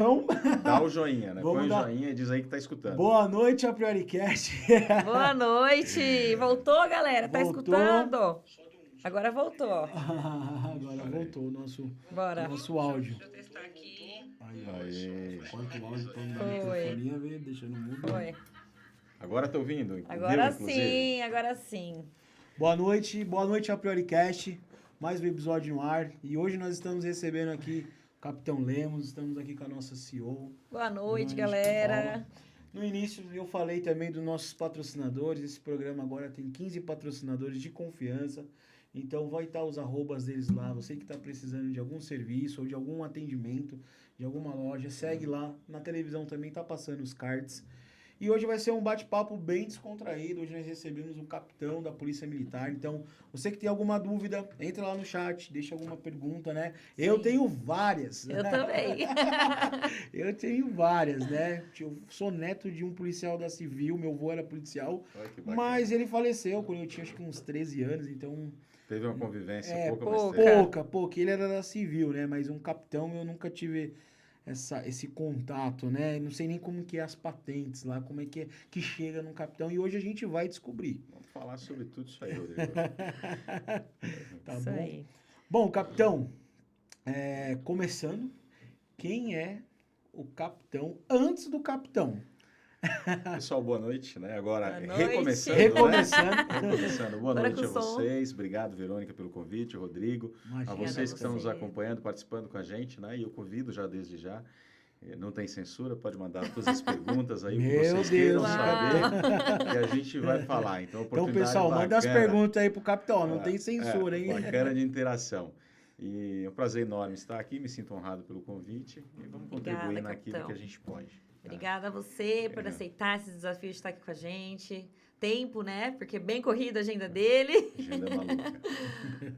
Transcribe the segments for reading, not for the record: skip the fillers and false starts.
Então, Dá o joinha, né? Vamos Põe o dar- joinha e diz aí que tá escutando. boa noite, a Prioricast. Boa noite! Voltou, galera? Tá Voltou. escutando? Agora voltou. Agora voltou o Bora. nosso áudio. Deixa eu testar aqui. Aí, ó. Aí. Corta o áudio pra não dar Foi. microfonia, vê, deixa no mudo. Foi. Agora tá ouvindo? Viu, Agora inclusive? sim, agora sim. Boa noite, a Prioricast. Mais um episódio no ar. E hoje nós estamos recebendo aqui o Capitão Lemos, estamos aqui com a nossa CEO. Boa noite, Noite, galera. No início eu falei também dos nossos patrocinadores. Esse programa agora tem 15 patrocinadores de confiança. Então vai estar os arrobas deles lá. Você que está precisando de algum serviço ou de algum atendimento de alguma loja, segue lá. Na televisão também tá passando os cards. E hoje vai ser um bate-papo bem descontraído. Hoje nós recebemos um capitão da Polícia Militar. Então, você que tem alguma dúvida, entra lá no chat, deixa alguma pergunta, né? Sim. Eu tenho várias. Eu também. Eu tenho várias, né? Eu sou neto de um policial da Civil, meu avô era policial, Olha que bacana. mas ele faleceu quando eu tinha acho que uns 13 anos, então... Teve uma convivência pouca, pouca. mas teve. Pouca. Ele era da Civil, né? Mas um capitão eu nunca tive esse contato, né? Não sei nem como que é as patentes lá, como é que chega num capitão. E hoje a gente vai descobrir. Vamos falar sobre tudo isso aí, Rodrigo. Tá Isso bom? aí. Bom, capitão, começando, quem é o capitão antes do capitão? Pessoal, boa noite, né? Agora, Boa noite. recomeçando. Recomeçando. Né? Recomeçando. Boa Agora noite a com som. vocês. Obrigado, Verônica, pelo convite, Rodrigo. Imagina. A vocês que estão nos você. acompanhando, participando com a gente, né? E eu convido já desde já. Não tem censura, pode mandar todas as perguntas aí, o que Meu vocês queiram Deus. saber, que a gente vai falar. Então, Então, oportunidade pessoal, manda as bacana. perguntas aí pro capitão, não tem censura, hein? Bacana de interação. E é um prazer enorme estar aqui, me sinto honrado pelo convite e vamos Obrigada, contribuir naquilo capitão. que a gente pode. Obrigada a você por aceitar esse desafio de estar aqui com a gente. Tempo, né? Porque é bem corrida a agenda dele. Agenda maluca.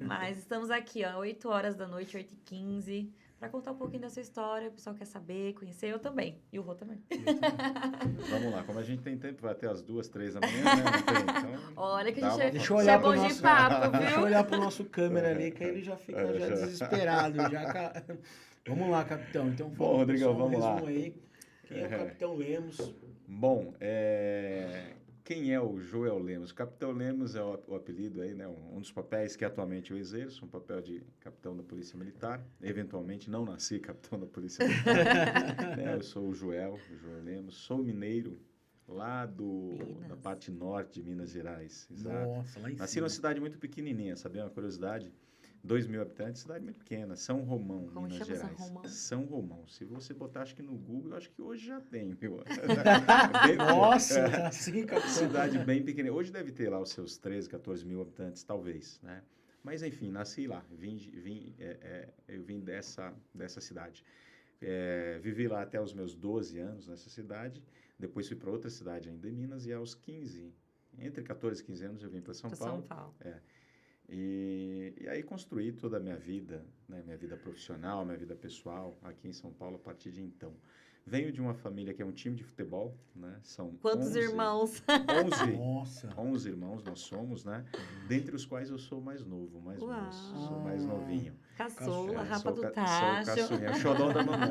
Mas estamos aqui, ó, 8 horas da noite, 8h15, para contar um pouquinho da sua história. O pessoal quer saber, conhecer, eu também. E o Rô também. Vamos lá, como a gente tem tempo, vai até as 2, 3 da manhã, né? Não tem, então, Olha que a dá gente uma- é, Deixa eu já olhar é pro bom de nosso- papo, Deixa eu viu? olhar pro nosso câmera ali, que aí ele já fica já já. desesperado. Vamos lá, capitão. Então, Bom, fala, Rodrigão, pessoal, vamos lá. resumo aí. Quem é o capitão Lemos? Bom, quem é o Joel Lemos? O Capitão Lemos é o apelido aí, né? Um dos papéis que atualmente eu exerço, um papel de capitão da Polícia Militar. Eventualmente não nasci capitão da Polícia Militar. Né? Eu sou o Joel Lemos, sou mineiro lá Minas. da parte norte de Minas Gerais. Exato. Nossa, lá em Nasci cima. numa cidade muito pequenininha, sabia? Uma curiosidade. 2.000 habitantes, cidade muito pequena, São Romão, Como Minas chama São Gerais. Romão? São Romão. Se você botar, acho que no Google, eu acho que hoje já tem, viu? Bem- Nossa, tá assim, capitão. Cidade bem pequena. Hoje deve ter lá os seus 13, 14 mil habitantes, talvez, né? Mas, enfim, nasci lá. Eu vim dessa cidade. Vivi lá até os meus 12 anos nessa cidade. Depois fui para outra cidade ainda em Minas. E aos 15, entre 14 e 15 anos, eu vim para São Pra Paulo. São Paulo. E aí construí toda a minha vida, né? Minha vida profissional, minha vida pessoal aqui em São Paulo a partir de então. Venho de uma família que é um time de futebol, né? São Quantos 11 irmãos? 11, Nossa. 11 irmãos nós somos, né? Dentre os quais eu sou o mais novo, mais Uau. moço, sou mais novinho. Caçula, rapa sou do Sou tacho. caçulinha, é o xodó da mamãe.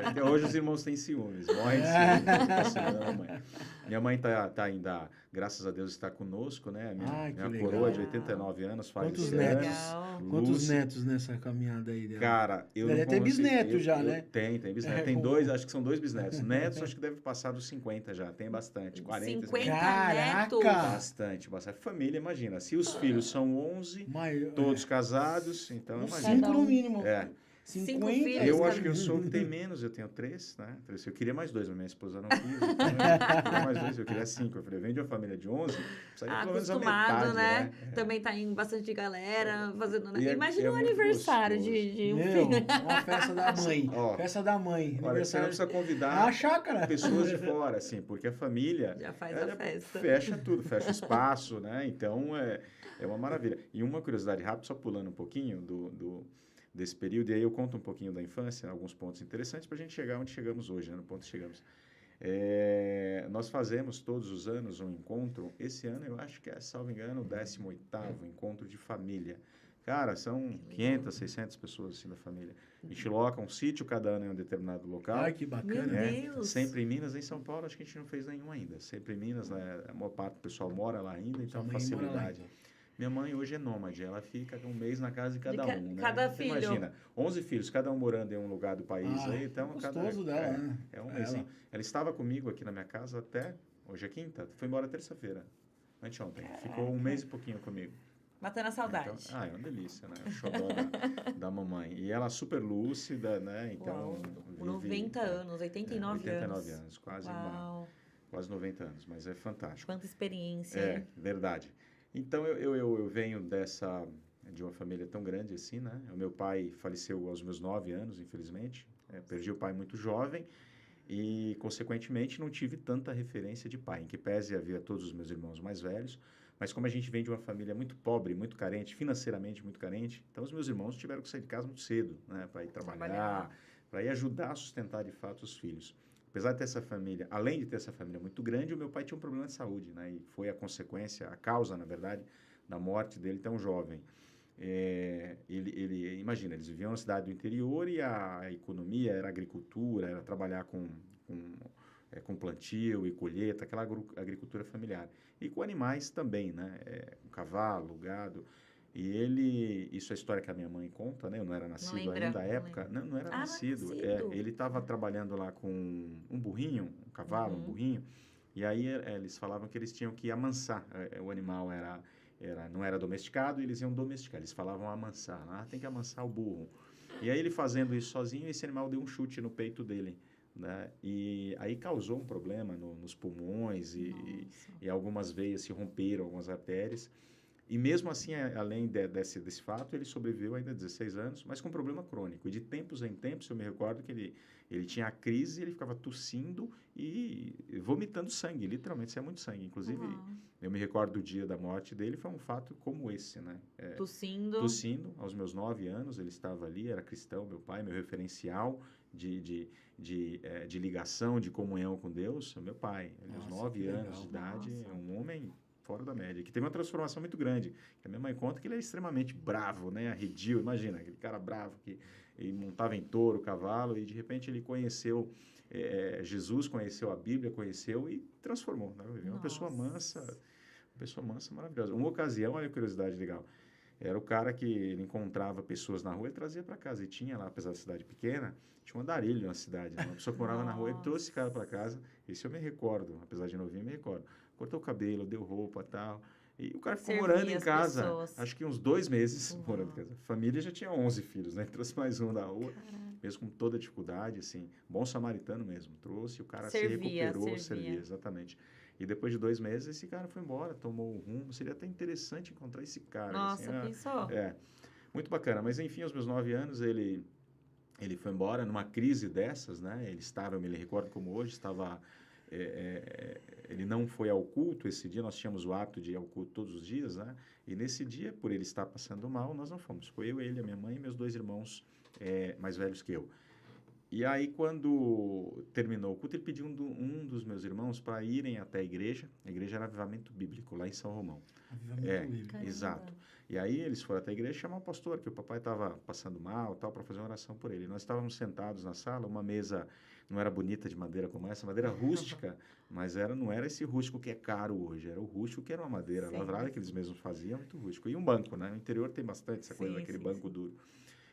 Até hoje os irmãos têm ciúmes, morrem de ciúmes, sou caçulinha da mamãe. Minha mãe tá ainda, graças a Deus, está conosco, né? Ai, que Minha legal. coroa de 89 anos faz Quantos esse netos? ano. Legal. Quantos Lúcia. netos nessa caminhada aí dela? Cara, eu Deve não ter consigo- bisneto eu- já, eu- né? Tem bisneto. Tem como- dois, acho que são 2 bisnetos. Netos, acho que deve passar dos 50 já. Tem bastante, 40. 50 Caraca! netos. Bastante. Família, imagina. Se os filhos são 11, Mas, todos casados, então uns imagina. 5 no mínimo. É. 50. filhos, Eu cara. acho que eu sou o que tem menos, eu tenho 3, né? Eu queria mais 2, mas minha esposa não quis. Então eu queria mais 2, eu queria 5. Eu falei, eu venho de uma família de 11, precisaria pelo menos a Acostumado, metade, né? né? Também tá em bastante galera fazendo. Né? E Imagina é um muito aniversário gostoso. de um Meu, filho. uma festa da mãe. Ó, Festa da mãe. Olha, você não Aniversário. precisa Ah, convidar a chácara. pessoas de fora, assim, porque a família Já faz ela a festa. fecha tudo, fecha espaço, né? Então é uma maravilha. E uma curiosidade rápida, só pulando um pouquinho desse período, e aí eu conto um pouquinho da infância, alguns pontos interessantes para a gente chegar onde chegamos hoje, né? No ponto que chegamos. Nós fazemos todos os anos um encontro. Esse ano eu acho que é, salvo engano, o 18º encontro de família. Cara, são 500, 600 pessoas assim da família. A gente loca um sítio cada ano em um determinado local. Ai, que bacana. Meu É, Deus! sempre em Minas, em São Paulo, acho que a gente não fez nenhum ainda. Sempre em Minas, né, a maior parte do pessoal mora lá ainda, Sua então mãe mora lá, facilidade. então. Minha mãe hoje é nômade, ela fica um mês na casa de cada um, né? cada Então, filho. imagina, 11 filhos, cada um morando em um lugar do país aí, então gostoso dela, né? é um Ela. mêsinho. Ela estava comigo aqui na minha casa até, hoje é quinta, foi embora terça-feira, anteontem. Ficou um mês e pouquinho comigo. Matando a saudade. Então, é uma delícia, né? O xodó da mamãe. E ela super lúcida, né? Então, Uau. 90 anos, 89 89 anos. anos, quase 90 anos, mas é fantástico. Quanta experiência. É, verdade. Então, eu venho de uma família tão grande assim, né? O meu pai faleceu aos meus 9 anos, infelizmente. Perdi o pai muito jovem e, consequentemente, não tive tanta referência de pai. Em que pese havia todos os meus irmãos mais velhos, mas como a gente vem de uma família muito pobre, muito carente, financeiramente muito carente, então os meus irmãos tiveram que sair de casa muito cedo, né? Para ir trabalhar, para ir ajudar a sustentar, de fato, os filhos. Apesar de ter essa família, além de ter essa família muito grande, o meu pai tinha um problema de saúde, né? E foi a consequência, a causa, na verdade, da morte dele tão jovem. Imagina, eles viviam na cidade do interior e a economia era agricultura, era trabalhar com plantio e colheita, aquela agricultura familiar. E com animais também, né? Com cavalo, gado. Isso é a história que a minha mãe conta, né? Eu não era nascido ainda na época. Não era nascido. Ele estava trabalhando lá com um burrinho, um cavalo, um burrinho. E aí eles falavam que eles tinham que amansar. O animal não era domesticado, eles iam domesticar. Eles falavam amansar. Tem que amansar o burro. E aí ele fazendo isso sozinho, esse animal deu um chute no peito dele, né? E aí causou um problema nos pulmões e algumas veias se romperam, algumas artérias. E mesmo assim, além desse fato, ele sobreviveu ainda 16 anos, mas com problema crônico. E de tempos em tempos, eu me recordo que ele tinha a crise, ele ficava tossindo e vomitando sangue, literalmente, isso é muito sangue. Inclusive, eu me recordo do dia da morte dele, foi um fato como esse, né? Tossindo, aos meus 9 anos, ele estava ali, era cristão, meu pai, meu referencial de ligação, de comunhão com Deus, é meu pai. Aos 9 anos de idade, é um homem fora da média, que teve uma transformação muito grande. A minha mãe conta que ele é extremamente bravo, né? Arredio, imagina, aquele cara bravo que ele montava em touro, cavalo, e de repente ele conheceu Jesus, conheceu a Bíblia, conheceu e transformou, né? Uma pessoa mansa maravilhosa. Uma ocasião, olha que curiosidade legal, era o cara que ele encontrava pessoas na rua e trazia para casa. E tinha lá, apesar da cidade pequena, tinha um andarilho na cidade, né? Uma pessoa que morava na rua e trouxe esse cara para casa. Isso eu me recordo, apesar de novinho, eu me recordo. Cortou o cabelo, deu roupa e tal. E o cara ficou morando em casa, acho que uns 2 meses morando em casa. A família já tinha 11 filhos, né? Trouxe mais um da rua, mesmo com toda dificuldade, assim. Bom samaritano mesmo. Trouxe, o cara se recuperou, servia, exatamente. E depois de 2 meses, esse cara foi embora, tomou um rumo. Seria até interessante encontrar esse cara. Nossa, assim, pensou? Muito bacana. Mas, enfim, aos meus 9 anos, ele foi embora numa crise dessas, né? Ele estava, eu me recordo como hoje, estava... ele não foi ao culto esse dia, nós tínhamos o hábito de ir ao culto todos os dias, né? E nesse dia, por ele estar passando mal, nós não fomos. Foi eu, ele, a minha mãe e meus 2 irmãos mais velhos que eu. E aí, quando terminou o culto, ele pediu um dos meus irmãos para irem até a igreja. A igreja era Avivamento Bíblico, lá em São Romão. Avivamento Bíblico. Exato. E aí, eles foram até a igreja chamar o pastor, que o papai estava passando mal, tal, para fazer uma oração por ele. Nós estávamos sentados na sala, uma mesa não era bonita de madeira como essa, madeira rústica, mas não era esse rústico que é caro hoje, era o rústico que era uma madeira lavrada que eles mesmos faziam, muito rústico. E um banco, né? No interior tem bastante essa coisa daquele banco duro.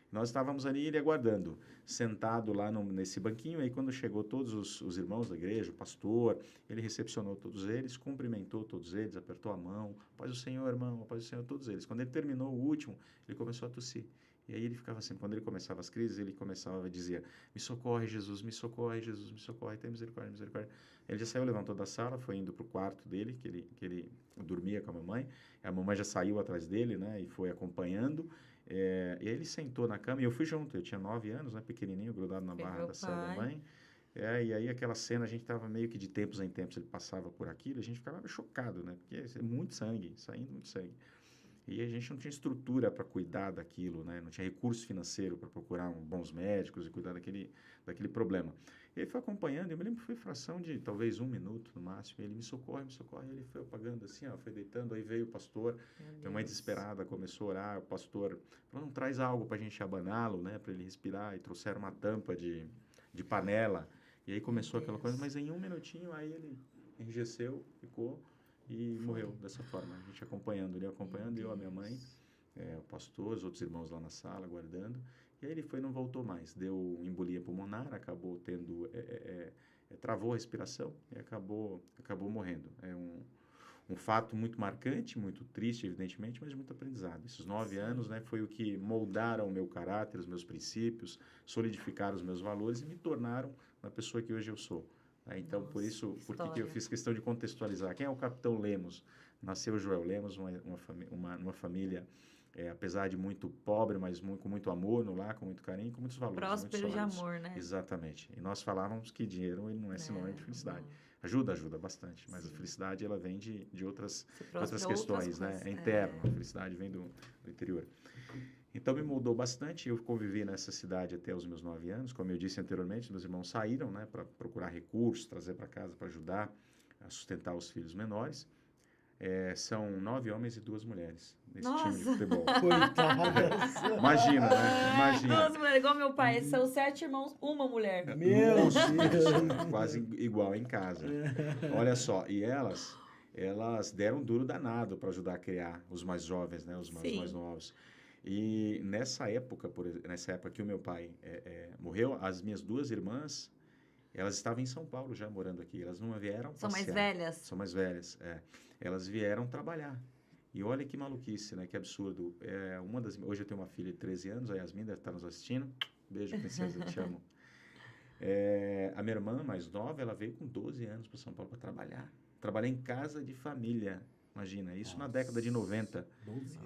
Nós estávamos ali, ele aguardando, sentado lá nesse banquinho. Aí, quando chegou todos os irmãos da igreja, o pastor, ele recepcionou todos eles, cumprimentou todos eles, apertou a mão. Paz do Senhor, irmão, paz do Senhor, todos eles. Quando ele terminou o último, ele começou a tossir. E aí ele ficava assim, quando ele começava as crises, ele começava a dizer, me socorre, Jesus, me socorre, Jesus, me socorre, tem misericórdia, misericórdia. Ele já saiu, levantou da sala, foi indo para o quarto dele, que ele dormia com a mamãe. A mamãe já saiu atrás dele, né, e foi acompanhando. E aí ele sentou na cama e eu fui junto. Eu tinha 9 anos, né, pequenininho, grudado na barra da saia da mãe. E aí aquela cena, a gente estava meio que de tempos em tempos, ele passava por aquilo, a gente ficava chocado, né, porque é muito sangue, saindo muito sangue. E a gente não tinha estrutura para cuidar daquilo, né? Não tinha recurso financeiro para procurar bons médicos e cuidar daquele problema. E ele foi acompanhando, eu me lembro que foi fração de talvez 1 minuto no máximo, e ele me socorre, ele foi apagando assim, ó, foi deitando, aí veio o pastor, minha mãe desesperada começou a orar, o pastor falou, não, traz algo para a gente abaná-lo, né, para ele respirar, e trouxeram uma tampa de panela, e aí começou aquela coisa, mas em 1 minutinho aí ele enrijeceu, ficou e morreu dessa forma, a gente acompanhando, ele acompanhando, eu, a minha mãe, o pastor, os outros irmãos lá na sala, guardando, e aí ele foi e não voltou mais, deu embolia pulmonar, acabou tendo, travou a respiração e acabou morrendo. É um fato muito marcante, muito triste, evidentemente, mas muito aprendizado. Esses 9 anos, né, foi o que moldaram o meu caráter, os meus princípios, solidificaram os meus valores e me tornaram a pessoa que hoje eu sou. Então, por isso, por que eu fiz questão de contextualizar? Quem é o Capitão Lemos? Nasceu Joel Lemos, uma família, apesar de muito pobre, mas com muito amor no lar, com muito carinho, com muitos valores. Próspero de amor, né? Exatamente. E nós falávamos que dinheiro ele não é sinônimo de felicidade. Ajuda bastante, mas a felicidade ela vem de outras questões, né? É interno, a felicidade vem do interior. Então, me mudou bastante. Eu convivi nessa cidade até os meus 9 anos. Como eu disse anteriormente, meus irmãos saíram, né, para procurar recursos, trazer para casa para ajudar a sustentar os filhos menores. São 9 homens e 2 mulheres nesse time de futebol. Coitadas. Imagina, né? Imagina. 2 mulheres, igual meu pai. São 7 irmãos, 1 mulher. Meu Deus. Quase igual em casa. Olha só, e elas deram um duro danado para ajudar a criar os mais jovens, né? Os mais novos. E nessa época que o meu pai morreu, as minhas 2 irmãs, elas estavam em São Paulo já morando aqui. Elas não vieram passear. São mais velhas? São mais velhas, Elas vieram trabalhar. E olha que maluquice, né? Que absurdo. Hoje eu tenho uma filha de 13 anos, a Yasmin deve estar nos assistindo. Beijo, princesa, te amo. A minha irmã mais nova, ela veio com 12 anos para São Paulo para trabalhar. Trabalhar em casa de família. Imagina, isso na década de 90.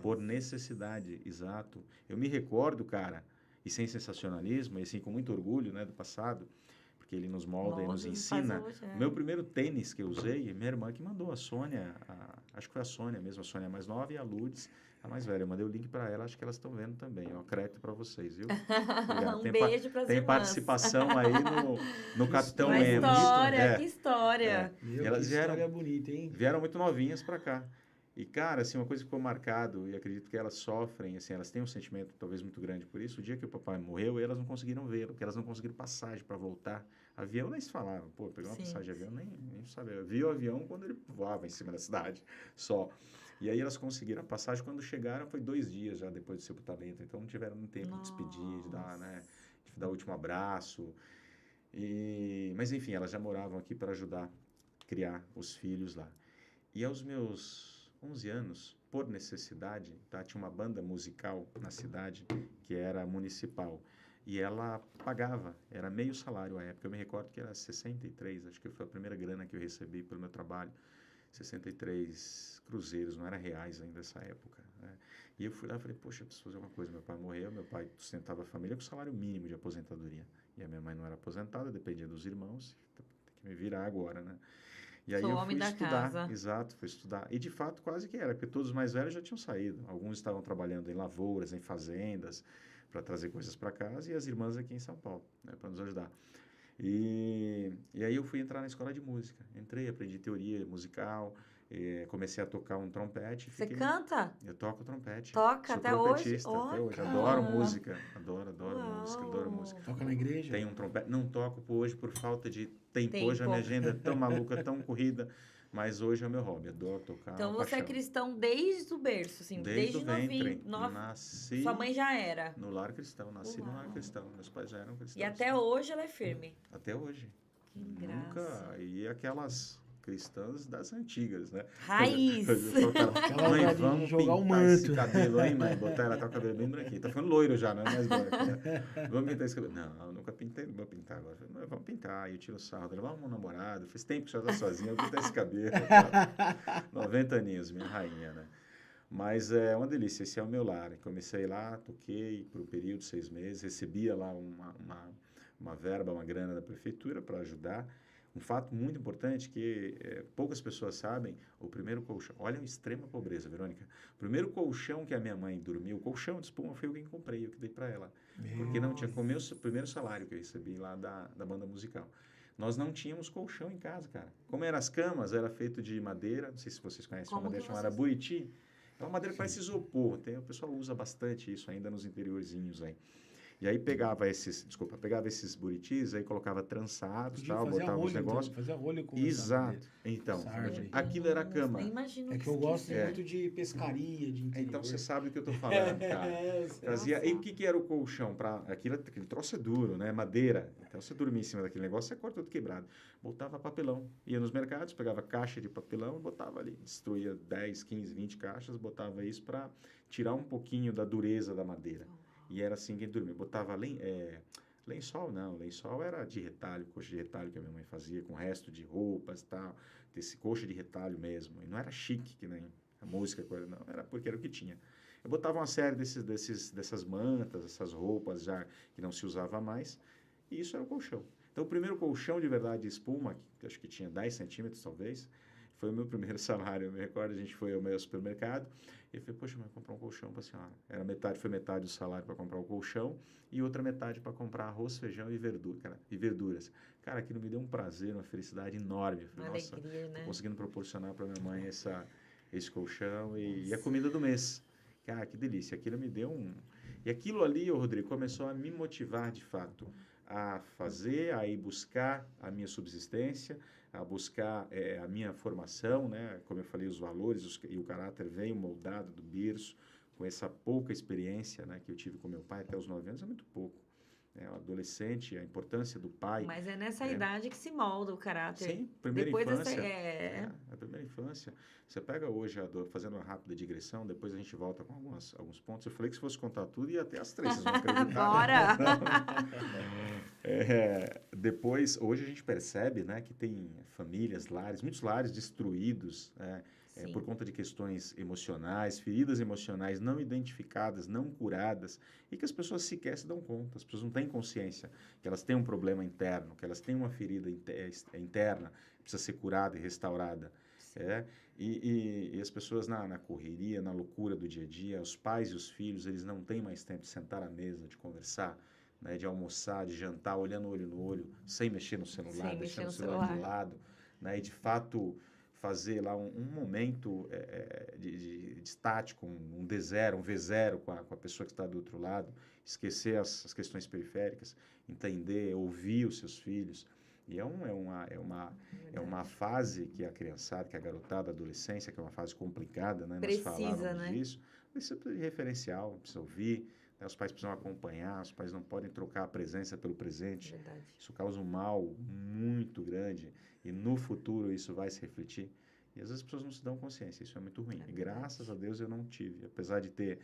Por necessidade, exato. Eu me recordo, cara, e sem sensacionalismo, e assim, com muito orgulho, né, do passado, porque ele nos molda e nos ensina. O meu primeiro tênis que eu usei, minha irmã que mandou, a Sônia, acho que foi a Sônia mesmo, a Sônia mais nova e a Lourdes, a mais velha. Eu mandei o link para ela, acho que elas estão vendo também. Ó, crédito para vocês, viu? Beijo para as irmãs. Tem participação aí no Capitão Lemos. Que história. E elas história bonita, hein? Vieram muito novinhas para cá. E, cara, assim, uma coisa que ficou marcado, e acredito que elas sofrem, assim, elas têm um sentimento talvez muito grande por isso. O dia que o papai morreu, elas não conseguiram vê-lo, porque elas não conseguiram passagem para voltar. Avião, nem se falavam. Pô, pegar uma passagem de avião, nem sabia. Vi o avião quando ele voava em cima da cidade, só. E aí elas conseguiram a passagem. Quando chegaram, foi 2 dias já depois de sepultamento. Então, não tiveram muito tempo de despedir, de dar o último abraço. Mas, enfim, elas já moravam aqui para ajudar a criar os filhos lá. E aos meus 11 anos, por necessidade, tinha uma banda musical na cidade que era municipal. E ela pagava, era meio salário à época. Eu me recordo que era 63, acho que foi a primeira grana que eu recebi pelo meu trabalho. 63 cruzeiros, não era reais ainda nessa época, né? E eu fui lá e falei, poxa, eu preciso fazer uma coisa. Meu pai morreu, meu pai sustentava a família com salário mínimo de aposentadoria. E a minha mãe não era aposentada, dependia dos irmãos. Tem que me virar agora, né? E aí eu fui estudar, exato, fui estudar. E de fato quase que era, porque todos os mais velhos já tinham saído. Alguns estavam trabalhando em lavouras, em fazendas, para trazer coisas para casa, e as irmãs aqui em São Paulo, né, para nos ajudar. E aí eu fui entrar na escola de música. Entrei, aprendi teoria musical, comecei a tocar um trompete. Você canta? Eu toco trompete. Toca até hoje? Até hoje. Adoro música. Adoro música. Toca na igreja? Tenho um trompete. Não toco hoje por falta de tempo. Hoje a minha agenda é tão maluca, tão corrida. Mas hoje é o meu hobby. Adoro tocar. Então você é cristão desde o berço, assim, desde o ventre. Nasci. Sua mãe já era? No lar cristão. Nasci no lar cristão. Meus pais já eram cristãos. E até hoje ela é firme? Até hoje. Que graça. Nunca. E aquelas cristãs das antigas, né? Raiz! Mãe, vamos jogar o manto. Esse cabelo aí, mãe. Botar ela, tá o cabelo bem branquinho. Tá ficando loiro já, não é mais branco, né? Vamos pintar esse cabelo. Não, eu nunca pintei, não vou pintar agora. Falei, vamos pintar. Aí eu tiro o sarro dela. Vamos, namorado. Faz tempo que você tá sozinha, vou pintar esse cabelo. Tá? 90 aninhos, minha rainha, né? Mas é uma delícia, esse é o meu lar. Comecei lá, toquei por um período de 6 meses, recebia lá uma verba, uma grana da prefeitura para ajudar. Um fato muito importante que poucas pessoas sabem, o primeiro colchão, olha a extrema pobreza, Verônica, o primeiro colchão que a minha mãe dormiu, o colchão de espuma foi eu quem comprei, eu que dei para ela, porque não tinha, com o meu primeiro salário que eu recebi lá da banda musical. Nós não tínhamos colchão em casa, cara. Como eram as camas, era feito de madeira, não sei se vocês conhecem, uma madeira chamada buriti. É uma madeira que parece isopor, o pessoal usa bastante isso ainda nos interiorzinhos aí. E aí pegava esses buritis, aí colocava trançados, tal, botava os negócios. Então, fazia rolho com Exato. Então, aquilo era a cama. Nem imagino É que eu gosto muito de pescaria, de interior. Então você sabe do que eu tô falando, cara. Fazia, e o que era o colchão? Aquele troço é duro, né? Madeira. Então você dormia em cima daquele negócio, você corta tudo quebrado. Botava papelão. Ia nos mercados, pegava caixa de papelão e botava ali. Destruía 10, 15, 20 caixas, botava isso para tirar um pouquinho da dureza da madeira. E era assim que ele dormia. Botava lençol, não. Lençol era de retalho, coxa de retalho que a minha mãe fazia, com resto de roupas e tal. Desse coxa de retalho mesmo. E não era chique, que nem a música, não. Era porque era o que tinha. Eu botava uma série dessas mantas, essas roupas já que não se usava mais. E isso era o colchão. Então, o primeiro colchão de verdade de espuma, que acho que tinha 10 centímetros talvez, foi o meu primeiro salário. Eu me recordo, a gente foi ao meu supermercado e eu falei, poxa, mãe, vou comprar um colchão para a senhora. Foi metade do salário para comprar o colchão e outra metade para comprar arroz, feijão e verduras. Cara, aquilo me deu um prazer, uma felicidade enorme. Eu falei, nossa, alegria, né? tô conseguindo proporcionar para minha mãe esse colchão e a comida do mês. Cara, que delícia. Aquilo me deu um... E aquilo ali, Rodrigo, começou a me motivar de fato a fazer, a ir buscar a minha subsistência, a buscar a minha formação, né? Como eu falei, os valores e o caráter veio moldado do berço, com essa pouca experiência, né, que eu tive com meu pai até os 9 anos, é muito pouco. O adolescente, a importância do pai. Mas é nessa idade que se molda o caráter. Sim, primeira Depois infância. dessa, A primeira infância. Você pega hoje, fazendo uma rápida digressão, depois a gente volta com alguns pontos. Eu falei que se fosse contar tudo, ia até às 3, vocês vão acreditar. Bora! Depois, hoje a gente percebe, né, que tem famílias, muitos lares destruídos, por conta de questões emocionais, feridas emocionais não identificadas, não curadas, e que as pessoas sequer se dão conta, as pessoas não têm consciência que elas têm um problema interno, que elas têm uma ferida interna, que precisa ser curada e restaurada. E as pessoas na correria, na loucura do dia a dia, os pais e os filhos, eles não têm mais tempo de sentar à mesa, de conversar, né, de almoçar, de jantar, olhando olho no olho, sem mexer no celular, deixando o celular de lado, né, e de fato fazer lá um momento de estático, um D0, um V0 com a pessoa que está do outro lado, esquecer as questões periféricas, entender, ouvir os seus filhos. E é uma fase que a criançada, que a garotada, a adolescência, que é uma fase complicada, né? Nós falávamos disso. Precisa de referencial, precisa ouvir, né? Os pais precisam acompanhar, os pais não podem trocar a presença pelo presente. Verdade. Isso causa um mal muito grande e no futuro isso vai se refletir. E às vezes as pessoas não se dão consciência, isso é muito ruim. E graças a Deus eu não tive. Apesar de ter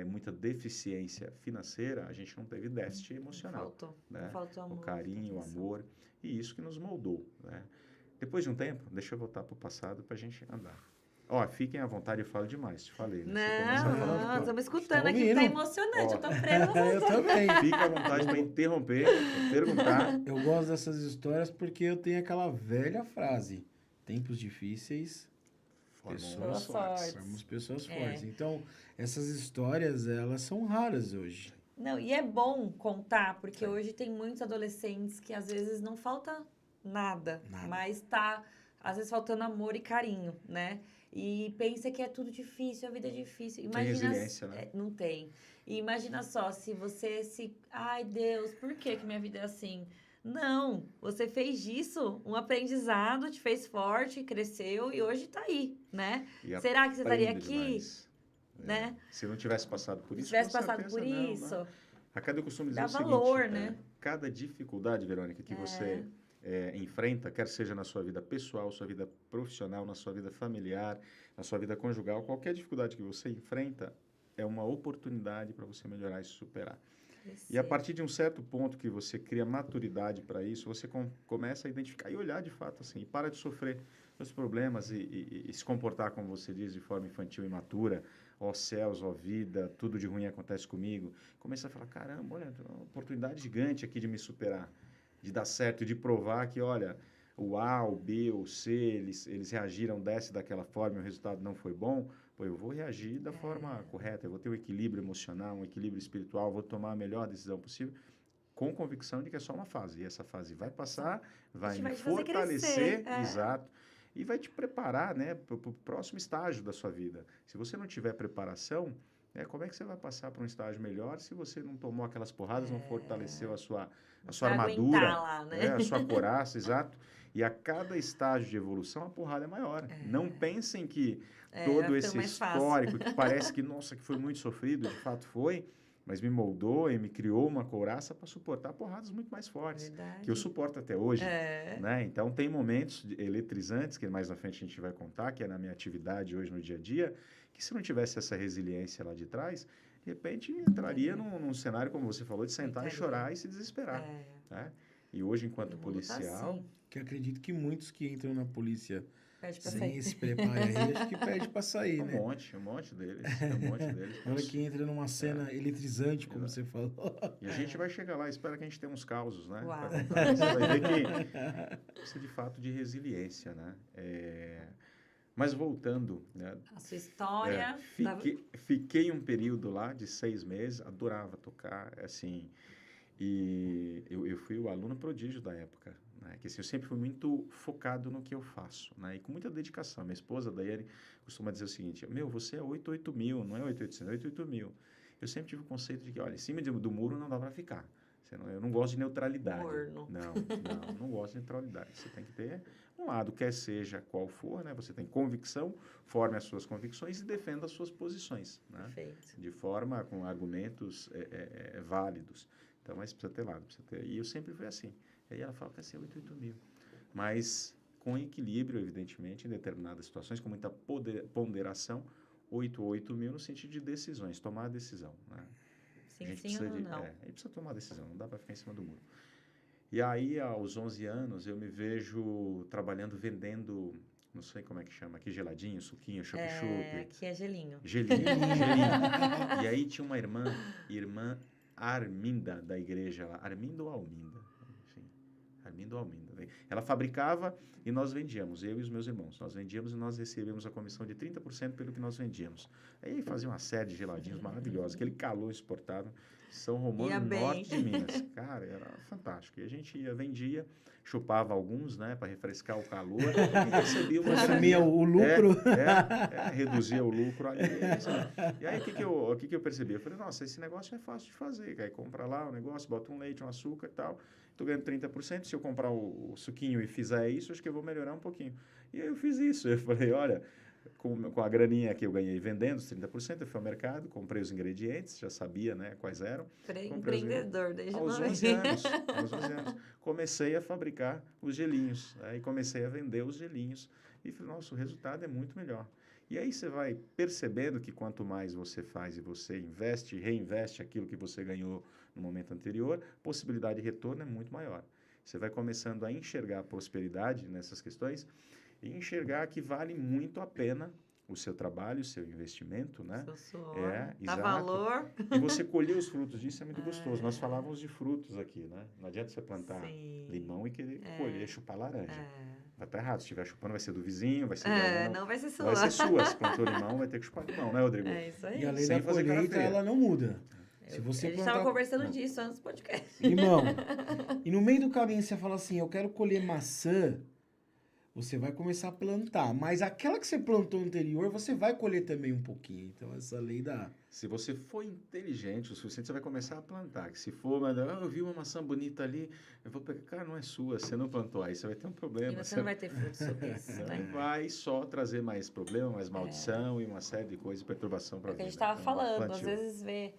muita deficiência financeira, a gente não teve déficit emocional. Faltou. Né? Faltou amor. O carinho, o amor. E isso que nos moldou. Né? Depois de um tempo, deixa eu voltar para o passado para a gente andar. Fiquem à vontade, eu falo demais, te falei. Né? Não, estamos escutando aqui, tá emocionante, eu tô presa. Eu também. Fique à vontade para interromper, pra perguntar. Eu gosto dessas histórias porque eu tenho aquela velha frase, tempos difíceis, Formamos fortes. Formamos pessoas fortes. Então, essas histórias, elas são raras hoje. Não, e é bom contar, porque hoje tem muitos adolescentes que às vezes não falta nada. Mas tá, às vezes, faltando amor e carinho, né? E pensa que é tudo difícil, a vida é difícil. Imagina, tem resiliência, né? Não tem. E imagina só, se você ai, Deus, por que minha vida é assim? Não, você fez disso um aprendizado, te fez forte, cresceu e hoje tá aí, né? Será que você estaria aqui? Né? Se não tivesse passado por isso, A cada eu costumo dizer dá o seguinte, valor, né? Cada dificuldade, Verônica, que você enfrenta, quer seja na sua vida pessoal, sua vida profissional, na sua vida familiar, na sua vida conjugal, qualquer dificuldade que você enfrenta é uma oportunidade para você melhorar e se superar. E a partir de um certo ponto que você cria maturidade para isso, você começa a identificar e olhar de fato assim, e para de sofrer os problemas e se comportar, como você diz, de forma infantil e imatura. Ó céus, ó vida, tudo de ruim acontece comigo. Começa a falar, caramba, olha, tem uma oportunidade gigante aqui de me superar, de dar certo, de provar que, olha, o A, o B, o C, eles reagiram daquela forma e o resultado não foi bom, pô, eu vou reagir da forma correta, eu vou ter um equilíbrio emocional, um equilíbrio espiritual, vou tomar a melhor decisão possível, com convicção de que é só uma fase. E essa fase vai passar, vai me vai te fazer fortalecer, crescer, exato, e vai te preparar, né, para o próximo estágio da sua vida. Se você não tiver preparação, como é que você vai passar para um estágio melhor se você não tomou aquelas porradas, não fortaleceu a sua Pra armadura, aguentar lá, né? a sua coraça, exato. E a cada estágio de evolução, a porrada é maior. Não pensem que todo vai esse ficando mais fácil. histórico, que parece que, nossa, que foi muito sofrido, de fato foi, mas me moldou e me criou uma couraça para suportar porradas muito mais fortes, Verdade. que eu suporto até hoje. Né? Então, tem momentos eletrizantes, que mais na frente a gente vai contar, que é na minha atividade hoje no dia a dia, que se não tivesse essa resiliência lá de trás, de repente entraria num cenário, como você falou, de sentar e chorar e se desesperar. Né? E hoje, enquanto policial... Assim. Que acredito que muitos que entram na polícia Perde pra sem sair. esse preparo aí, acho que perde pra sair, Um né? monte deles. Na hora que entra numa cena eletrizante, como você falou. E a gente vai chegar lá, espero que a gente tenha uns causos, né? Uau. Pra contar. Você vai ver que precisa de fato de resiliência, né? Mas voltando, né? A sua história... Fiquei um período lá de 6 meses, adorava tocar, assim, e eu fui o aluno prodígio da época, né? Que assim, eu sempre fui muito focado no que eu faço, né? E com muita dedicação. Minha esposa, Daiane, costuma dizer o seguinte, você é 88000, não é 8800, é 88000. Eu sempre tive o conceito de que, olha, em cima do muro não dá para ficar. Eu não gosto de neutralidade. Morno. Não gosto de neutralidade. Você tem que ter um lado, quer seja qual for, né? Você tem convicção, forme as suas convicções e defenda as suas posições, né? Perfeito. De forma, com argumentos válidos. Então, mas precisa ter lado, precisa ter. E eu sempre fui assim. E aí ela fala que é 88000. Mas com equilíbrio, evidentemente, em determinadas situações, com muita ponderação, 88000 no sentido de decisões, tomar a decisão, né? Sim ou não? A gente precisa tomar decisão, não dá para ficar em cima do muro. E aí, aos 11 anos, eu me vejo trabalhando, vendendo, não sei como é que chama aqui, geladinho, suquinho, chup-chup. Aqui é gelinho. Gelinho. E aí tinha uma irmã Arminda, da igreja lá. Arminda ou Alminda? Enfim, Arminda ou Alminda. Ela fabricava e nós vendíamos, eu e os meus irmãos. Nós vendíamos e nós recebíamos a comissão de 30% pelo que nós vendíamos. Aí fazia uma série de geladinhos maravilhosos, aquele calor exportável. São Romano, norte de Minas. Cara, era fantástico. E a gente vendia, chupava alguns, né, para refrescar o calor e recebia uma Consumia o lucro. reduzia o lucro ali. E aí, o que eu percebi? Eu falei, nossa, esse negócio é fácil de fazer. Aí compra lá o negócio, bota um leite, um açúcar e tal. Estou ganhando 30%. Se eu comprar o suquinho e fizer isso, acho que eu vou melhorar um pouquinho. E aí eu fiz isso. Eu falei, olha... Com a graninha que eu ganhei vendendo, os 30%, eu fui ao mercado, comprei os ingredientes, já sabia, né, quais eram. Empreendedor desde aos 11 anos. Comecei a fabricar os gelinhos, e comecei a vender os gelinhos. E falei, nossa, o resultado é muito melhor. E aí você vai percebendo que quanto mais você faz e você investe, reinveste aquilo que você ganhou no momento anterior, a possibilidade de retorno é muito maior. Você vai começando a enxergar a prosperidade nessas questões, e enxergar que vale muito a pena o seu trabalho, o seu investimento, né? Seu suor, dá exato. valor. E você colher os frutos disso é muito gostoso. Nós falávamos de frutos aqui, né? Não adianta você plantar limão e querer colher, chupar laranja. Vai estar errado. Se estiver chupando, vai ser do vizinho, vai ser não vai ser sua. Vai ser sua. Se plantou limão, vai ter que chupar limão, né, Rodrigo? É isso aí. E a lei da colheita, ela não muda. Se você a gente plantar... estava conversando disso antes do podcast. Limão. E no meio do caminho você fala assim, eu quero colher maçã... Você vai começar a plantar, mas aquela que você plantou anterior, você vai colher também um pouquinho. Então, essa lei da... Se você for inteligente o suficiente, você vai começar a plantar. Que se for, mas eu vi uma maçã bonita ali, eu vou pegar, cara, não é sua, você não plantou, aí você vai ter um problema. E você não vai ter fruto sobre isso, né? Vai só trazer mais problema, mais maldição e uma série de coisas, perturbação para a vida. A gente estava falando, às vezes vê,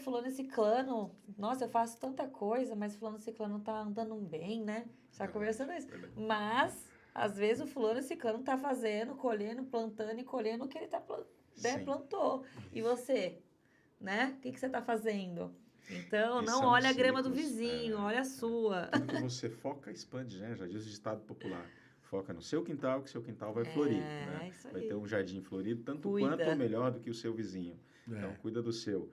fulano ciclano, nossa, eu faço tanta coisa, mas fulano ciclano tá andando bem, né? Está conversando isso. Mas... Às vezes o fulano ciclano tá fazendo, colhendo, plantando e colhendo o que ele plantou. E você, né? O que você tá fazendo? Então, E não são olha a grama do ciclos, vizinho, olha a sua. Tudo que você foca, expande, né? Já diz o ditado popular. Foca no seu quintal, que seu quintal vai florir. Né? Isso aí. Vai ter um jardim florido, tanto quanto ou melhor do que o seu vizinho. Então, cuida do seu.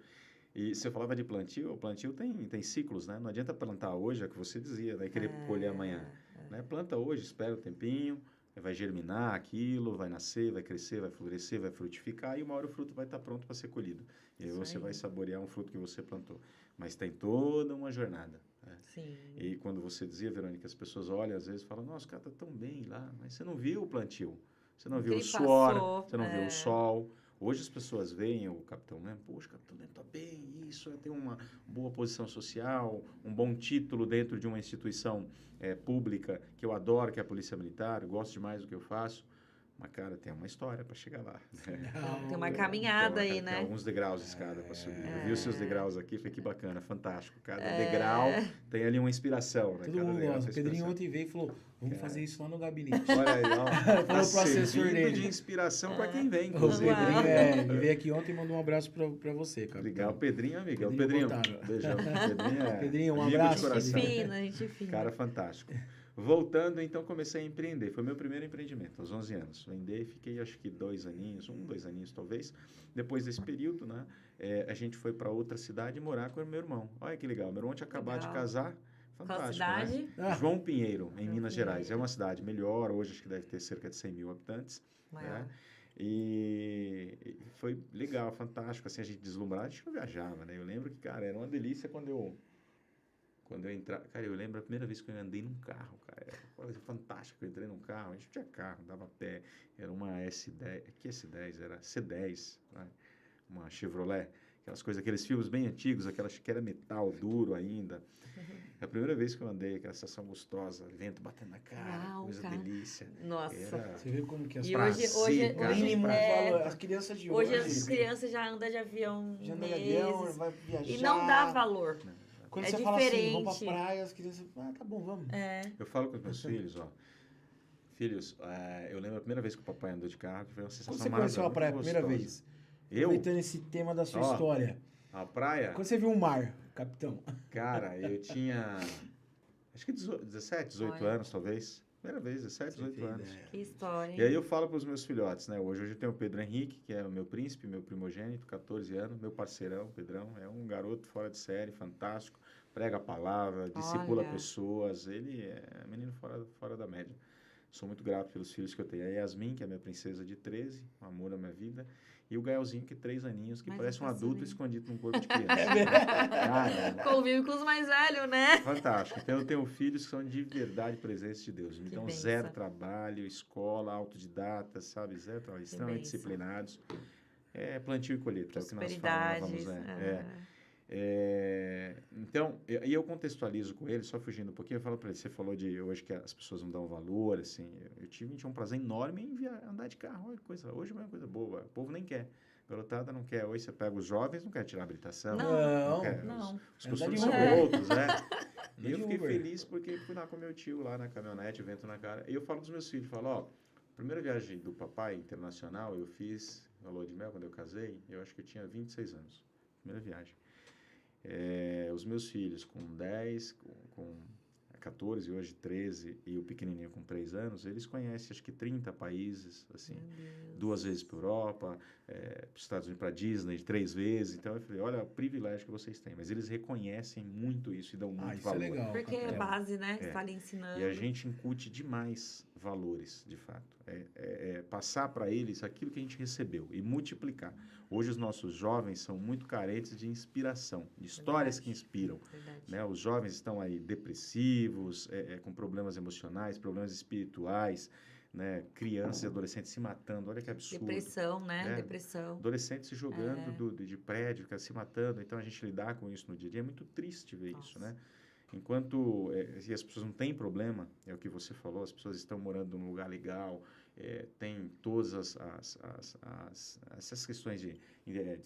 E você falava de plantio, o plantio tem ciclos, né? Não adianta plantar hoje, é o que você dizia, né? Querer colher amanhã. né? Planta hoje, espera um tempinho, vai germinar aquilo, vai nascer, vai crescer, vai florescer, vai frutificar e uma hora o fruto vai estar pronto para ser colhido. E aí Isso você aí. vai saborear um fruto que você plantou. Mas tem toda uma jornada, né? Sim. E quando você dizia, Verônica, as pessoas olham às vezes e falam, nossa, o cara tá tão bem lá, mas você não viu o plantio, você não O que viu o ele suor, passou, você não viu é. o sol. Hoje as pessoas veem o Capitão Leme, poxa, o Capitão Leme tá bem, isso, tem uma boa posição social, um bom título dentro de uma instituição pública que eu adoro, que é a Polícia Militar, gosto demais do que eu faço. Mas, cara, tem uma história para chegar lá. Tem uma Não, caminhada aí, Tem né? alguns degraus de escada para subir. Eu vi os seus degraus aqui, falei que bacana, fantástico. Cada É. degrau tem ali uma inspiração, né? Todo Cada mundo degrau gosta. O tem Pedrinho inspiração. ontem veio e falou, vamos Cara. fazer isso lá no gabinete. Olha aí, ó. Falou Tá pro assessor servindo dele. de inspiração para quem vem, O inclusive. Uau. Pedrinho, ele veio aqui ontem e mandou um abraço pra você, cara. Legal, Pedrinho, amiga. O Pedrinho Pedrinho, Botaro. beijão. Pedrinho, Pedrinho, um amigo de abraço. coração. Gente fina, gente fina. Cara fantástico. Voltando, então, comecei a empreender. Foi meu primeiro empreendimento, aos 11 anos. Vender, fiquei acho que 2 aninhos, 2 aninhos talvez. Depois desse período, né, a gente foi para outra cidade morar com o meu irmão. Olha que legal, meu irmão tinha acabado de Legal. casar. Qual Fantástico, cidade? né? Ah. João Pinheiro, em João Minas Gerais. É Pinheiro. uma cidade melhor, hoje acho que deve ter cerca de 100 mil habitantes. Maior. Né? E foi legal, fantástico. Assim, a gente deslumbrado, a gente não viajava, né? Eu lembro que, cara, era uma delícia quando eu entrava. Cara, eu lembro a primeira vez que eu andei num carro, cara. Era uma coisa fantástica. Eu entrei num carro, a gente tinha carro, dava a pé. Era uma S10, que S10? Era C10, né? Uma Chevrolet. Aquelas coisas, aqueles filmes bem antigos, aquelas que era metal duro ainda. É a primeira vez que eu andei, aquela sensação gostosa, vento batendo na cara, Uau, coisa cara. delícia. Nossa. Era Você vê como que as E prazer, cara. mínimo, é, fala, as crianças de hoje hoje, as crianças já andam de avião já anda de meses avião, vai viajar. e não dá valor. Quando É você fala assim, vamos pra diferente. praia, as crianças, tá bom, vamos. É. Eu falo com os meus filhos, ó. Filhos, eu lembro a primeira vez que o papai andou de carro, que foi uma sensação Quando você conheceu a maravilhosa, praia a muito primeira gostosa. vez? Eu? Aproveitando esse tema da sua Ó. história. A praia? Quando você viu o mar, capitão? Cara, eu tinha, acho que 17, 18 Olha. anos, talvez. Primeira vez, 17, 18 anos. Que história, hein? E aí eu falo para os meus filhotes, né? Hoje eu tenho o Pedro Henrique, que é o meu príncipe, meu primogênito, 14 anos, meu parceirão, Pedrão. É um garoto fora de série, fantástico. Prega a palavra, discipula Olha. pessoas. Ele é menino fora da média. Sou muito grato pelos filhos que eu tenho. A Yasmin, que é minha princesa de 13, um amor da minha vida. E o Gaelzinho, que 3 aninhos, que Mas parece um é adulto fascinante. escondido num corpo de criança. Cara, Convive com os mais velhos, né? fantástico. Então, eu tenho filhos que são de verdade presentes de Deus. Me Que dão benção. zero trabalho, escola, autodidata, sabe? Zero trabalho, extremamente benção. disciplinados. Plantio e colheita, é o que nós falávamos, né? Então, eu contextualizo com ele, só fugindo um pouquinho, eu falo para ele, você falou de hoje que as pessoas não dão valor, assim, eu tinha um prazer enorme em andar de carro, olha que coisa, hoje é uma coisa boa, o povo nem quer, garotada não quer, hoje você pega os jovens, não quer tirar habilitação, Não, quer, não. os Andar costumes de são Uber. outros, né? Andar E eu de fiquei Uber. feliz porque fui lá com meu tio, lá na caminhonete, vento na cara, e eu falo dos meus filhos, falo, ó, a primeira viagem do papai internacional eu fiz, na lua de mel, quando eu casei, eu acho que eu tinha 26 anos, primeira viagem. Os meus filhos com 10, com 14, hoje 13, e o pequenininho com 3 anos, eles conhecem acho que 30 países, assim, Meu Deus. 2 vezes para a Europa, para os Estados Unidos, para a Disney, 3 vezes. Então eu falei, olha o privilégio que vocês têm. Mas eles reconhecem muito isso e dão muito Isso é valor. legal. Porque é capitão. base, né? É. Está ali ensinando. E a gente incute demais valores, de fato. Passar para eles aquilo que a gente recebeu e multiplicar. Hoje os nossos jovens são muito carentes de inspiração, de histórias que inspiram. Verdade. Né? Os jovens estão aí depressivos, com problemas emocionais, problemas espirituais, né? Crianças e adolescentes se matando. Olha que absurdo. Depressão, né? É. Depressão. Adolescentes se jogando de prédio, se matando. Então, a gente lidar com isso no dia a dia é muito triste ver isso, Nossa. né? Enquanto se as pessoas não têm problema, é o que você falou, as pessoas estão morando num lugar legal, tem todas essas questões de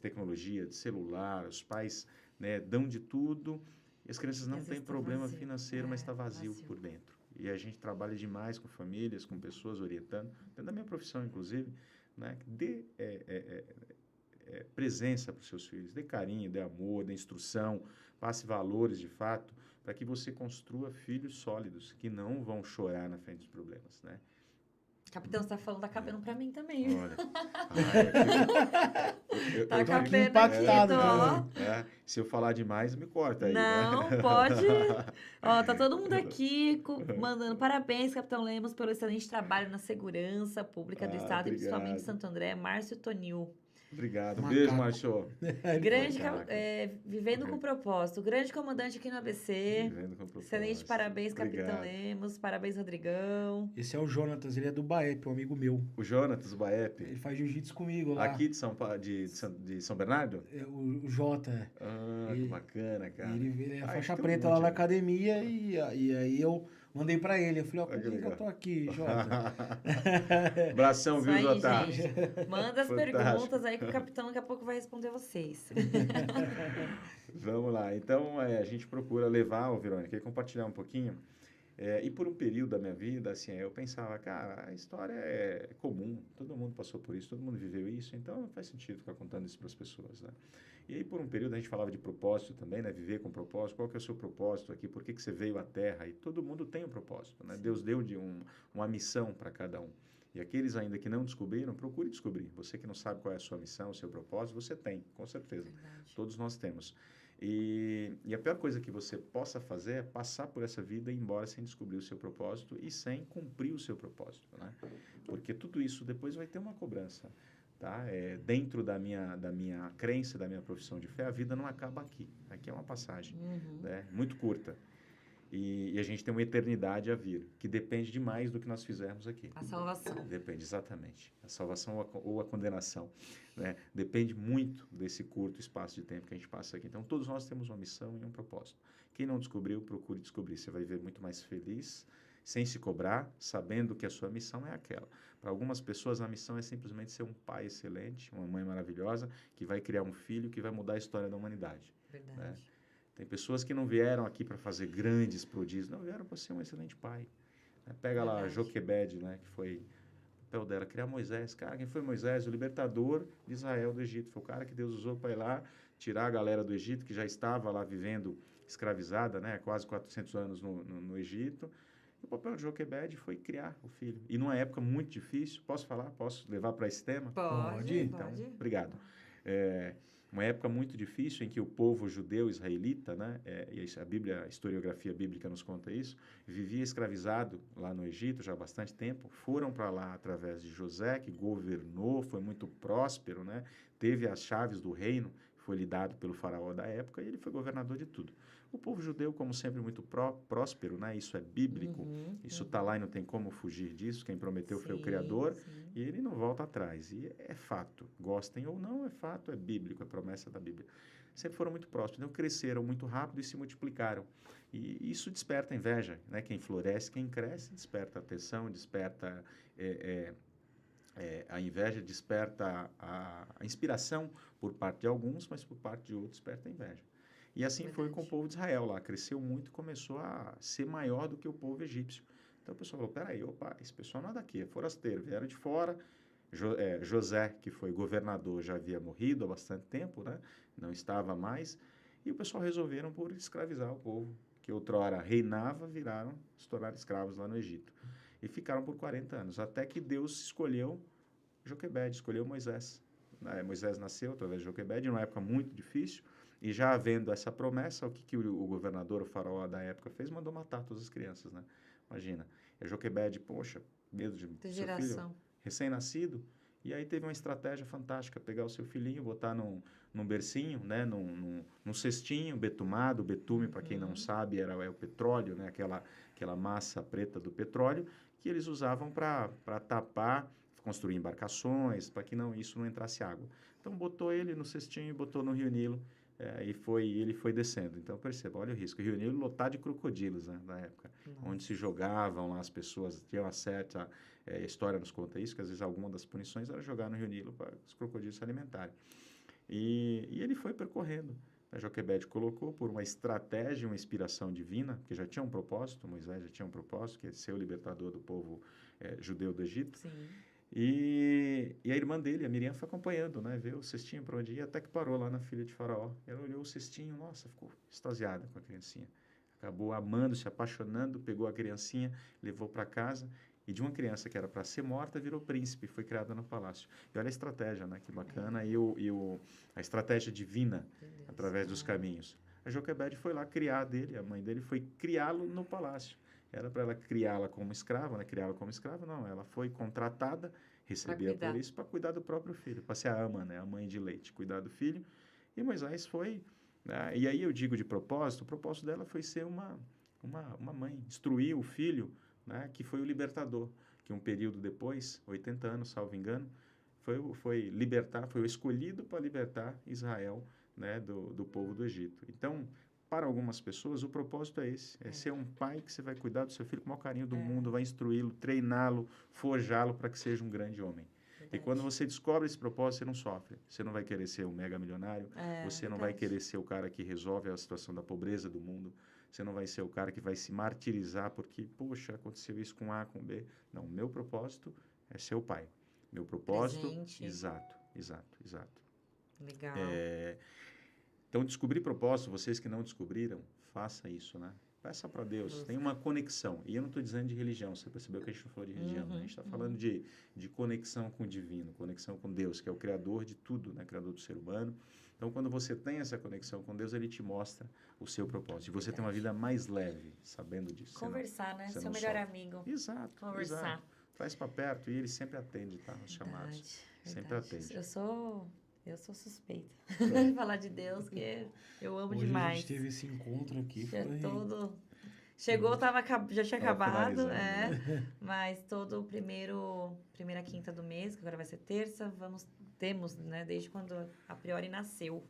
tecnologia, de celular, os pais, né, dão de tudo, e as crianças não às têm vezes tá problema vazio. financeiro, mas está vazio Vazio. por dentro. E a gente trabalha demais com famílias, com pessoas orientando, dentro da minha profissão, inclusive, né, dê presença para os seus filhos, dê carinho, dê amor, dê instrução, passe valores de fato, para que você construa filhos sólidos, que não vão chorar na frente dos problemas, né? Capitão, você tá falando, tá cabendo pra mim também. Olha. Tá tô aqui cabendo aqui, impactado, tô, ó. Se eu falar demais, me corta aí, Não, né? pode. Ó, tá todo mundo aqui mandando parabéns, Capitão Lemos, pelo excelente trabalho na segurança pública do estado e principalmente Obrigado. de Santo André. Márcio Tonil. Obrigado. Macaco. Beijo, Márcio. Grande, Macaco. vivendo com propósito. Grande comandante aqui no ABC. Vivendo com propósito. Excelente, parabéns, Capitão Obrigado. Lemos. Parabéns, Rodrigão. Esse é o Jonatas, ele é do Baep, um amigo meu. O Jonatas, o Baep, Ele faz jiu-jitsu comigo lá. aqui de São Bernardo? É, o Jota. É. Ah, que bacana, cara. Ele é Ai, faixa tem um preta monte, lá na né? academia e aí eu mandei pra ele. Eu falei, ó, Olha com que quem que eu legal. tô aqui, Jota? Abração, Isso viu, aí, Jota? gente. Manda as Fantástico. perguntas aí que o capitão daqui a pouco vai responder vocês. Vamos lá. Então, a gente procura levar, Verônica, e compartilhar um pouquinho. E por um período da minha vida, assim, eu pensava, cara, a história é comum, todo mundo passou por isso, todo mundo viveu isso, então não faz sentido ficar contando isso para as pessoas, né? E aí, por um período, a gente falava de propósito também, né? Viver com propósito, qual que é o seu propósito aqui, por que que você veio à Terra? E todo mundo tem um propósito, né? Deus deu uma missão para cada um. E aqueles ainda que não descobriram, procure descobrir. Você que não sabe qual é a sua missão, o seu propósito, você tem, com certeza. Verdade. Todos nós temos. E a pior coisa que você possa fazer é passar por essa vida e ir embora sem descobrir o seu propósito e sem cumprir o seu propósito, né? Porque tudo isso depois vai ter uma cobrança, tá? Dentro da minha crença, da minha profissão de fé, a vida não acaba aqui. Aqui é uma passagem, né? Muito curta. E a gente tem uma eternidade a vir, que depende demais do que nós fizermos aqui. A salvação. Depende, exatamente. A salvação ou a condenação, né? Depende muito desse curto espaço de tempo que a gente passa aqui. Então, todos nós temos uma missão e um propósito. Quem não descobriu, procure descobrir. Você vai viver muito mais feliz, sem se cobrar, sabendo que a sua missão é aquela. Para algumas pessoas, a missão é simplesmente ser um pai excelente, uma mãe maravilhosa, que vai criar um filho que vai mudar a história da humanidade. Verdade. Né? Tem pessoas que não vieram aqui para fazer grandes prodígios, não vieram para ser um excelente pai. Pega lá a Joquebede, né, que foi o papel dela, criar Moisés. Cara, quem foi Moisés? O libertador de Israel do Egito. Foi o cara que Deus usou para ir lá tirar a galera do Egito, que já estava lá vivendo escravizada, né, há quase 400 anos no Egito. E o papel de Joquebede foi criar o filho. E numa época muito difícil, posso falar? Posso levar para esse tema? Pode. Então, obrigado. Uma época muito difícil em que o povo judeu israelita, né, a historiografia bíblica nos conta isso, vivia escravizado lá no Egito já há bastante tempo. Foram para lá através de José, que governou, foi muito próspero, né, teve as chaves do reino, foi lhe dado pelo faraó da época e ele foi governador de tudo. O povo judeu, como sempre, muito próspero, né, isso é bíblico, isso está lá e não tem como fugir disso, quem prometeu foi o Criador, e ele não volta atrás. E é fato, gostem ou não, é fato, é bíblico, é promessa da Bíblia. Sempre foram muito prósperos, então cresceram muito rápido e se multiplicaram. E isso desperta inveja, né? Quem floresce, quem cresce, desperta atenção, desperta a inveja, desperta a inspiração por parte de alguns, mas por parte de outros desperta a inveja. E assim foi com o povo de Israel lá, cresceu muito e começou a ser maior do que o povo egípcio. Então o pessoal falou, peraí, opa, esse pessoal não é daqui, é forasteiro, vieram de fora. José, que foi governador, já havia morrido há bastante tempo, né? Não estava mais, e o pessoal resolveram por escravizar o povo, que outrora reinava, se tornaram escravos lá no Egito. E ficaram por 40 anos, até que Deus escolheu Joquebede, escolheu Moisés. Moisés nasceu através de Joquebede, numa época muito difícil, e já havendo essa promessa, o que o governador, o faraó da época fez? Mandou matar todas as crianças, né? Imagina. E Joquebede, poxa, medo de seu filho recém-nascido, e aí teve uma estratégia fantástica, pegar o seu filhinho, botar num bercinho, né? num cestinho betumado, betume, para quem não sabe, é o petróleo, né? Aquela massa preta do petróleo, que eles usavam para tapar, construir embarcações, para que isso não entrasse água. Então, botou ele no cestinho e botou no Rio Nilo, ele foi descendo. Então, perceba, olha o risco. O Rio Nilo lotado de crocodilos, né, na época, onde se jogavam lá as pessoas, tinha uma certa... a história nos conta isso, que às vezes alguma das punições era jogar no Rio Nilo para os crocodilos se alimentarem. E ele foi percorrendo. A Joquebede colocou por uma estratégia, uma inspiração divina, que já tinha um propósito, Moisés já tinha um propósito, que é ser o libertador do povo judeu do Egito. Sim. E a irmã dele, a Miriam, foi acompanhando, né? Viu o cestinho para onde ia, até que parou lá na filha de Faraó. Ela olhou o cestinho, nossa, ficou extasiada com a criancinha. acabou amando, se apaixonando, pegou a criancinha, levou para casa, e de uma criança que era para ser morta, virou príncipe, foi criada no palácio. E olha a estratégia, né? Que bacana, a estratégia divina, através dos caminhos. A Joquebede foi lá criar dele, a mãe dele foi criá-lo no palácio. Era para ela criá-la como escrava, né? Criá-la como escrava, não, ela foi contratada, recebia por isso, para cuidar do próprio filho, para ser a ama, né? A mãe de leite, cuidar do filho. E Moisés foi, né? E aí eu digo de propósito, o propósito dela foi ser uma mãe, instruir o filho, né? Que foi o libertador, que um período depois, 80 anos, salvo engano, foi libertar, foi o escolhido para libertar Israel, né? Do povo do Egito. Então, para algumas pessoas, o propósito é esse, é ser um pai que você vai cuidar do seu filho com o maior carinho do mundo, vai instruí-lo, treiná-lo, forjá-lo para que seja um grande homem. E quando você descobre esse propósito, você não sofre. Você não vai querer ser um mega milionário, você não vai querer ser o cara que resolve a situação da pobreza do mundo, você não vai ser o cara que vai se martirizar porque, poxa, aconteceu isso com A, com B. Não, o meu propósito é ser o pai. Meu propósito... Presente. Exato. Legal. Então, descobrir propósito, vocês que não descobriram, faça isso, né? Peça para Deus, tem uma conexão. E eu não estou dizendo de religião, você percebeu que a gente não falou de religião, né? A gente está falando de conexão com o divino, conexão com Deus, que é o Criador de tudo, né? Criador do ser humano. Então, quando você tem essa conexão com Deus, Ele te mostra o seu propósito. E você tem uma vida mais leve, sabendo disso. Conversar, né? Seu melhor amigo. Exato. Conversar. Traz para perto e Ele sempre atende, tá? Nos chamados. Sempre atende. Eu sou suspeita de falar de Deus, que eu amo Hoje demais. A gente teve esse encontro aqui. Chegou, já tinha acabado, mas todo primeira quinta do mês, que agora vai ser terça, temos, né, desde quando a priori nasceu,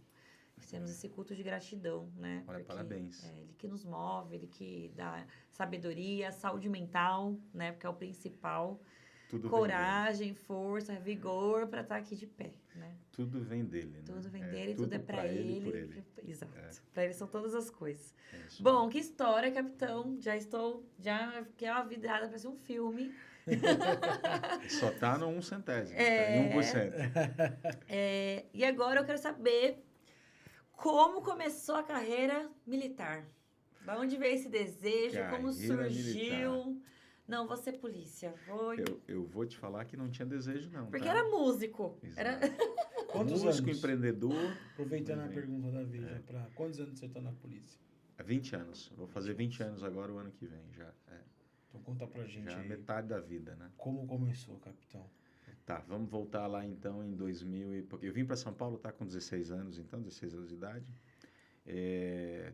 temos esse culto de gratidão, né? Olha, porque parabéns. Ele que nos move, ele que dá sabedoria, saúde mental, né? Porque é o principal. Tudo coragem, força, vigor para estar aqui de pé, né? Tudo vem dele, né? Tudo vem dele, tudo é para ele. Por ele. ele. Exato. Para ele são todas as coisas. Isso. Bom, que história, capitão. Já fiquei uma vidrada para ser um filme. Só tá no 1/100, em 1%. E agora eu quero saber como começou a carreira militar. Da onde veio esse desejo? Como surgiu? Militar. Não, vou ser polícia. Eu vou te falar que não tinha desejo, não. Porque era músico. Quantos músico, anos? Empreendedor. Aproveitando a pergunta da Veja, quantos anos você está na polícia? 20 anos. Vou fazer 20 anos agora o ano que vem já. Então conta pra gente já aí. Metade da vida, né? Como começou, capitão? Tá, vamos voltar lá então em 2000 porque eu vim para São Paulo, tá com 16 anos, então 16 anos de idade.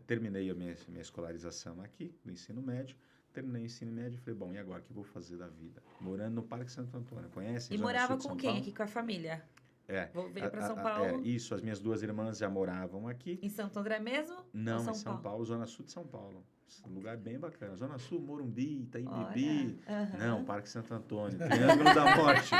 Terminei a minha escolarização aqui, no ensino médio. Terminei o ensino médio e falei, bom, e agora o que eu vou fazer da vida? Morando no Parque Santo Antônio, conhece? E morava com quem aqui, com a família? Veio para São Paulo? Isso, as minhas duas irmãs já moravam aqui. Em Santo André mesmo? Não, em São Paulo, Zona Sul de São Paulo. Um lugar bem bacana. Zona Sul, Morumbi, Itaim-Bibi. Não, Parque Santo Antônio, Triângulo da Morte.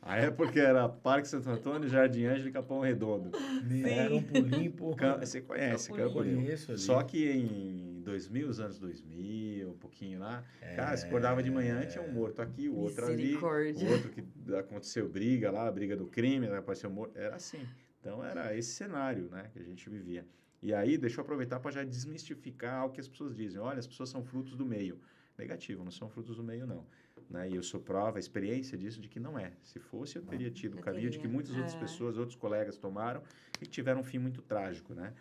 A época era Parque Santo Antônio, Jardim Ângelo e Capão Redondo. Campo Limpo. Você conhece Campo Limpo. Só que em 2000, os anos 2000, um pouquinho lá, cara, se acordava de manhã, tinha um morto aqui, o outro ali, o outro que aconteceu briga lá, briga do crime, né, apareceu morto, era assim. Então, era esse cenário, né, que a gente vivia. E aí, deixa eu aproveitar para já desmistificar o que as pessoas dizem. Olha, as pessoas são frutos do meio. Negativo, não são frutos do meio, não. Né? E eu sou prova, a experiência disso, de que não é. Se fosse, eu teria tido o caminho de que muitas outras pessoas, outros colegas tomaram e tiveram um fim muito trágico, né?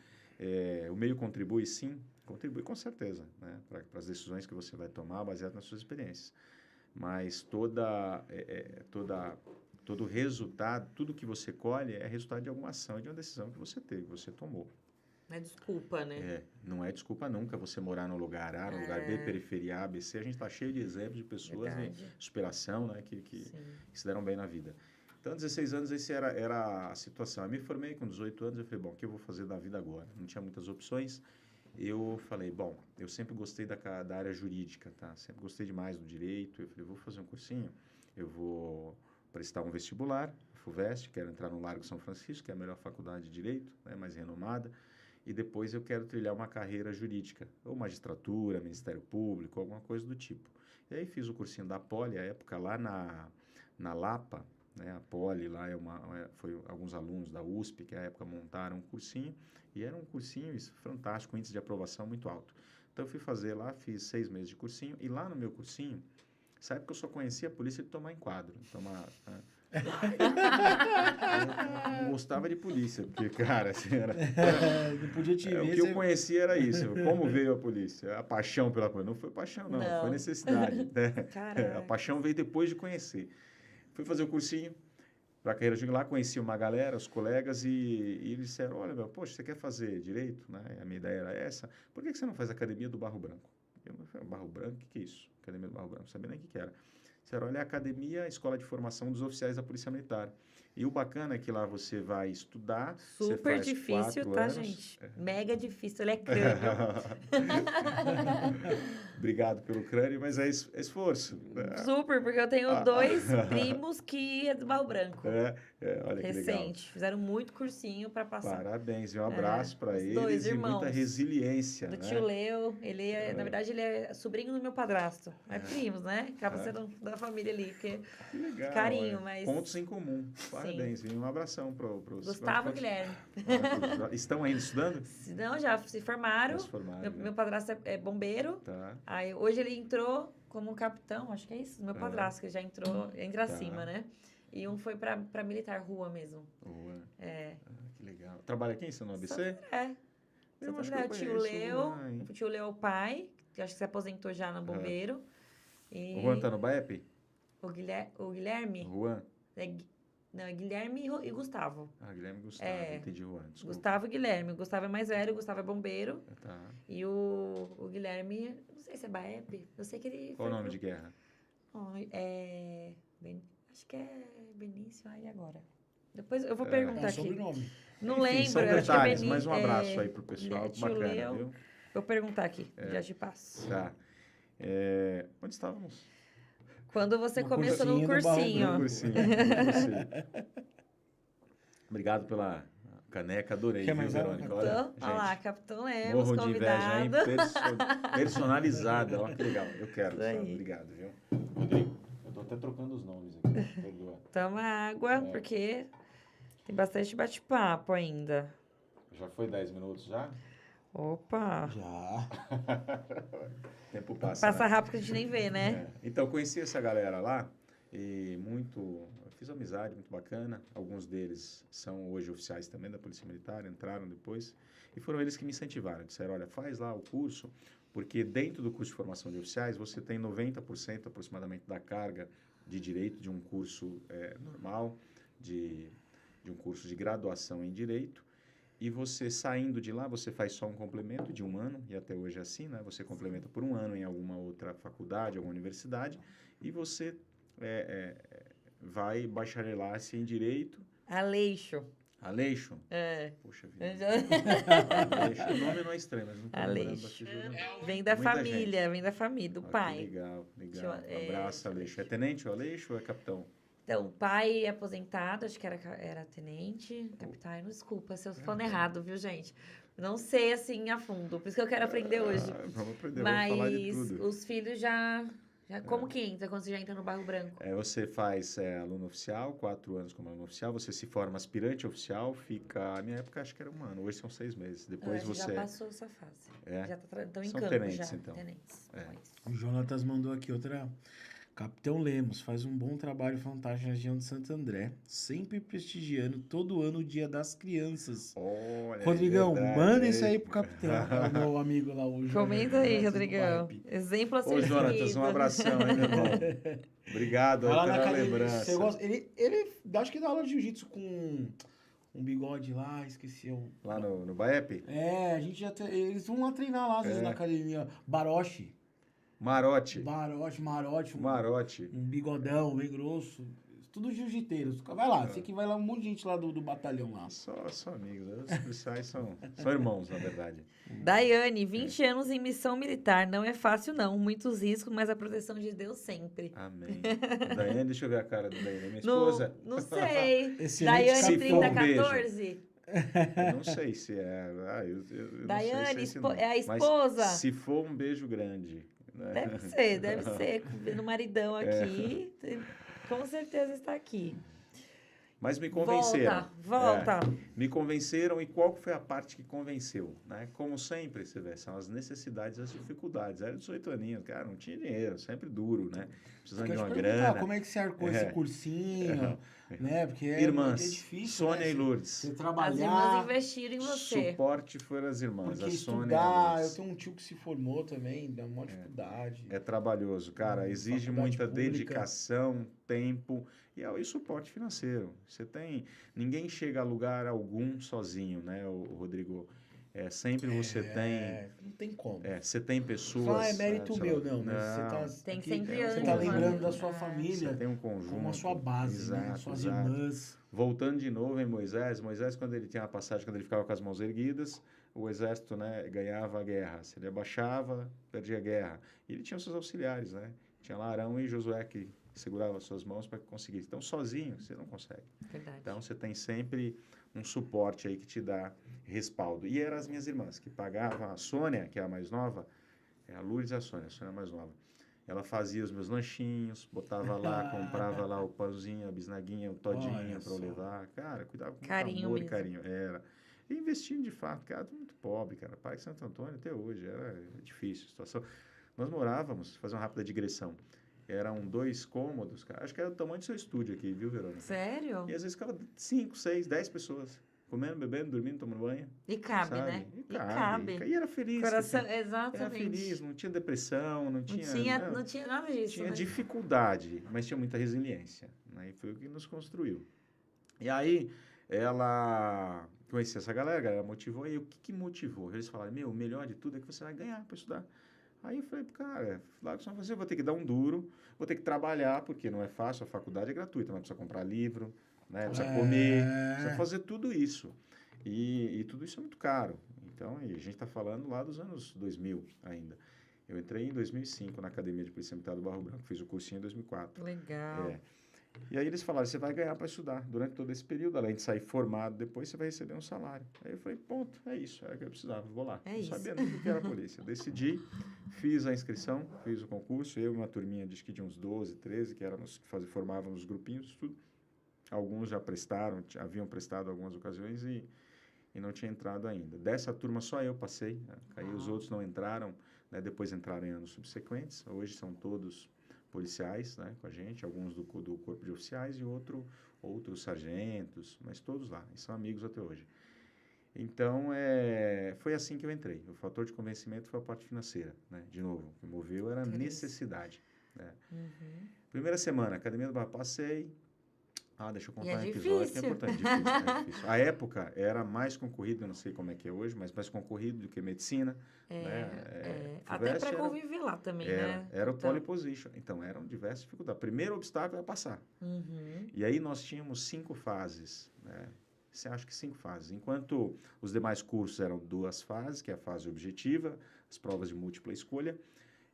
O meio contribui, sim, contribui com certeza, né? Para as decisões que você vai tomar baseado nas suas experiências. Mas todo resultado, tudo que você colhe é resultado de alguma ação e de uma decisão que você teve, que você tomou. Não é desculpa, né? Não é desculpa nunca você morar no lugar A, no lugar B, periferia A, B, C. A gente está cheio de exemplos de pessoas de superação, né, que se deram bem na vida. Então, 16 anos, essa era a situação. Eu me formei com 18 anos, eu falei, bom, o que eu vou fazer da vida agora? Não tinha muitas opções. Eu falei, bom, eu sempre gostei da área jurídica, tá? Sempre gostei demais do direito. Eu falei, vou fazer um cursinho, eu vou prestar um vestibular, FUVEST, quero entrar no Largo São Francisco, que é a melhor faculdade de direito, né, mais renomada. E depois eu quero trilhar uma carreira jurídica, ou magistratura, Ministério Público, alguma coisa do tipo. E aí fiz o cursinho da Poli, à época, lá na Lapa, né? A Poli lá foi alguns alunos da USP que, à época, montaram um cursinho. E era um cursinho fantástico, índice de aprovação muito alto. Então, eu fui fazer lá, fiz 6 meses de cursinho. E lá no meu cursinho, nessa época eu só conhecia a polícia de tomar enquadro. Eu não gostava de polícia, porque, cara, assim, não podia te ver. O que eu conhecia era isso. Como veio a polícia? A paixão pela polícia. Não foi paixão, não. Foi necessidade. Né? A paixão veio depois de conhecer. Fui fazer o cursinho para a carreira de lá, conheci uma galera, os colegas, e eles disseram, olha, meu, poxa, você quer fazer direito? Né? A minha ideia era essa. Por que você não faz a Academia do Barro Branco? Eu falei, Barro Branco? O que é isso? Academia do Barro Branco. Não sabia nem o que era. Disseram, olha, é a Academia, a Escola de Formação dos Oficiais da Polícia Militar. E o bacana é que lá você vai estudar. Super difícil, tá, anos. gente? Mega difícil, ele é crânio. Obrigado pelo crânio, mas é esforço. Super, porque eu tenho 2 primos que é do Barro Branco. Olha que legal. Recente. Fizeram muito cursinho para passar. Parabéns, um abraço para eles 2 e irmãos, muita resiliência. Do né? tio Leo, na verdade, ele é sobrinho do meu padrasto. É primos, né? Acaba sendo da família ali, porque Que legal. carinho, mas... Pontos em comum. Parabéns, viu? Um abração para os... Gustavo e Guilherme. Estão ainda estudando? Não, já se formaram. Meu padrasto é bombeiro. Tá. Aí, hoje ele entrou como capitão, acho que é isso. Meu padrasto, que já entra acima, né? E um foi pra militar, rua mesmo. Rua. Que legal. Trabalha aqui em São ABC? O tio Leo é o pai, que acho que se aposentou já no bombeiro. E o Juan tá no BAEP? O Guilherme? Juan? Não, é Guilherme e Gustavo. Guilherme e Gustavo, entendi, Juan. Desculpa. Gustavo e Guilherme. O Gustavo é mais velho, o Gustavo é bombeiro. Tá. E o Guilherme, não sei se é BAEP, eu sei que ele... Qual o nome de guerra? Acho que é Benício, aí agora. Depois eu vou perguntar aqui. Sobrenome. Não Enfim, lembro, são eu acho que é detalhes, Benício. mas um abraço aí pro pessoal, Tio bacana, Leo. viu? Vou perguntar aqui, já te passo. Tá. Onde estávamos? Quando você No começou no cursinho. No cursinho. Obrigado pela caneca, adorei, Quer viu, mais Verônica? água? Olha, Então, olha lá, Capitão Lemos, morro de inveja, hein? convidado. Personalizada, olha que legal. Eu quero, Isso aí. sabe? Obrigado, viu? Rodrigo, eu tô até trocando os nomes aqui, perdoa. Toma água, porque tem bastante bate-papo ainda. Já foi 10 minutos já? Opa! Já. Tempo passa. Passa né? rápido que a gente nem vê, né? Então, conheci essa galera lá e fiz amizade muito bacana. Alguns deles são hoje oficiais também da Polícia Militar, entraram depois. E foram eles que me incentivaram. Disseram, olha, faz lá o curso, porque dentro do curso de formação de oficiais, você tem 90% aproximadamente da carga de direito de um curso normal, de um curso de graduação em direito. E você, saindo de lá, você faz só um complemento de 1 ano, e até hoje é assim, né? Você complementa por 1 ano em alguma outra faculdade, alguma universidade, e você vai bacharelar-se em Direito. Aleixo. Aleixo? Poxa vida. Aleixo, o nome não é estranho, mas não estou lembrando da figura. Vem da Muita família, vem da família, do pai. Legal. Um abraço, Aleixo. É tenente o Aleixo ou é capitão? Então, o pai é aposentado, acho que era tenente, capitão, desculpa se eu tô falando errado, viu, gente? Não sei, assim, a fundo, por isso que eu quero aprender hoje. Vamos aprender, Mas vamos falar de tudo. os filhos já como que entra quando você já entra no Barro Branco? Você faz aluno oficial, 4 anos como aluno oficial, você se forma aspirante oficial, fica... Na minha época acho que era 1 ano, hoje são 6 meses. Depois você... Já passou essa fase. Já estão em São campo tenentes, já. então. Tenentes. O Jonatas mandou aqui outra. Capitão Lemos faz um bom trabalho fantástico na região de Santo André, sempre prestigiando todo ano o Dia das Crianças. Olha, Rodrigão, verdade, manda isso aí pro capitão, o meu amigo lá hoje. Comenta aí, Rodrigão. Exemplo a ser Ô, Jonatas, seguido. um abração, hein, meu irmão? Obrigado aí Vai lá na pela academia. lembrança. Você gosta? Ele acho que dá aula de jiu-jitsu com um bigode lá, esqueci o... Lá no BAEP? a gente eles vão lá treinar lá, às vezes, na academia. Baroche. Marote. Marote. Um bigodão bem grosso. Tudo jiu-jiteiros. Vai lá, você que vai lá, um monte de gente lá do batalhão lá. Só amigos. Os policiais são irmãos, na verdade. Daiane, 20 anos em missão militar. Não é fácil, não. Muitos riscos, mas a proteção de Deus sempre. Amém. Daiane, deixa eu ver a cara da Daiane. Minha esposa. Não sei. Excelente Daiane, capitão. 3014. Eu não sei se é. Eu Daiane, não sei se não. é a esposa? Mas se for um beijo grande. Né? Deve ser. Vendo o maridão aqui. Com certeza está aqui. Mas me convenceram. Volta. Me convenceram, e qual foi a parte que convenceu? Né? Como sempre, você vê, são as necessidades e as dificuldades. Era 18 aninhos, cara, não tinha dinheiro, sempre duro, né? Precisando de uma grana. Como é que você arcou esse cursinho, né? Porque Irmãs, é difícil, Sônia né? e Lourdes. Você trabalhar... As irmãs investiram em você. Suporte foram as irmãs, Porque a Sônia estudar, e a eu Lourdes. tenho um tio que se formou também, dá uma dificuldade. É trabalhoso, cara. Exige Faculdade muita pública. dedicação, tempo e suporte financeiro. Ninguém chega a lugar algum sozinho, né, o Rodrigo? Sempre você tem... Não tem como. Você tem pessoas... Fala, é mérito sei meu, lá, não. Mas você tá Tem aqui, sempre você ânimo, tá lembrando né? da sua família Você tem um conjunto. como a sua base, né? Suas irmãs. Voltando de novo em Moisés, quando ele tinha a passagem, quando ele ficava com as mãos erguidas, o exército, né, ganhava a guerra. Se ele abaixava, perdia a guerra. E ele tinha os seus auxiliares, né? Tinha lá Arão e Josué que seguravam as suas mãos para que conseguisse. Então, sozinho, você não consegue. Verdade. Então, você tem sempre um suporte aí que te dá respaldo. E eram as minhas irmãs que pagavam. A Sônia, que é a mais nova, a Lourdes e a Sônia é a mais nova. Ela fazia os meus lanchinhos, botava lá, comprava lá o pãozinho, a bisnaguinha, o todinho para eu levar. Cara, cuidava com muito amor e carinho. Era. E investindo de fato, cara, muito pobre, cara. Parque Santo Antônio até hoje, era difícil a situação. Nós morávamos, fazer uma rápida digressão, eram 2 cômodos, cara. Acho que era o tamanho do seu estúdio aqui, viu, Verônica? Sério? E às vezes ficava 5, 6, 10 pessoas. Comendo, bebendo, dormindo, tomando banho. E cabe, sabe? né? E cabe. E era feliz. Coração, exatamente. Era feliz, não tinha depressão, não tinha nada disso. Tinha né? dificuldade, mas tinha muita resiliência. Né? E foi o que nos construiu. E aí, ela conhecia essa galera motivou. E o que motivou? Eles falaram, o melhor de tudo é que você vai ganhar para estudar. Aí eu falei, cara, lá que você vou ter que dar um duro, vou ter que trabalhar, porque não é fácil, a faculdade é gratuita, mas precisa comprar livro, né? Precisa comer, precisa fazer tudo isso. E tudo isso é muito caro. Então, e a gente está falando lá dos anos 2000 ainda. Eu entrei em 2005 na Academia de Polícia Militar do Barro Branco, fiz o cursinho em 2004. Legal. E aí eles falaram, você vai ganhar para estudar durante todo esse período, além de sair formado, depois você vai receber um salário. Aí eu falei, ponto, é isso, era o que eu precisava, vou lá. Não sabia nem o que era polícia. Decidi, fiz a inscrição, fiz o concurso, eu e uma turminha de uns 12, 13, que éramos que formavam os grupinhos, tudo. Alguns já prestaram, haviam prestado algumas ocasiões e não tinha entrado ainda. Dessa turma só eu passei, né? Aí os outros não entraram, né? Depois entraram em anos subsequentes, hoje são todos policiais, né, com a gente, alguns do corpo de oficiais e outros sargentos, mas todos lá, e são amigos até hoje. Então, foi assim que eu entrei. O fator de convencimento foi a parte financeira, né? De novo, o que moveu era a necessidade. Né? Primeira semana, Academia do Barro, passei. Deixa eu contar um episódio que é importante. Difícil. A época era mais concorrido, eu não sei como é que é hoje, mas mais concorrido do que medicina. Até para conviver lá também, né? Era o pole position. Então, eram diversas dificuldades. Primeiro obstáculo é passar. E aí nós tínhamos 5 fases, né? Você acha que 5 fases. Enquanto os demais cursos eram 2 fases, que é a fase objetiva, as provas de múltipla escolha,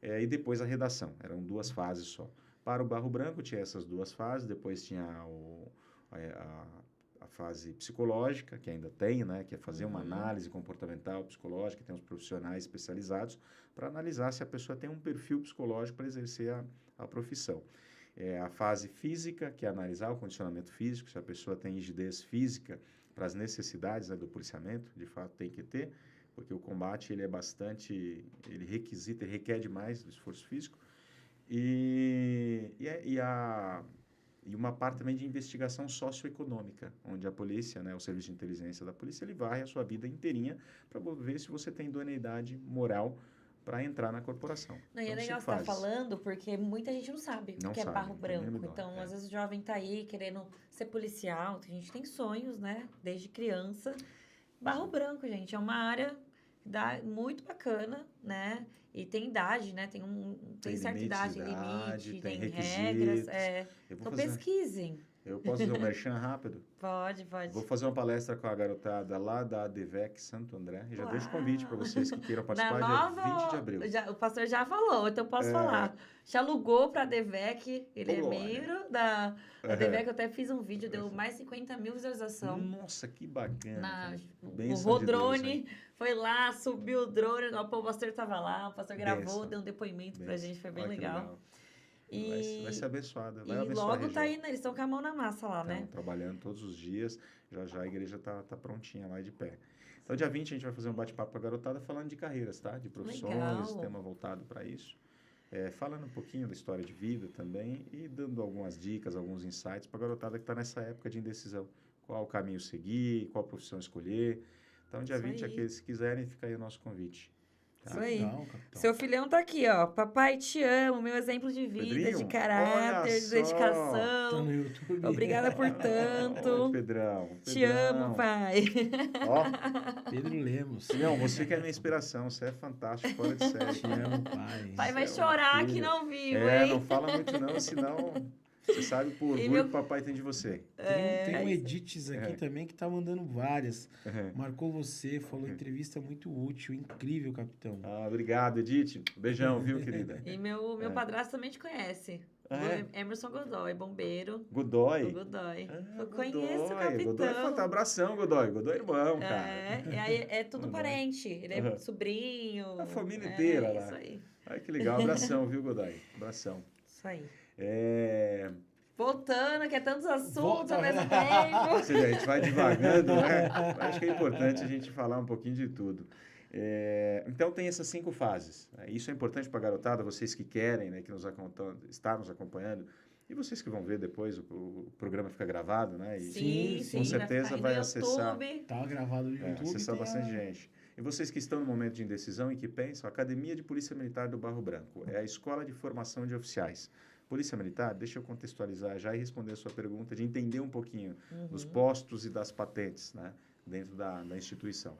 e depois a redação. Eram 2 fases só. Para o Barro Branco tinha essas 2 fases, depois tinha a fase psicológica, que ainda tem, né, que é fazer uma análise comportamental, psicológica, tem os profissionais especializados para analisar se a pessoa tem um perfil psicológico para exercer a profissão. A fase física, que é analisar o condicionamento físico, se a pessoa tem rigidez física para as necessidades, né, do policiamento, de fato tem que ter, porque o combate ele requer demais do esforço físico. E uma parte também de investigação socioeconômica, onde a polícia, né, o serviço de inteligência da polícia, ele varre a sua vida inteirinha para ver se você tem idoneidade moral para entrar na corporação. Não, e é legal você estar falando, porque muita gente não sabe o que é Barro Branco. Então, às vezes o jovem está aí querendo ser policial, a gente tem sonhos, né, desde criança. Barro Branco, gente, é uma área muito bacana, né? E tem idade, né? Tem certa idade, limite, tem regras. Então, pesquisem. Eu posso fazer um merchan rápido? Pode. Vou fazer uma palestra com a garotada lá da ADVEC Santo André. E já deixo o convite para vocês que queiram participar dia 20 de abril. O pastor já falou, então eu posso falar. Já alugou para a ADVEC, ele é membro da ADVEC. Eu até fiz um vídeo, deu mais de 50 mil visualizações. Nossa, que bacana. O Rodrone foi lá, subiu o drone, o pastor estava lá, o pastor gravou, deu um depoimento para a gente, foi bem legal. E, Vai ser abençoada. Vai e abençoar a logo tá região. indo, eles estão com a mão na massa lá, né? Estão trabalhando todos os dias. Já a igreja tá prontinha lá e de pé. Então, dia 20, a gente vai fazer um bate-papo com a garotada falando de carreiras, tá? De profissões, Legal. tema voltado para isso. Falando um pouquinho da história de vida também e dando algumas dicas, alguns insights para a garotada que está nessa época de indecisão. Qual caminho seguir, qual profissão escolher. Então, dia Isso 20, aí. aqueles que quiserem, fica aí o nosso convite. Tá? Isso aí. Legal, capitão. Seu filhão tá aqui, ó. Papai, te amo, meu exemplo de vida, Pedrinho, de caráter, olha de só. Tá dedicação. no YouTube. Obrigada por Ô, tanto. Pedrão. Te amo, pai. Ó, Pedro Lemos. Não, você que é minha inspiração, você é fantástico, fora de série. Te amo, pai. Pai vai Você é uma chorar filha. aqui no vivo, Não hein? fala muito não, senão você sabe por orgulho meu- que o papai tem de você. Tem um Edits aqui também que tá mandando várias. Uhum. Marcou você, falou entrevista muito útil, incrível, capitão. Obrigado, Edith. Beijão, viu, querida? E meu padrasto também te conhece. Emerson Godoy, bombeiro. Godoy. O Godoy. Ah, Eu conheço o Godoy. capitão. Godoy, abração, Godoy. Godoy irmão, cara. É tudo Godoy. parente. Ele é Uhum. sobrinho. A família inteira lá. Isso aí. Ai, que legal. Abração, viu, Godoy? Abração. Isso aí. Voltando, que é tantos assuntos Volta. ao mesmo tempo. Ou seja, a gente vai divagando, né? Acho que é importante a gente falar um pouquinho de tudo. Então, tem essas 5 fases. Isso é importante para a garotada, vocês que querem, né, que está nos acompanhando, e vocês que vão ver depois, o programa fica gravado, né? E Sim, com certeza vai no acessar. YouTube. Tá gravado no YouTube. Acessar tem bastante gente. E vocês que estão no momento de indecisão e que pensam, a Academia de Polícia Militar do Barro Branco é a escola de formação de oficiais. Polícia Militar, deixa eu contextualizar já e responder a sua pergunta, de entender um pouquinho dos postos e das patentes, né, dentro da instituição.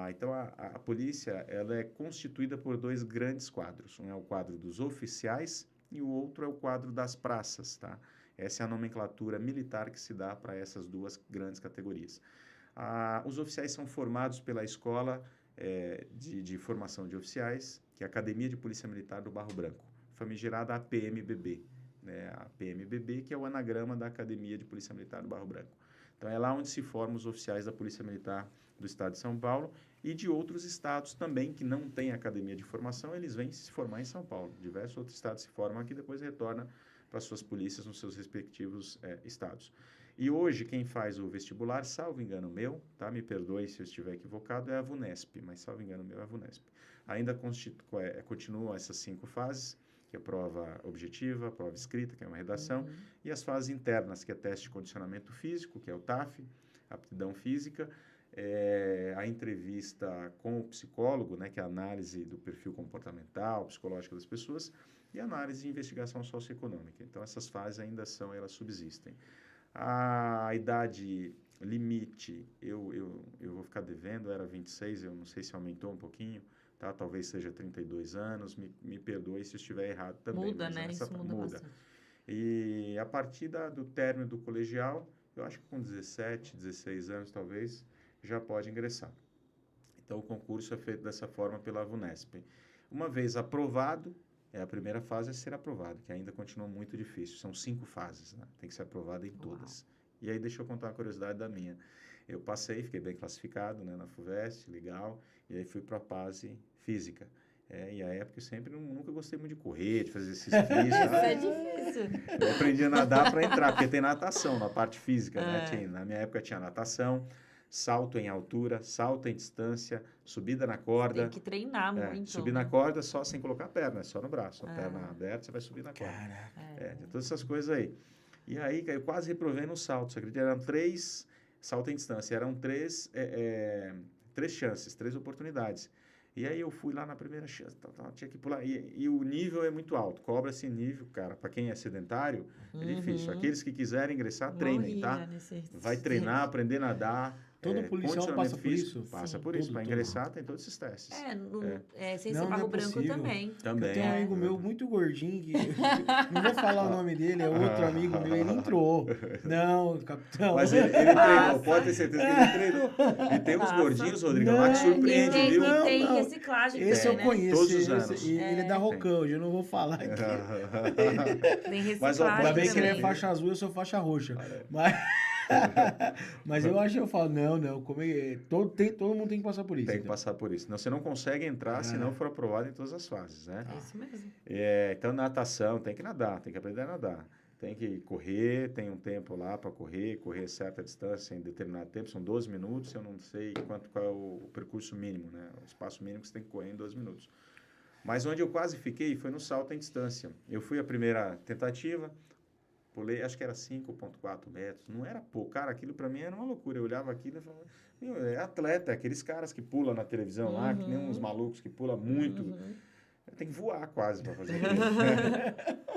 Então, a polícia ela é constituída por 2 grandes quadros. Um é o quadro dos oficiais e o outro é o quadro das praças. Tá? Essa é a nomenclatura militar que se dá para essas 2 grandes categorias. Os oficiais são formados pela Escola de Formação de Oficiais, que é a Academia de Polícia Militar do Barro Branco, famigerada APMBB, né? A APMBB, que é o anagrama da Academia de Polícia Militar do Barro Branco. Então, é lá onde se formam os oficiais da Polícia Militar do Estado de São Paulo e de outros estados também que não têm academia de formação, eles vêm se formar em São Paulo. Diversos outros estados se formam aqui e depois retornam para suas polícias nos seus respectivos estados. E hoje, quem faz o vestibular, salvo engano meu, tá? Me perdoe se eu estiver equivocado, é a VUNESP, mas salvo engano meu é a VUNESP. Ainda continuam essas 5 fases, que é a prova objetiva, a prova escrita, que é uma redação, e as fases internas, que é teste de condicionamento físico, que é o TAF, aptidão física, a entrevista com o psicólogo, né, que é a análise do perfil comportamental, psicológico das pessoas, e a análise de investigação socioeconômica. Então, essas fases ainda elas subsistem. A idade limite, eu vou ficar devendo, era 26, eu não sei se aumentou um pouquinho, tá? Talvez seja 32 anos, me perdoe se eu estiver errado também. Muda, né? Isso muda bastante. E a partir do término do colegial, eu acho que com 17, 16 anos talvez, já pode ingressar. Então, o concurso é feito dessa forma pela VUNESP. Uma vez aprovado, a primeira fase é ser aprovado, que ainda continua muito difícil. São 5 fases, né? Tem que ser aprovado em todas. E aí, deixa eu contar uma curiosidade da minha. Eu passei, fiquei bem classificado, né, na FUVEST, legal, e aí fui para a fase física. E a época eu nunca gostei muito de correr, de fazer exercício físico. Isso é difícil. Eu aprendi a nadar para entrar, porque tem natação na parte física, né? Na minha época tinha natação, salto em altura, salto em distância, subida na corda. Tem que treinar muito. Subir na corda só sem colocar a perna, só no braço. A perna aberta, você vai subir na corda. Caraca. Tem todas essas coisas aí. E aí, eu quase reprovei no salto. Você acredita? Eram 3 salto em distância, eram 3 chances, 3 oportunidades. E aí eu fui lá na primeira chance, tinha que pular. E o nível é muito alto, cobra-se nível, cara. Para quem é sedentário, é difícil. Aqueles que quiserem ingressar, treinem, tá? Vai treinar, aprender a nadar. Todo policial passa por isso? Passa por isso. Para ingressar, tem todos esses testes. Sem ser Barro Branco também. Eu tenho um amigo meu muito gordinho, que não vou falar o nome dele, é outro amigo meu, ele entrou. Não, capitão. Mas ele treinou, pode ter certeza que ele treinou. E tem uns gordinhos, Rodrigo, lá que surpreende, viu? E tem reciclagem. Esse eu conheço. Todos os anos. Ele é da Rocão, hoje eu não vou falar aqui. Tem Mas, ó, reciclagem Ainda bem que ele é também. faixa azul, eu sou faixa roxa. Mas... Mas eu falo, não, todo mundo tem que passar por isso. Tem que então. passar por isso. Senão você não consegue entrar se não for aprovado em todas as fases, né? É isso mesmo. Então, natação, tem que nadar, tem que aprender a nadar. Tem que correr, tem um tempo lá para correr certa distância em determinado tempo, são 12 minutos, eu não sei qual é o percurso mínimo, né? O espaço mínimo que você tem que correr em 12 minutos. Mas onde eu quase fiquei foi no salto em distância. Eu fui a primeira tentativa, pulei, acho que era 5,4 metros, não era pouco. Cara, aquilo para mim era uma loucura. Eu olhava aquilo e falava, meu, é atleta, aqueles caras que pulam na televisão lá, que nem uns malucos que pulam muito. Tem que voar quase para fazer aquilo.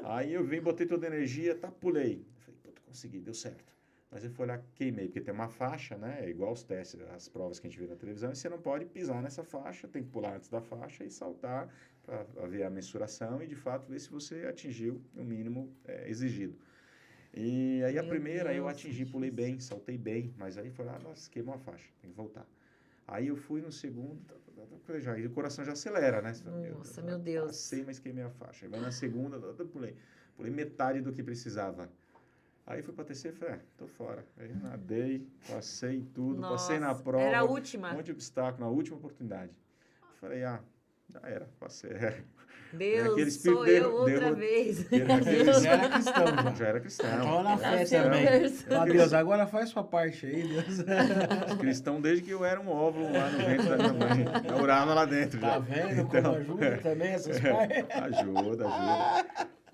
Aí eu vim, botei toda a energia, pulei. Falei, puta, consegui, deu certo. Mas eu fui lá, queimei, porque tem uma faixa, né? É igual os testes, as provas que a gente vê na televisão, e você não pode pisar nessa faixa, tem que pular antes da faixa e saltar para ver a mensuração e, de fato, ver se você atingiu o mínimo exigido. E aí a primeira eu atingi, pulei bem, saltei bem, mas aí foi lá, nossa, queimou a faixa, tem que voltar. Aí eu fui no segundo, e o coração já acelera, né? Nossa, meu Deus. Passei, mas queimei a faixa. Aí vai na segunda, pulei metade do que precisava. Aí fui pra terceira e falei, tô fora. Aí nadei, passei tudo, passei na prova. Era a última. Um monte de obstáculo, na última oportunidade. Falei, já era, passei. Deus, sou eu outra vez. Já era cristão. Já era cristão. Tava na fé também. Fala, Deus, agora faz sua parte aí, Deus. Cristão desde que eu era um óvulo lá no ventre da minha mãe. Eu orava lá dentro. Tá já. vendo como ajuda também essas partes? Ajuda.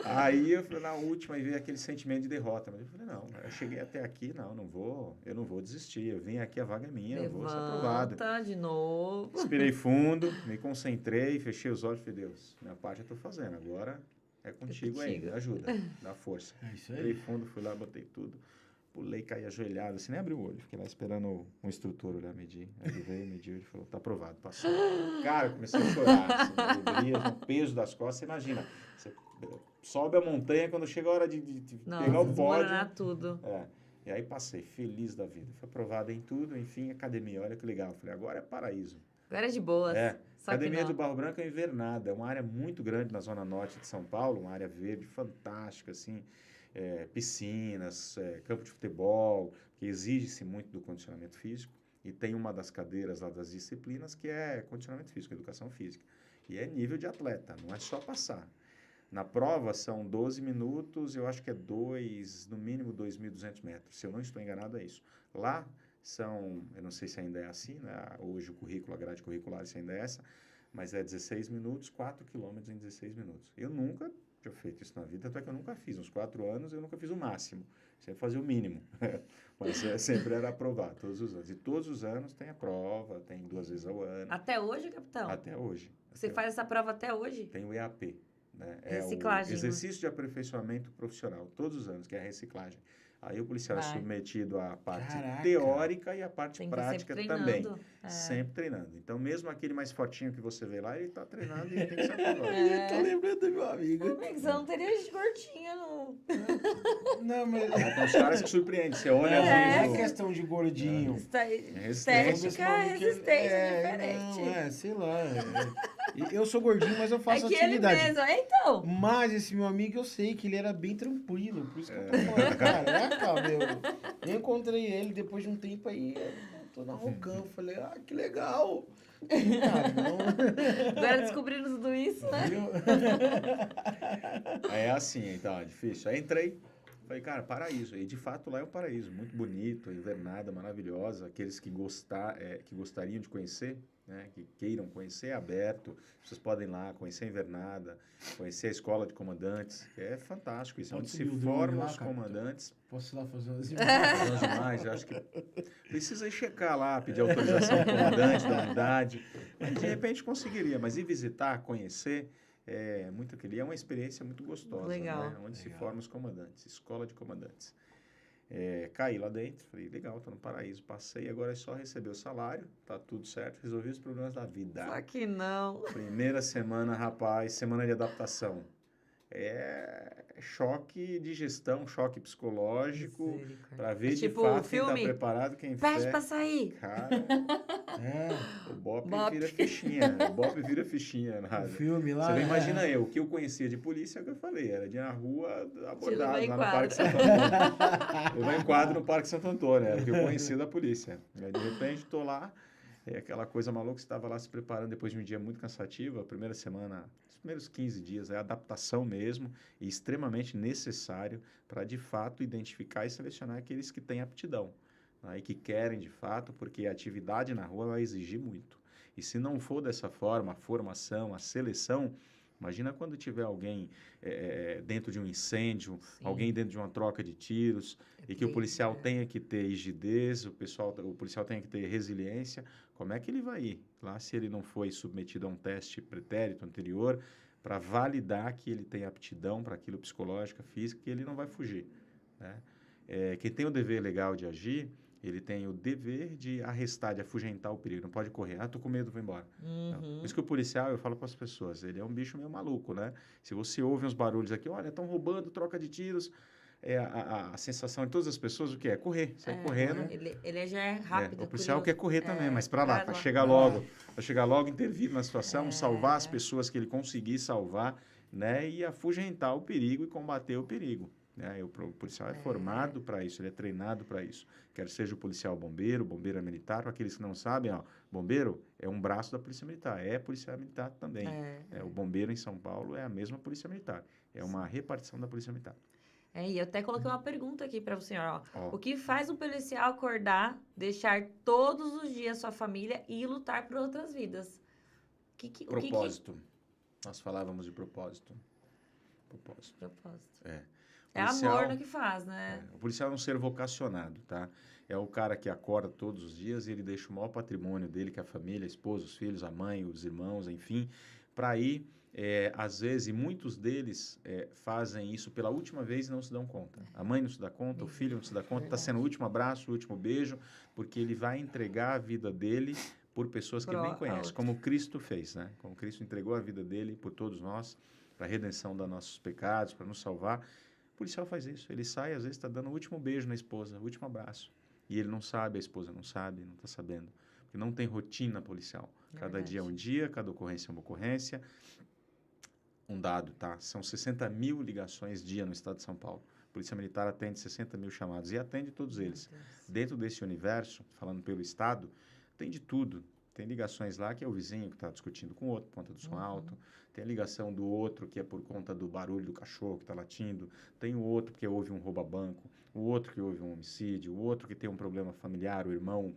Aí eu falei, na última, e veio aquele sentimento de derrota. Mas eu falei, não, eu cheguei até aqui, eu não vou desistir. Eu vim aqui, a vaga é minha, eu vou ser aprovado. De novo. Respirei fundo, me concentrei, fechei os olhos e falei, Deus, minha parte eu tô fazendo, agora é contigo aí, me ajuda, dá força. É isso aí. Respirei fundo, fui lá, botei tudo, pulei, caí ajoelhado, assim, nem abri o olho, fiquei lá esperando um instrutor olhar, medir. Aí ele veio, mediu, ele falou, tá aprovado, passou. Cara, eu comecei a chorar, assim, alegria, o peso das costas, você imagina, você sobe a montanha, quando chega a hora de pegar o pódio. Tudo. E aí passei, feliz da vida. Fui aprovado em tudo, enfim, academia. Olha que legal. Falei, agora é paraíso. Agora é de boas. Academia do Barro Branco é invernada. É uma área muito grande na zona norte de São Paulo, uma área verde fantástica, assim. Piscinas, campo de futebol, que exige-se muito do condicionamento físico. E tem uma das cadeiras lá das disciplinas que é condicionamento físico, educação física. E é nível de atleta, não é só passar. Na prova são 12 minutos, eu acho que é no mínimo 2.200 metros. Se eu não estou enganado, é isso. Lá são, eu não sei se ainda é assim, né? Hoje o currículo, a grade curricular, se ainda é essa, mas é 16 minutos, 4 quilômetros em 16 minutos. Eu nunca tinha feito isso na vida, até que eu nunca fiz. Uns 4 anos eu nunca fiz o máximo, sempre fazia o mínimo. Mas sempre era aprovado, todos os anos. E todos os anos tem a prova, tem 2 vezes ao ano. Até hoje, capitão? Até hoje. Você faz essa prova até hoje? Tem o EAP. Né? Reciclagem. É o exercício de aperfeiçoamento profissional, todos os anos, que é a reciclagem. Aí o policial é submetido à parte teórica e à parte prática também. Sempre treinando. Então, mesmo aquele mais fortinho que você vê lá, ele está treinando e tem que ser aprovado. Tô lembrando do meu amigo. Amigo, você não teria gente gordinha, não. Não, mas... Tem uns caras que surpreendem. Você olha Não é assim... questão de gordinho. Estética, resistência diferente. Sei lá. Eu sou gordinho, mas eu faço atividade. Ele mesmo, então. Mas esse meu amigo, eu sei que ele era bem tranquilo. Por isso que eu tô falando, caraca, meu. Eu encontrei ele depois de um tempo aí, eu tô na Rocão. Falei, que legal. Cara, não... Agora descobrindo tudo isso, né? É assim, então, é difícil. Aí entrei, falei, cara, paraíso. E de fato lá é um paraíso, muito bonito, invernada, maravilhosa. Aqueles que gostariam de conhecer, né, que queiram conhecer, é aberto. Vocês podem ir lá conhecer a invernada, conhecer a escola de comandantes. É fantástico isso, onde se formam os comandantes. Posso ir lá fazer umas imagens? Eu acho que precisa ir checar lá, pedir autorização do comandante da unidade. Mas, de repente conseguiria, mas ir visitar, conhecer, é uma experiência muito gostosa. Legal. Né? Onde se formam os comandantes, escola de comandantes. Caí lá dentro, falei, legal, tô no paraíso, passei, agora é só receber o salário, tá tudo certo, resolvi os problemas da vida. Só que não. Primeira semana, rapaz, semana de adaptação. é choque de gestão, choque psicológico, para ver de tipo fato quem está filme. preparado, quem Pede pra sair. Cara, o Bop Bop. vira fichinha. O Bop vira fichinha. O filme lá. Você não imagina eu. O que eu conhecia de polícia é o que eu falei. Era de ir na rua abordado levar em lá no quadro. Parque Santo Antônio. Levar em quadro no Parque Santo Antônio. Era o que eu conhecia da polícia. E aí, de repente, estou lá. É aquela coisa maluca, você estava lá se preparando depois de um dia muito cansativo, a primeira semana, os primeiros 15 dias, é adaptação mesmo e extremamente necessário para, de fato, identificar e selecionar aqueles que têm aptidão, né, e que querem, de fato, porque a atividade na rua vai exigir muito. E se não for dessa forma, a formação, a seleção, imagina quando tiver alguém dentro de um incêndio, Sim. alguém dentro de uma troca de tiros, e que o policial tenha que ter rigidez, o policial tenha que ter resiliência. Como é que ele vai ir lá se ele não foi submetido a um teste pretérito anterior para validar que ele tem aptidão para aquilo psicológica, física, que ele não vai fugir, né? Quem tem o dever legal de agir, ele tem o dever de arrestar, de afugentar o perigo. Não pode correr. Ah, tô com medo, vou embora. Não. Por isso que o policial, eu falo para as pessoas, ele é um bicho meio maluco, né? Se você ouve uns barulhos aqui, olha, estão roubando, troca de tiros, a sensação de todas as pessoas, o que é? Correr, sair correndo. Ele já é rápido, O policial curioso. quer correr também, mas para lá, para lá. chegar logo, intervir na situação, salvar as pessoas que ele conseguir salvar, né? E afugentar o perigo e combater o perigo. Né? O policial é formado para isso, ele é treinado para isso. Quer seja o policial bombeiro militar, para aqueles que não sabem, ó, bombeiro é um braço da polícia militar, é policial militar também. O bombeiro em São Paulo é a mesma polícia militar, é uma repartição da polícia militar. E eu até coloquei uma pergunta aqui para o senhor, ó. O que faz um policial acordar, deixar todos os dias sua família e lutar por outras vidas? Propósito. Nós falávamos de propósito. Propósito. É amor no que faz, né? O policial é um ser vocacionado, tá? É o cara que acorda todos os dias e ele deixa o maior patrimônio dele, que é a família, a esposa, os filhos, a mãe, os irmãos, enfim, para ir, às vezes, e muitos deles fazem isso pela última vez e não se dão conta. A mãe não se dá conta, o filho não se dá conta, está sendo o último abraço, o último beijo, porque ele vai entregar a vida dele por pessoas que ele nem conhece, como Cristo fez, né? Como Cristo entregou a vida dele por todos nós, para a redenção dos nossos pecados, para nos salvar. O policial faz isso, ele sai, às vezes está dando o último beijo na esposa, o último abraço. E ele não sabe, a esposa não sabe, não está sabendo. Porque não tem rotina policial. Cada dia é um dia, cada ocorrência é uma ocorrência. Um dado, tá? São 60 mil ligações dia no estado de São Paulo. A Polícia Militar atende 60 mil chamados e atende todos eles. Dentro desse universo, falando pelo estado, tem de tudo. Tem ligações lá que é o vizinho que está discutindo com o outro, por conta do som alto. Tem a ligação do outro que é por conta do barulho do cachorro que está latindo. Tem o outro que houve um roubo-banco. O outro que houve um homicídio. O outro que tem um problema familiar. O irmão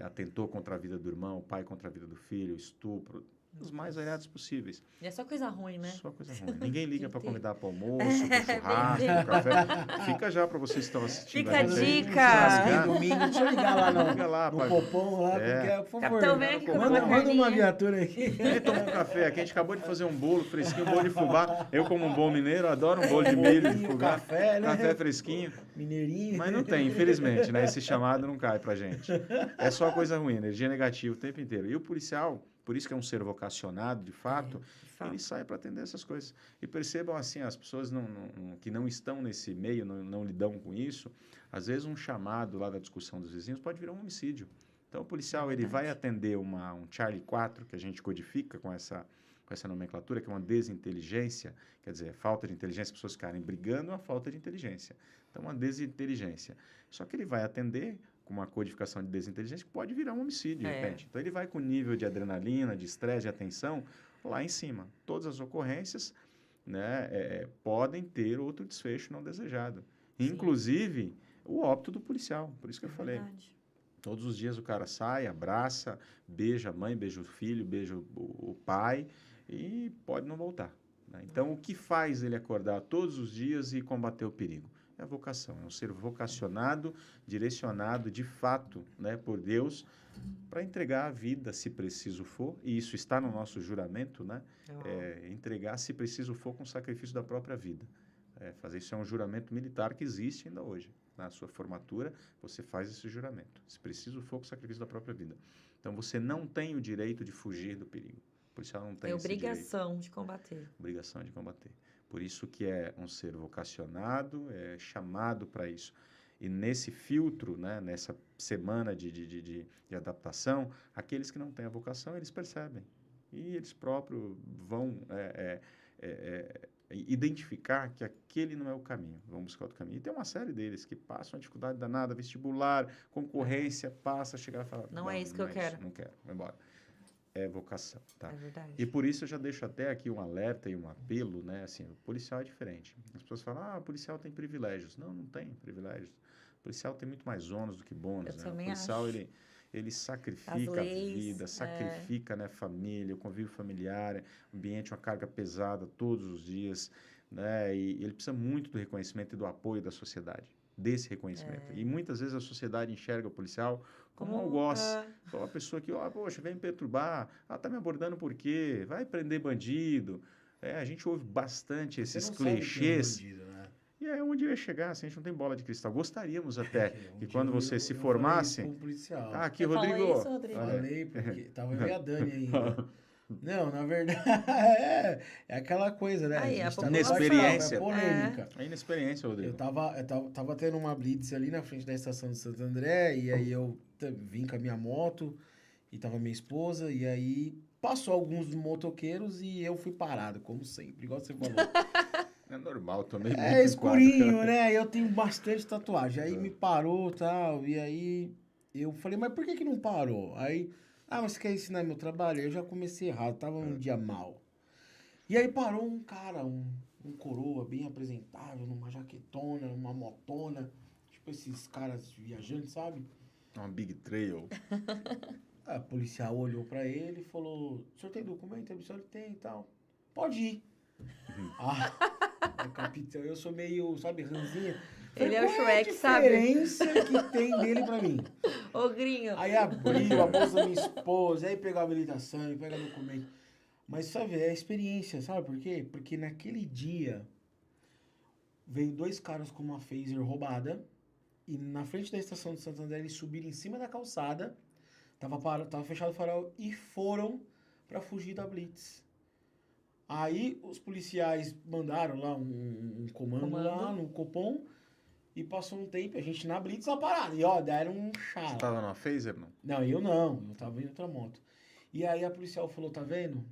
atentou contra a vida do irmão. O pai contra a vida do filho. Estupro. Os mais variados possíveis. E é só coisa ruim, né? Só coisa ruim. Ninguém liga para convidar para almoço, para churrasco, para café. Fica já para vocês que estão assistindo. Fica a dica. Domingo, deixa eu ligar lá no Popom lá, porque, por favor. Capitão, vem aqui manda uma viatura aqui. Vem tomar um café aqui. A gente acabou de fazer um bolo fresquinho, um bolo de fubá. Eu, como um bom mineiro, adoro um bolo de milho, de fubá. Café, né? Café fresquinho. Mineirinho. Mas não tem, infelizmente, né? Esse chamado não cai pra gente. É só coisa ruim, energia negativa o tempo inteiro. E o policial, por isso que é um ser vocacionado, de fato, ele sai para atender essas coisas. E percebam assim, as pessoas que não estão nesse meio, não lidam com isso, às vezes um chamado lá da discussão dos vizinhos pode virar um homicídio. Então o policial ele vai atender um Charlie 4, que a gente codifica com essa nomenclatura, que é uma desinteligência, quer dizer, falta de inteligência, pessoas ficarem brigando, uma falta de inteligência. Então, uma desinteligência. Só que ele vai atender com uma codificação de desinteligência que pode virar um homicídio, de repente. Então, ele vai com nível de adrenalina, de estresse, de atenção, lá em cima. Todas as ocorrências, né, podem ter outro desfecho não desejado. Sim. Inclusive, o óbito do policial. Por isso que eu falei. Todos os dias o cara sai, abraça, beija a mãe, beija o filho, beija o pai e pode não voltar. Né? Então, o que faz ele acordar todos os dias e combater o perigo? É a vocação, é um ser vocacionado, direcionado de fato, né, por Deus, para entregar a vida, se preciso for, e isso está no nosso juramento, né? Entregar, se preciso for, com o sacrifício da própria vida. Fazer isso é um juramento militar que existe ainda hoje. Na sua formatura, você faz esse juramento. Se preciso for, com o sacrifício da própria vida. Então, você não tem o direito de fugir do perigo. O policial não tem esse direito. Obrigação de combater. Obrigação de combater. Por isso que é um ser vocacionado, é chamado para isso. E nesse filtro, né, nessa semana de adaptação, aqueles que não têm a vocação, eles percebem. E eles próprios vão identificar que aquele não é o caminho, vão buscar outro caminho. E tem uma série deles que passam uma dificuldade danada, vestibular, concorrência, passa, chega lá e fala... Não é isso que eu quero. Não quero, vai embora. É vocação, tá? É verdade. E por isso eu já deixo até aqui um alerta e um apelo, né? Assim, o policial é diferente. As pessoas falam, o policial tem privilégios. Não, não tem privilégios. O policial tem muito mais ônus do que bônus, Eu né? também O policial, acho. ele sacrifica As a leis, vida, sacrifica, né, família, o convívio familiar, ambiente, uma carga pesada todos os dias, né? E ele precisa muito do reconhecimento e do apoio da sociedade, desse reconhecimento. E muitas vezes a sociedade enxerga o policial como um algoz. Como uma pessoa que, poxa, vem me perturbar, tá me abordando por quê? Vai prender bandido. A gente ouve bastante esses clichês. Bandido, né? E é onde eu ia chegar, assim, a gente não tem bola de cristal. Gostaríamos até que Um quando dia você se eu formasse... falei pro policial. aqui, Você falou Rodrigo. isso, Rodrigo? Falei, porque tava eu e a Dani ainda. Não, na verdade, é aquela coisa, né? Aí, a gente a tá inexperiência. é polêmica. A inexperiência, Rodrigo. Eu tava tendo uma blitz ali na frente da estação de Santo André, e aí eu vim com a minha moto, e tava minha esposa, e aí passou alguns motoqueiros e eu fui parado, como sempre, igual você falou. É normal, tomei muito É escurinho, enquadro. né? Eu tenho bastante tatuagem. Aí me parou e tal, e aí eu falei, mas por que não parou? Aí, mas você quer ensinar meu trabalho? Eu já comecei errado, tava um dia mal. E aí parou um cara, um coroa bem apresentável, numa jaquetona, numa motona, tipo esses caras viajantes, sabe? Uma big trail. A policial olhou pra ele e falou, o senhor tem documento? Ele disse, tem e tal. Pode ir. Capitão, eu sou meio, sabe, ranzinha. Ele é o qual Shrek, sabe? a diferença que tem dele pra mim? Ogrinho. Aí abriu a bolsa da minha esposa, aí pegou a habilitação, pega documento. Mas, sabe, é a experiência, sabe por quê? Porque naquele dia veio 2 caras com uma phaser roubada e na frente da estação de Santo André eles subiram em cima da calçada, tava fechado o farol e foram pra fugir da blitz. Aí os policiais mandaram lá um comando lá no Copom e passou um tempo, a gente na blitz na parada. E deram um chá. Você tava numa phaser, não? Não, eu tava em outra moto. E aí a policial falou, tá vendo?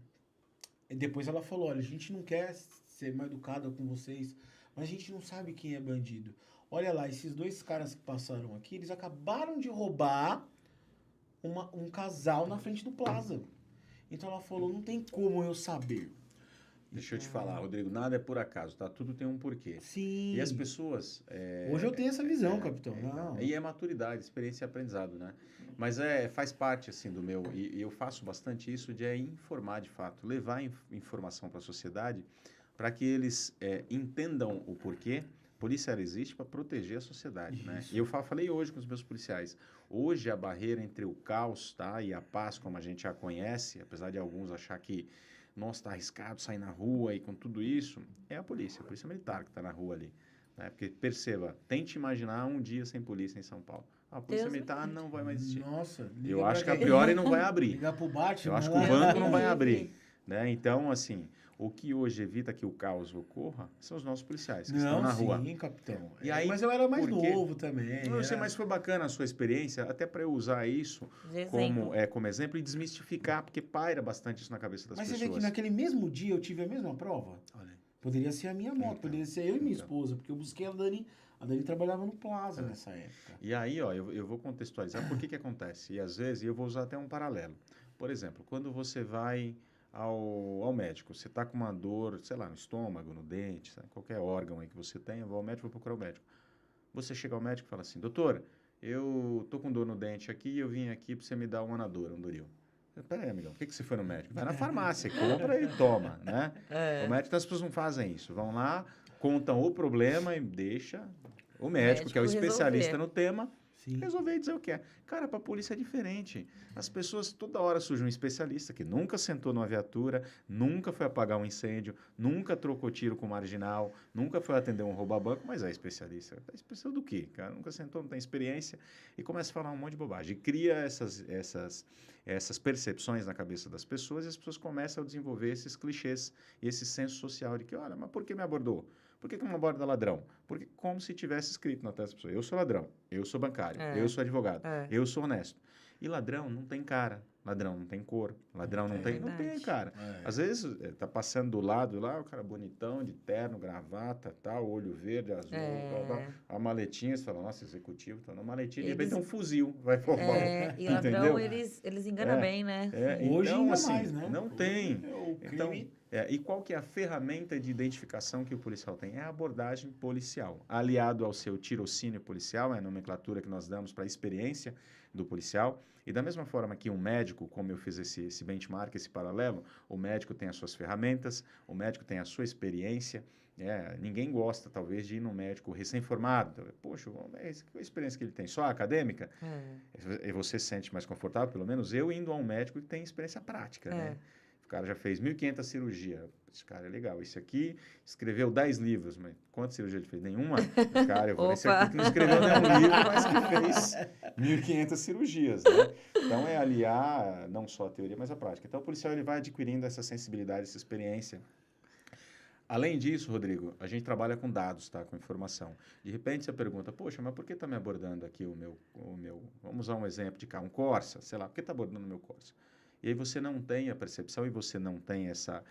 E depois ela falou, olha, a gente não quer ser mal educada com vocês, mas a gente não sabe quem é bandido. Olha lá, esses 2 caras que passaram aqui, eles acabaram de roubar um casal na frente do Plaza. Então ela falou, não tem como eu saber. Deixa eu te falar, Rodrigo, nada é por acaso, tá? Tudo tem um porquê. Sim. E as pessoas... Hoje eu tenho essa visão, capitão. Não. E é maturidade, experiência e aprendizado, né? Mas faz parte, assim, do meu... E eu faço bastante isso de informar, de fato. Levar informação para a sociedade para que eles entendam o porquê. A polícia existe para proteger a sociedade, né? E eu falei hoje com os meus policiais. Hoje a barreira entre o caos, tá? E a paz, como a gente já conhece, apesar de alguns achar que nossa, tá arriscado sair na rua e com tudo isso, é a polícia militar que está na rua ali. Né? Porque, perceba, tente imaginar um dia sem polícia em São Paulo. A polícia militar não vai mais existir. Nossa. Eu acho que a priori não vai abrir. Ligar pro Batman. Eu acho que o banco não vai abrir. Né? Então, assim, o que hoje evita que o caos ocorra são os nossos policiais que estão na rua. Sim, capitão. E aí, mas eu era mais novo também. Não, eu sei, mas foi bacana a sua experiência, até para eu usar isso como exemplo e desmistificar, porque paira bastante isso na cabeça das pessoas. Mas você vê que naquele mesmo dia eu tive a mesma prova? Olha. Poderia ser a minha moto, poderia ser eu e minha esposa, porque eu busquei a Dani. A Dani trabalhava no Plaza nessa época. E aí, eu vou contextualizar por que acontece. E às vezes eu vou usar até um paralelo. Por exemplo, quando você vai ao médico, você está com uma dor, sei lá, no estômago, no dente, sabe? Qualquer órgão aí que você tenha, vou ao médico, vou procurar o médico. Você chega ao médico e fala assim, doutor, eu tô com dor no dente aqui e eu vim aqui para você me dar um Anador, um Duril. Peraí, amigão, por que você foi no médico? Vai na farmácia, compra e toma, né? O médico, as pessoas não fazem isso. Vão lá, contam o problema e deixa o médico que é o especialista no tema, Sim. Resolver e dizer o que é. Cara, para a polícia é diferente. As pessoas, toda hora surge um especialista que nunca sentou numa viatura, nunca foi apagar um incêndio, nunca trocou tiro com marginal, nunca foi atender um rouba-banco, mas é especialista. É especialista do quê? Cara, nunca sentou, não tem experiência e começa a falar um monte de bobagem. E cria essas percepções na cabeça das pessoas e as pessoas começam a desenvolver esses clichês e esse senso social de que, olha, mas por que me abordou? Por que não aborda ladrão? Porque como se tivesse escrito na testa da pessoa, eu sou ladrão, eu sou bancário, eu sou advogado, eu sou honesto. E ladrão não tem cara, ladrão não tem cor, ladrão não tem cara. Às vezes tá passando do lado lá, o cara bonitão, de terno, gravata, tal, olho verde, azul, a maletinha, você fala, nossa, executivo, tá na maletinha, de repente tem um fuzil, vai roubar. E ladrão, eles enganam bem, né? Hoje então, ainda assim, mais, né? não tem. O crime... Então, e qual que é a ferramenta de identificação que o policial tem? É a abordagem policial, aliado ao seu tirocínio policial, é a nomenclatura que nós damos para a experiência do policial. E da mesma forma que um médico, como eu fiz esse benchmark, esse paralelo, o médico tem as suas ferramentas, o médico tem a sua experiência. Ninguém gosta, talvez, de ir num médico recém-formado. Poxa, que experiência que ele tem? Só a acadêmica? E você se sente mais confortável, pelo menos eu, indo a um médico que tem experiência prática, né? O cara já fez 1.500 cirurgias. Esse cara é legal. Esse aqui escreveu 10 livros. Mas quantas cirurgias ele fez? Nenhuma? Cara, eu vou esse aqui que não escreveu nenhum livro, mas que fez 1.500 cirurgias, né? Então, é aliar não só a teoria, mas a prática. Então, o policial ele vai adquirindo essa sensibilidade, essa experiência. Além disso, Rodrigo, a gente trabalha com dados, tá? Com informação. De repente, você pergunta, poxa, mas por que está me abordando aqui o meu... Vamos usar um exemplo de carro, um Corsa, sei lá, por que está abordando o meu Corsa? E aí você não tem a percepção e você não tem essa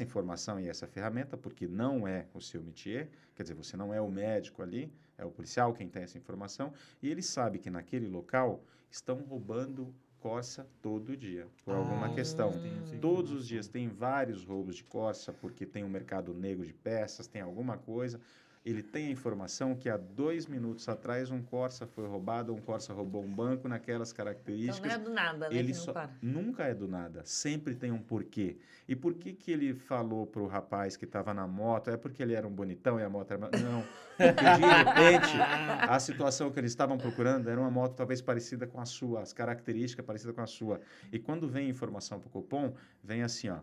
informação e essa ferramenta, porque não é o seu métier, quer dizer, você não é o médico ali, é o policial quem tem essa informação, e ele sabe que naquele local estão roubando Corsa todo dia, por alguma questão. Todos os dias tem vários roubos de Corsa, porque tem um mercado negro de peças, tem alguma coisa. Ele tem a informação que há 2 minutos atrás um Corsa foi roubado, um Corsa roubou um banco naquelas características. Então não é do nada, né? Ele nunca é do nada, sempre tem um porquê. E por que ele falou para o rapaz que estava na moto? É porque ele era um bonitão e a moto era... Não, porque de repente a situação que eles estavam procurando era uma moto talvez parecida com a sua, as características parecidas com a sua. E quando vem informação para o Copom, vem assim, ó.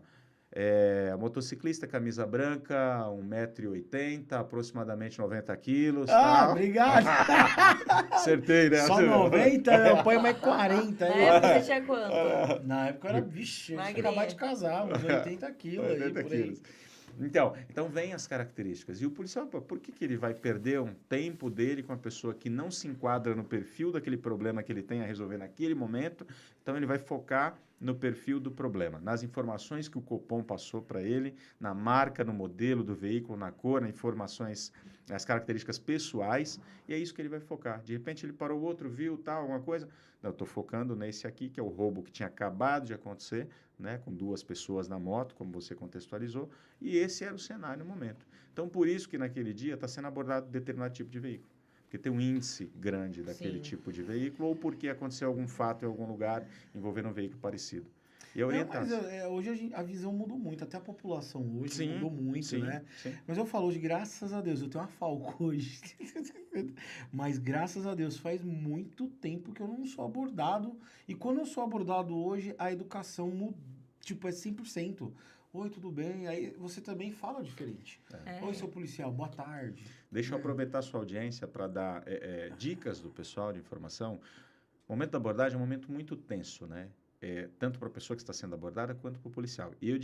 Motociclista, camisa branca, 1,80 m, aproximadamente 90 quilos. Obrigado! Acertei, né? Só 90, eu ponho mais 40. Você tinha quanto? Na época eu era, vixe, eu tinha acabado de casar, uns 80 quilos. 80 quilos. Então vem as características. E o policial, por que ele vai perder um tempo dele com a pessoa que não se enquadra no perfil daquele problema que ele tem a resolver naquele momento? Então, ele vai focar no perfil do problema, nas informações que o Copom passou para ele, na marca, no modelo do veículo, na cor, nas informações, as características pessoais, e é isso que ele vai focar. De repente, ele parou o outro, viu, tal, alguma coisa. Não, eu estou focando nesse aqui, que é o roubo que tinha acabado de acontecer, né, com 2 pessoas na moto, como você contextualizou, e esse era o cenário no momento. Então, por isso que naquele dia está sendo abordado determinado tipo de veículo, porque tem um índice grande daquele tipo de veículo, ou porque aconteceu algum fato em algum lugar envolvendo um veículo parecido. E a orientação. Mas hoje a visão mudou muito, até a população hoje mudou muito, né? Sim. Mas eu falo hoje, graças a Deus, eu tenho uma Falco hoje. Mas graças a Deus, faz muito tempo que eu não sou abordado. E quando eu sou abordado hoje, a educação é 100%. Oi, tudo bem? Aí você também fala diferente. Oi, seu policial, boa tarde. Deixa eu aproveitar a sua audiência para dar dicas do pessoal de informação. O momento da abordagem é um momento muito tenso, né? Tanto para a pessoa que está sendo abordada quanto para o policial. E eu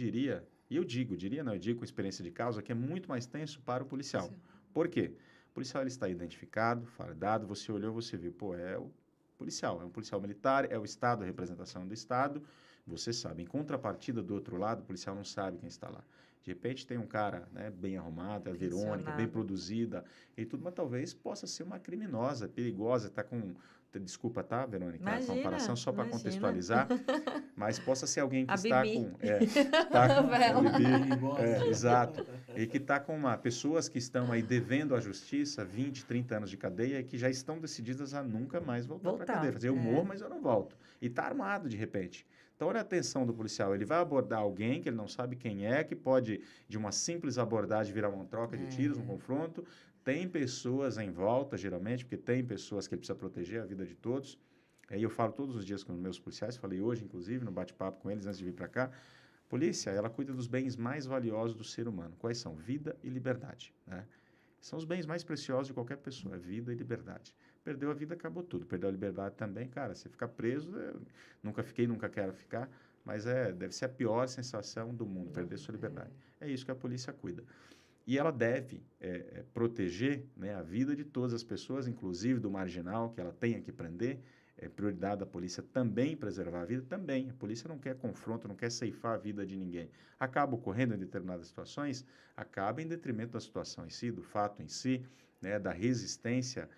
digo com experiência de causa, que é muito mais tenso para o policial. Sim. Por quê? O policial ele está identificado, fardado, você olhou, você viu, é o policial, é um policial militar, é o Estado, a representação do Estado, você sabe. Em contrapartida, do outro lado, o policial não sabe quem está lá. De repente tem um cara, né, bem arrumado, a Verônica, bem produzida e tudo, mas talvez possa ser uma criminosa, perigosa, está com... Desculpa, tá, Verônica? Imagina, a comparação só para contextualizar, mas possa ser alguém que a está Bibi. Exato. E que está com pessoas que estão aí devendo à justiça 20, 30 anos de cadeia e que já estão decididas a nunca mais voltar para a cadeia. Fazer, eu morro, mas eu não volto. E está armado de repente. Então, olha a atenção do policial. Ele vai abordar alguém que ele não sabe quem é, que pode, de uma simples abordagem, virar uma troca de tiros, um confronto. tem pessoas em volta, geralmente, porque tem pessoas que ele precisa proteger a vida de todos. Aí eu falo todos os dias com os meus policiais, falei hoje, inclusive, no bate-papo com eles antes de vir para cá. Polícia, ela cuida dos bens mais valiosos do ser humano. Quais são? Vida e liberdade, né? São os bens mais preciosos de qualquer pessoa, vida e liberdade. Perdeu a vida, acabou tudo. Perdeu a liberdade também, cara, você fica preso, nunca fiquei, nunca quero ficar, mas deve ser a pior sensação do mundo, perder sua liberdade. É isso que a polícia cuida. E ela deve proteger, né, a vida de todas as pessoas, inclusive do marginal, que ela tenha que prender. É prioridade da polícia também preservar a vida, também. A polícia não quer confronto, não quer ceifar a vida de ninguém. Acaba ocorrendo em determinadas situações, acaba em detrimento da situação em si, do fato em si, né, da resistência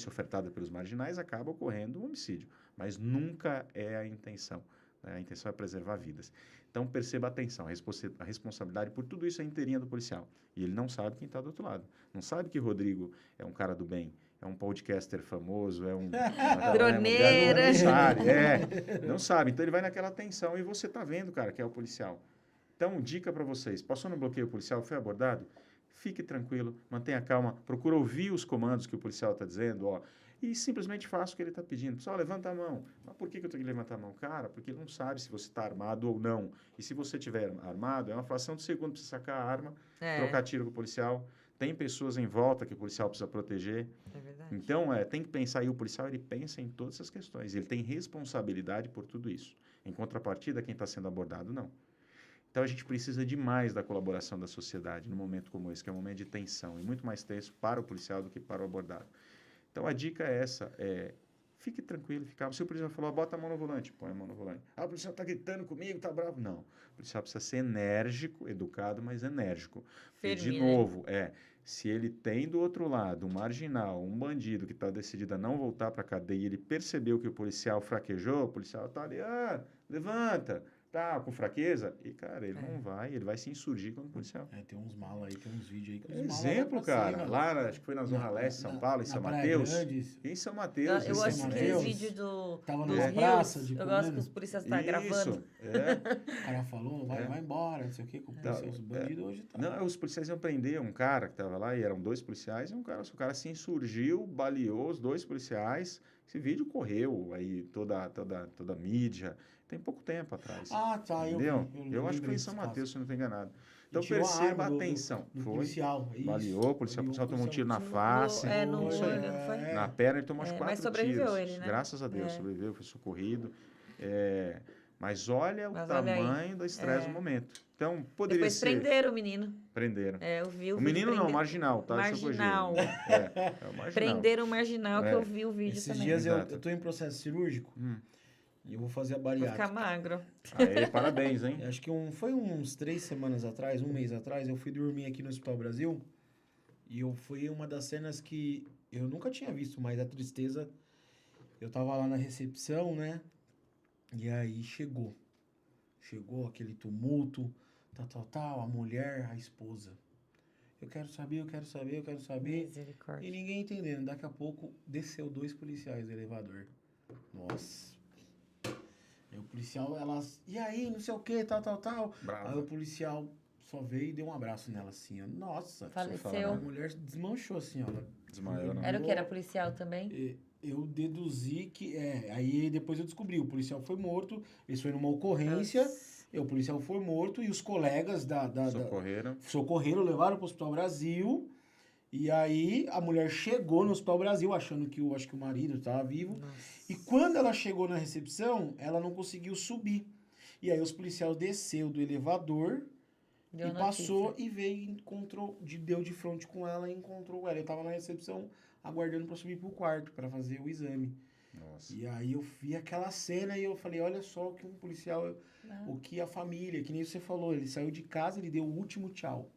ofertada pelos marginais, acaba ocorrendo um homicídio. Mas nunca é a intenção. Né? A intenção é preservar vidas. Então, perceba a atenção, a responsabilidade por tudo isso é inteirinha do policial. E ele não sabe quem está do outro lado. Não sabe que Rodrigo é um cara do bem, é um podcaster famoso, é um... Droneira. Não sabe. Então, ele vai naquela atenção e você está vendo, cara, que é o policial. Então, dica para vocês. Passou no bloqueio policial, foi abordado? Fique tranquilo, mantenha calma, procura ouvir os comandos que o policial está dizendo, ó, e simplesmente faça o que ele está pedindo. Pessoal, levanta a mão. Mas por que eu tenho que levantar a mão? Cara, porque ele não sabe se você está armado ou não. E se você estiver armado, é uma fração de segundo para você sacar a arma, trocar tiro com o policial. Tem pessoas em volta que o policial precisa proteger. É verdade. Então, tem que pensar, e o policial, ele pensa em todas essas questões. Ele tem responsabilidade por tudo isso. Em contrapartida, quem está sendo abordado, não. Então, a gente precisa demais da colaboração da sociedade num momento como esse, que é um momento de tensão, e muito mais tenso para o policial do que para o abordado. Então, a dica é essa, fique tranquilo, fique calmo. Se o policial falou, bota a mão no volante, põe a mão no volante. Ah, o policial está gritando comigo, está bravo. Não, o policial precisa ser enérgico, educado, mas enérgico. Firme, e, de novo, se ele tem do outro lado um marginal, um bandido que está decidido a não voltar para a cadeia e ele percebeu que o policial fraquejou, o policial está ali, levanta, tá com fraqueza, e, cara, ele não vai, ele vai se insurgir contra o policial. Tem uns malas aí, tem uns vídeos aí que os malas Exemplo, vão pra cara, cima. lá, acho que foi na Zona Leste, São Paulo, em São Mateus. Em São Mateus. Eu em acho São que Mateus. aqueles vídeos Tava dos numa rios, praça de eu gosto comendo. que os policiais estão gravando. Isso, O cara falou, vai embora, não sei o que, com o policial. Os bandidos hoje tá. Não, os policiais iam prender um cara que estava lá, e eram 2 policiais, e o cara se insurgiu, baleou os 2 policiais. Esse vídeo correu aí, toda a mídia, tem pouco tempo atrás. Tá, entendeu? Eu acho que foi em São Mateus, se não estou enganado. Então, tirou perceba a arma atenção. do Foi, policial. baleou, o policial tomou um tiro na face. No isso aí. olho, não foi? Na perna, ele tomou uns 4 mas tiros. sobreviveu ele, né? Graças a Deus, sobreviveu, foi socorrido. Mas olha o Mas tamanho do estresse do momento. Então, poderia Depois ser... prenderam o menino. Prenderam. Eu vi o O vídeo. menino não, o marginal, tá? Marginal. É o marginal. Prenderam o marginal, que eu vi o vídeo Esses também. dias eu Exato. tô em processo cirúrgico e eu vou fazer a Vou bariátrica. ficar magro. Aí, parabéns, hein? Acho que foi uns 3 semanas atrás, um mês atrás, eu fui dormir aqui no Hospital Brasil e foi uma das cenas que eu nunca tinha visto, mas a tristeza. Eu tava lá na recepção, né? E aí chegou aquele tumulto, tal, a mulher, a esposa. Eu quero saber. Misericórdia. E ninguém entendendo. Daqui a pouco desceu 2 policiais do elevador. Nossa. Aí o policial, e aí, não sei o que, tal. Bravo. Aí o policial só veio e deu um abraço nela assim, ó. Nossa. Faleceu. A mulher desmanchou assim, ó. Ela Desmaiou, não? Era o que? Era policial também? Eu deduzi que... aí depois eu descobri, o policial foi morto, eles foram numa ocorrência, o policial foi morto e os colegas socorreram, levaram para o Hospital Brasil, e aí a mulher chegou no Hospital Brasil achando que acho que o marido estava vivo, e quando ela chegou na recepção, ela não conseguiu subir. E aí os policiais desceu do elevador Deu e notícia. passou e veio e deu de frente com ela e encontrou ela. Eu tava na recepção aguardando para subir pro quarto para fazer o exame. Nossa. E aí eu vi aquela cena e eu falei, olha só o que um policial, o que a família, que nem você falou, ele saiu de casa, ele deu o último tchau.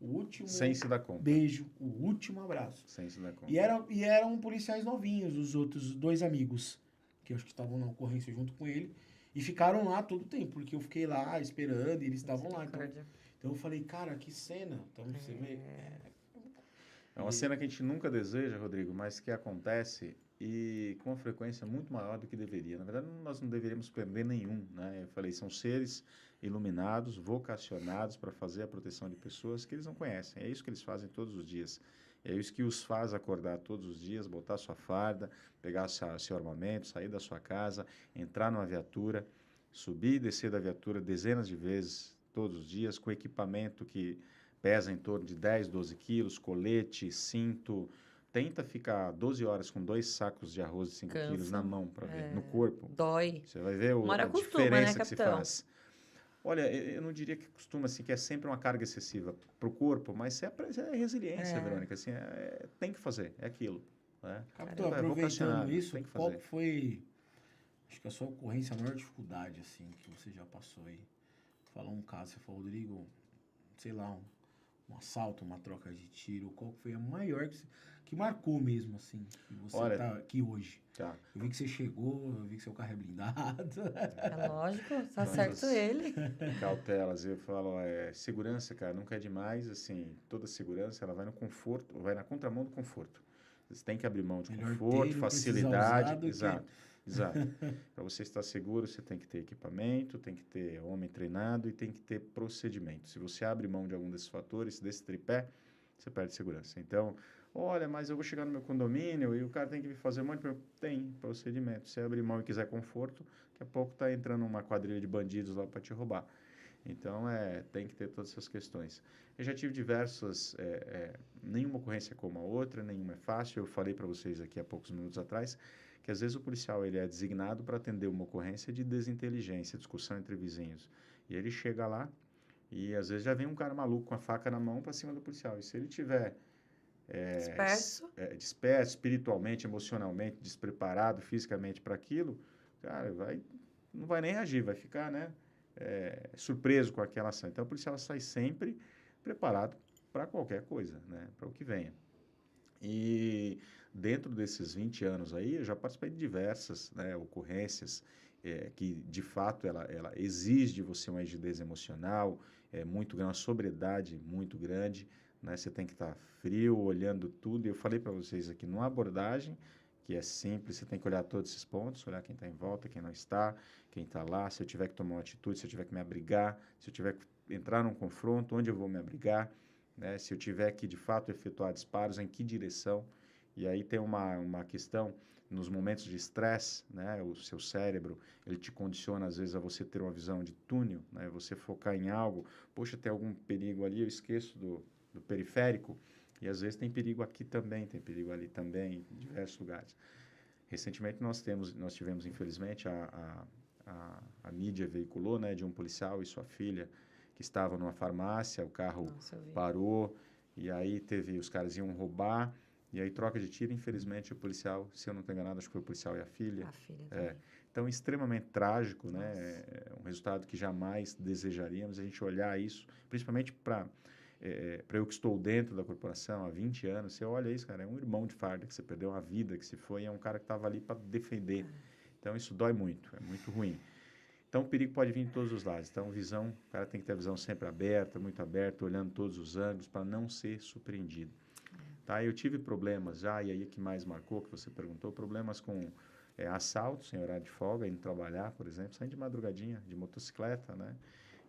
O último Sem se dar conta. beijo, o último abraço. Sem se dar conta. E eram policiais novinhos, os outros 2 amigos, que eu acho que estavam na ocorrência junto com ele, e ficaram lá todo o tempo, porque eu fiquei lá esperando e eles estavam lá. Então eu falei, cara, que cena. Então você vê... É uma cena que a gente nunca deseja, Rodrigo, mas que acontece e com uma frequência muito maior do que deveria. Na verdade, nós não deveríamos perder nenhum, né? Eu falei, são seres iluminados, vocacionados para fazer a proteção de pessoas que eles não conhecem. É isso que eles fazem todos os dias. É isso que os faz acordar todos os dias, botar sua farda, pegar seu armamento, sair da sua casa, entrar numa viatura, subir e descer da viatura dezenas de vezes todos os dias, com equipamento que pesa em torno de 10, 12 quilos, colete, cinto. Tenta ficar 12 horas com 2 sacos de arroz de 5 quilos na Cansa. mão para ver, no corpo. Dói. Você vai ver Uma hora a acostuma, diferença né, que se capitão? faz. Olha, eu não diria que costuma, assim, que é sempre uma carga excessiva para o corpo, mas é resiliência, Verônica, assim, tem que fazer, é aquilo. Né? Capitão, É aproveitando vocacionado, isso, tem que qual fazer. foi, acho que a sua ocorrência, a maior dificuldade, assim, que você já passou aí? Falou um caso, você falou, Rodrigo, sei lá, um assalto, uma troca de tiro, qual foi a maior que marcou mesmo, assim, que você Olha, tá aqui hoje? Tá. Eu vi que você chegou, eu vi que seu carro é blindado. É lógico, tá Mas certo ele. Cautelas, eu falo, segurança, cara, nunca é demais, assim, toda segurança, ela vai no conforto, vai na contramão do conforto. Você tem que abrir mão de Melhor conforto, ter, não precisar facilidade, usar do que- exato, exato. Para você estar seguro, você tem que ter equipamento, tem que ter homem treinado e tem que ter procedimento. Se você abre mão de algum desses fatores, desse tripé, você perde segurança. Então, olha, mas eu vou chegar no meu condomínio e o cara tem que me fazer um monte de... Tem procedimento. Se abrir mão e quiser conforto, daqui a pouco está entrando uma quadrilha de bandidos lá para te roubar. Então, tem que ter todas essas questões. Eu já tive diversas, nenhuma ocorrência como a outra, nenhuma é fácil. Eu falei para vocês aqui há poucos minutos atrás que às vezes o policial ele é designado para atender uma ocorrência de desinteligência, discussão entre vizinhos. E ele chega lá e às vezes já vem um cara maluco com a faca na mão para cima do policial. E se ele tiver Disperso. disperso espiritualmente, emocionalmente, despreparado fisicamente para aquilo, cara, não vai nem reagir, vai ficar, né, surpreso com aquela ação. Então, o policial sai sempre preparado para qualquer coisa, né, para o que venha. E dentro desses 20 anos aí, eu já participei de diversas, né, ocorrências que, de fato, ela exige de você uma rigidez emocional muito grande, uma sobriedade muito grande, né? Você tem que estar frio, olhando tudo. E eu falei para vocês aqui, numa abordagem que é simples, você tem que olhar todos esses pontos, olhar quem está em volta, quem não está, quem está lá, se eu tiver que tomar uma atitude, se eu tiver que me abrigar, se eu tiver que entrar num confronto, onde eu vou me abrigar, né? Se eu tiver que, de fato, efetuar disparos, em que direção. E aí tem uma questão, nos momentos de estresse, né? O seu cérebro, ele te condiciona, às vezes, a você ter uma visão de túnel, né? Você focar em algo, poxa, tem algum perigo ali, eu esqueço do periférico, e às vezes tem perigo aqui também, tem perigo ali também, em diversos lugares. Recentemente nós tivemos, infelizmente, a mídia veiculou, né, de um policial e sua filha que estavam numa farmácia, o carro parou, e aí os caras iam roubar, e aí troca de tiro, infelizmente o policial, se eu não estou enganado, acho que foi o policial e a filha. A filha também. Então, extremamente trágico, né, um resultado que jamais desejaríamos, a gente olhar isso, principalmente para eu que estou dentro da corporação há 20 anos, você olha isso, cara, é um irmão de farda que você perdeu uma vida, que se foi, é um cara que estava ali para defender. Então, isso dói muito, é muito ruim. Então, o perigo pode vir de todos os lados. Então, o cara tem que ter a visão sempre aberta, muito aberta, olhando todos os ângulos para não ser surpreendido. Tá? Eu tive problemas já, e aí que mais marcou, que você perguntou, problemas com assaltos em horário de folga, indo trabalhar, por exemplo, saindo de madrugadinha, de motocicleta, né?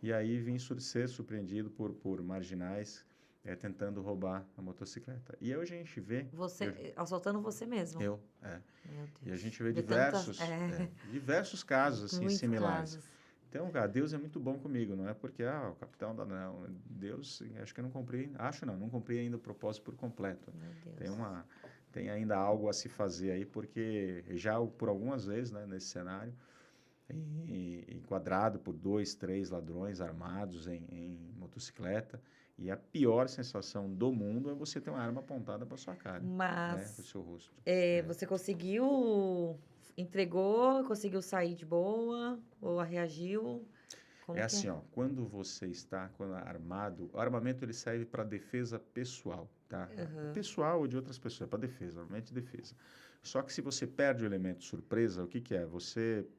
E aí vim ser surpreendido por marginais tentando roubar a motocicleta. E hoje a gente vê... Assaltando você mesmo. Meu Deus. E a gente vê De diversos casos assim, Muitos similares. casos. Então, cara, Deus é muito bom comigo, não é porque, o capitão dá, não. Deus, acho que eu não cumpri, não cumpri ainda o propósito por completo. Meu Deus. Tem ainda algo a se fazer aí, porque já por algumas vezes, né, nesse cenário, enquadrado por 2, 3 ladrões armados em motocicleta, e a pior sensação do mundo é você ter uma arma apontada para sua cara, né, para o seu rosto. Você entregou, conseguiu sair de boa, ou reagiu? Como Assim, quando você está armado, o armamento ele serve para defesa pessoal, tá? Pessoal ou de outras pessoas, para defesa, normalmente defesa. Só que se você perde o elemento surpresa, o que é?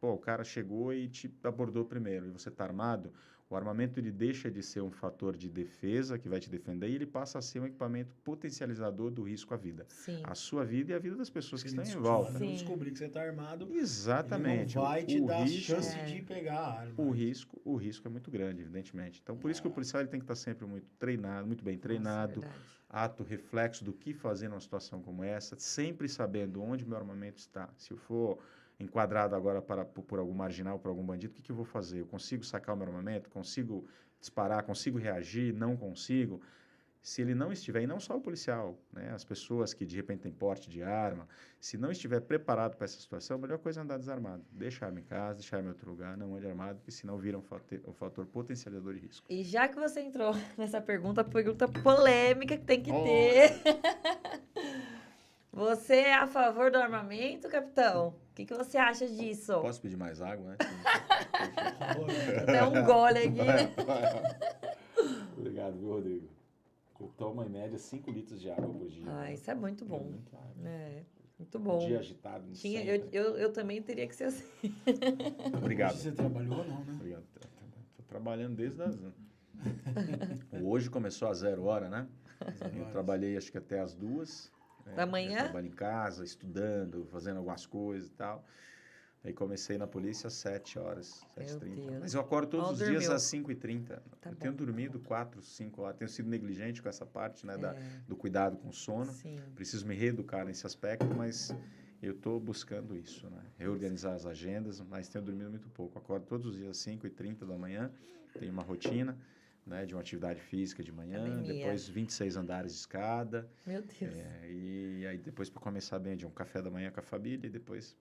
O cara chegou e te abordou primeiro, e você está armado, O armamento ele deixa de ser um fator de defesa que vai te defender e ele passa a ser um equipamento potencializador do risco à vida. Sim. A sua vida e a vida das pessoas que Se ele estão em descobrir- volta. Sim. não descobrir que você está armado, Exatamente. ele não vai te o dar risco, chance É. de pegar a arma. o risco é muito grande, evidentemente. Então, por isso que o policial ele tem que estar sempre muito treinado, muito bem Nossa, treinado, verdade. ato, reflexo do que fazer numa situação como essa, sempre sabendo onde meu armamento está. Se eu for enquadrado agora por algum marginal, por algum bandido, o que eu vou fazer? Eu consigo sacar o meu armamento? Consigo disparar? Consigo reagir? Não consigo? Se ele não estiver, e não só o policial, né? As pessoas que de repente têm porte de arma, se não estiver preparado para essa situação, a melhor coisa é andar desarmado. Deixa a arma em casa, deixa a arma em outro lugar, não ande armado, porque senão vira um fator potencializador de risco. E já que você entrou nessa pergunta polêmica que tem que ter. Você é a favor do armamento, capitão? O que você acha disso? Posso pedir mais água, né? Até um gole aqui. Obrigado, viu, Rodrigo? Eu tomo em média 5 litros de água por dia. Ah, isso é muito bom. Muita água. É, muito bom. Um dia agitado. Tinha, sempre. eu também teria que ser assim. Obrigado. Você trabalhou ou não, né? Obrigado. Tô trabalhando desde as... Hoje começou às 0 hora, né? Eu trabalhei acho que até às 2. Da manhã? Eu trabalho em casa, estudando, fazendo algumas coisas e tal. Aí comecei na polícia às 7 horas, 7h30. Deus. Mas eu acordo todos Mal os dias dormiu. às 5h30. Tá Eu bom. tenho dormido 4, 5 horas. Tenho sido negligente com essa parte, né, É. do cuidado com o sono. Sim. Preciso me reeducar nesse aspecto, mas eu estou buscando isso, né? Reorganizar as agendas, mas tenho dormido muito pouco. Acordo todos os dias às 5h30 da manhã, tenho uma rotina, né, de uma atividade física de manhã, Academia. depois 26 andares de escada, Meu Deus. e aí depois para começar bem, de um café da manhã com a família, e depois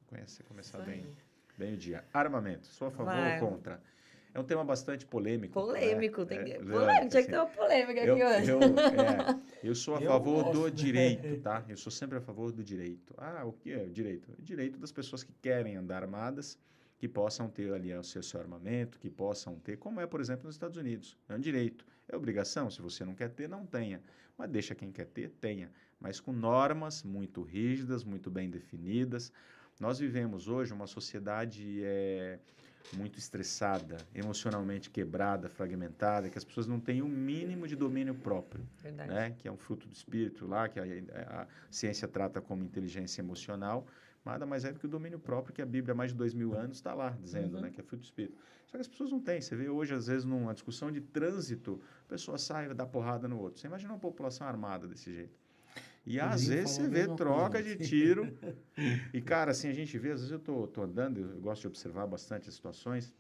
começar Isso bem, aí. bem o dia. Armamento, sou a favor Vai. ou contra? É um tema bastante polêmico. Polêmico, né? tem que... Polêmico, polêmico, tinha que assim. ter uma polêmica aqui Eu, hoje. eu sou a Eu favor gosto, do né? direito, tá? Eu sou sempre a favor do direito. Ah, o que é o direito? O direito das pessoas que querem andar armadas, que possam ter ali o seu armamento, que possam ter, como é, por exemplo, nos Estados Unidos. É um direito. É obrigação. Se você não quer ter, não tenha. Mas deixa quem quer ter, tenha. Mas com normas muito rígidas, muito bem definidas. Nós vivemos hoje uma sociedade muito estressada, emocionalmente quebrada, fragmentada, que as pessoas não têm o mínimo de domínio próprio, Verdade. né? Que é um fruto do espírito lá, que a ciência trata como inteligência emocional, nada mais é do que o domínio próprio, que a Bíblia há mais de 2000 anos está lá dizendo, né? Que é fruto do espírito. Só que as pessoas não têm. Você vê hoje, às vezes, numa discussão de trânsito, a pessoa sai e dá porrada no outro. Você imagina uma população armada desse jeito. E às Rodrigo vezes você falou a vê mesma troca coisa. de tiro. E, cara, assim, a gente vê, às vezes eu tô andando, eu gosto de observar bastante as situações,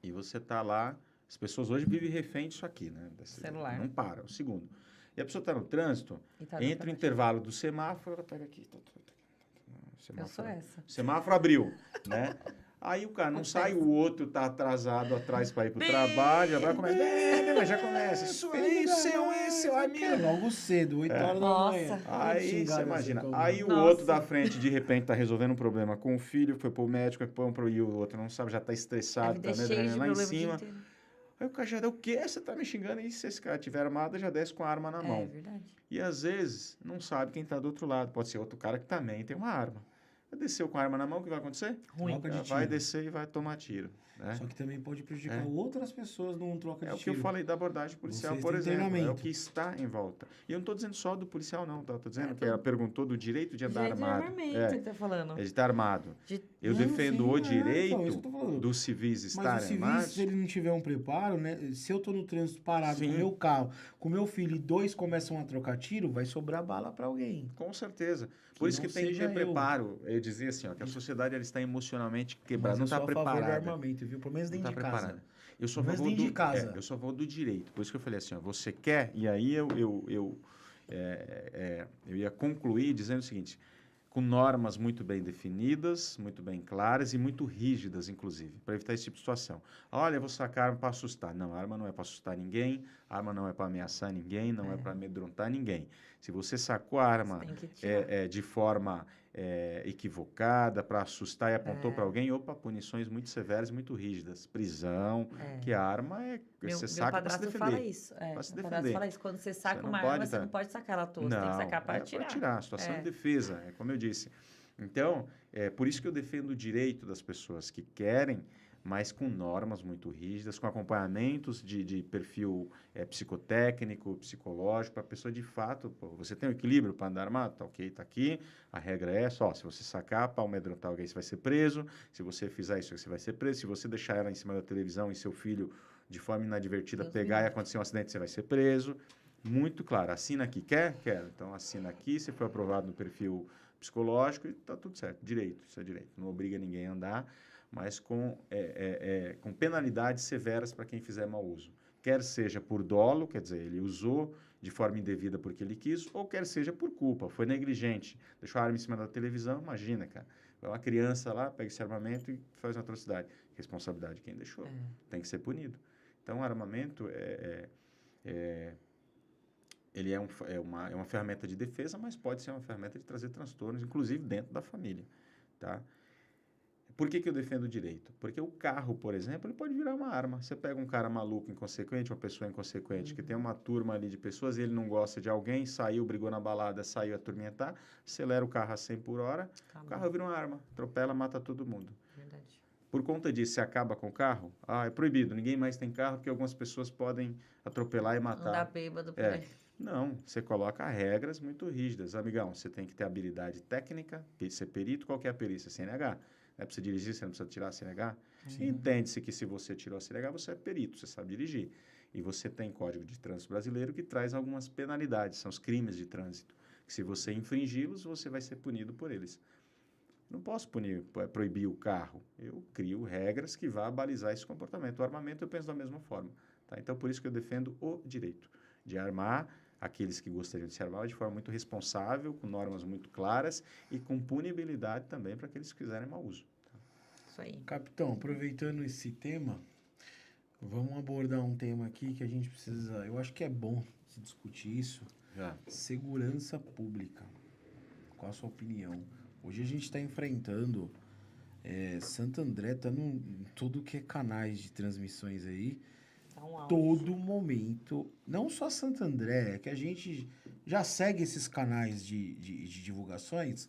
e você tá lá, as pessoas hoje vivem refém disso aqui, né? Celular. Não para, um segundo. E a pessoa está no trânsito, E tá dando entre o pra intervalo do semáforo, ela pega aqui. Eu sou essa. O semáforo abriu, né? Aí o cara não sai, o outro tá atrasado atrás para ir pro trabalho, já começa. Isso aí, seu amigo. Logo cedo, 8 horas da Nossa. manhã. Aí Xingado você imagina, assim, aí o Nossa. outro da frente de repente tá resolvendo um problema com o filho, foi pro médico, e o outro não sabe, já tá A estressado, vida tá é cheia de lá em problema o dia cima. inteiro. Aí o cara já deu, o quê? Você tá me xingando? E se esse cara tiver armado, já desce com a arma na É mão. verdade. E às vezes não sabe quem tá do outro lado, pode ser outro cara que também tem uma arma. Desceu com a arma na mão, o que vai acontecer? Ruim. Troca de Ela vai tiro. descer e vai tomar tiro. Né? Só que também pode prejudicar É. outras pessoas num troca de É o que tiro. eu falei da abordagem policial, Vocês por têm exemplo. É o treinamento. que está em volta. E eu não estou dizendo só do policial, não. Estou dizendo É, que ela perguntou do direito de andar Jeito de armado. armamento É, que tá falando. é de estar armado. De- Eu Não, defendo sim, o então, direito isso que eu tô falando. dos civis Mas estarem o civil, armados. se ele não tiver um preparo, né? Se eu tô no trânsito parado Sim. com o meu carro, com o meu filho e dois começam a trocar tiro, vai sobrar bala pra alguém. Com certeza. Por isso não que tem que ter seja eu. preparo. Eu dizia assim, ó, que a sociedade ela está emocionalmente quebrada, Mas não eu está sou a favor do preparada. armamento, viu? Pelo menos Não dentro está de casa. preparada. Eu sou a Mas favor dentro do, de casa. eu sou a favor do direito. Por isso que eu falei assim, ó, você quer, e aí eu ia concluir dizendo o seguinte, com normas muito bem definidas, muito bem claras e muito rígidas, inclusive, para evitar esse tipo de situação. Olha, eu vou sacar arma para assustar. Não, a arma não é para assustar ninguém, a arma não é para ameaçar ninguém, não é para amedrontar ninguém. Se você sacou a arma Você tem que tirar. de forma equivocada, para assustar e apontou É. para alguém, opa, punições muito severas e muito rígidas. Prisão, É. que a arma Meu você saca para se padrasto defender. fala isso. É, Pra se meu padrasto defender. fala isso. Quando você saca não uma pode arma, você tá- não pode sacar ela toda. Você tem que sacar para tirar. Para tirar, situação É. de defesa, é como eu disse. Então, é por isso que eu defendo o direito das pessoas que querem mas com normas muito rígidas, com acompanhamentos de perfil psicotécnico, psicológico, para a pessoa de fato, pô, você tem um equilíbrio para andar armado? Tá ok, tá aqui, a regra é essa, ó, se você sacar para amedrontar alguém, você vai ser preso, se você fizer isso, você vai ser preso, se você deixar ela em cima da televisão e seu filho, de forma inadvertida, pegar e acontecer um acidente, você vai ser preso. Muito claro, assina aqui, quer? Quero. Então, assina aqui, se for aprovado no perfil psicológico, e tá tudo certo, direito, isso é direito, não obriga ninguém a andar, mas com penalidades severas para quem fizer mau uso. Quer seja por dolo, quer dizer, ele usou de forma indevida porque ele quis, ou quer seja por culpa, foi negligente, deixou a arma em cima da televisão, imagina, cara. Vai uma criança lá, pega esse armamento e faz uma atrocidade. Responsabilidade de quem deixou. Tem que ser punido. Então, o armamento ele é uma ferramenta de defesa, mas pode ser uma ferramenta de trazer transtornos, inclusive dentro da família, tá? Por que eu defendo o direito? Porque o carro, por exemplo, ele pode virar uma arma. Você pega um cara maluco, inconsequente, uma pessoa inconsequente, que tem uma turma ali de pessoas, e ele não gosta de alguém, saiu, brigou na balada, saiu a atormentar, acelera o carro a 100 por hora, o carro vira uma arma, atropela, mata todo mundo. Verdade. Por conta disso, você acaba com o carro? Ah, é proibido, ninguém mais tem carro, porque algumas pessoas podem atropelar e matar. Andar bêbado por aí. Não, você coloca regras muito rígidas. Amigão, você tem que ter habilidade técnica, ser perito, qual que é a perícia? CNH. Não é para você dirigir, você não precisa tirar a CNH? Entende-se que se você tirou a CNH, você é perito, você sabe dirigir. E você tem Código de Trânsito Brasileiro que traz algumas penalidades, são os crimes de trânsito, que se você infringi-los, você vai ser punido por eles. Não posso proibir o carro. Eu crio regras que vá balizar esse comportamento. O armamento eu penso da mesma forma. Tá? Então, por isso que eu defendo o direito de armar aqueles que gostariam de se armar de forma muito responsável, com normas muito claras e com punibilidade também para aqueles que quiserem mau uso. Tá? Isso aí. Capitão, aproveitando esse tema, vamos abordar um tema aqui que a gente precisa... Eu acho que é bom se discutir isso. Já. Segurança pública. Qual a sua opinião? Hoje a gente está enfrentando... Santo André está em tudo que é canais de transmissões aí. Tá um auge. Todo momento, não só Santo André, é que a gente já segue esses canais de divulgações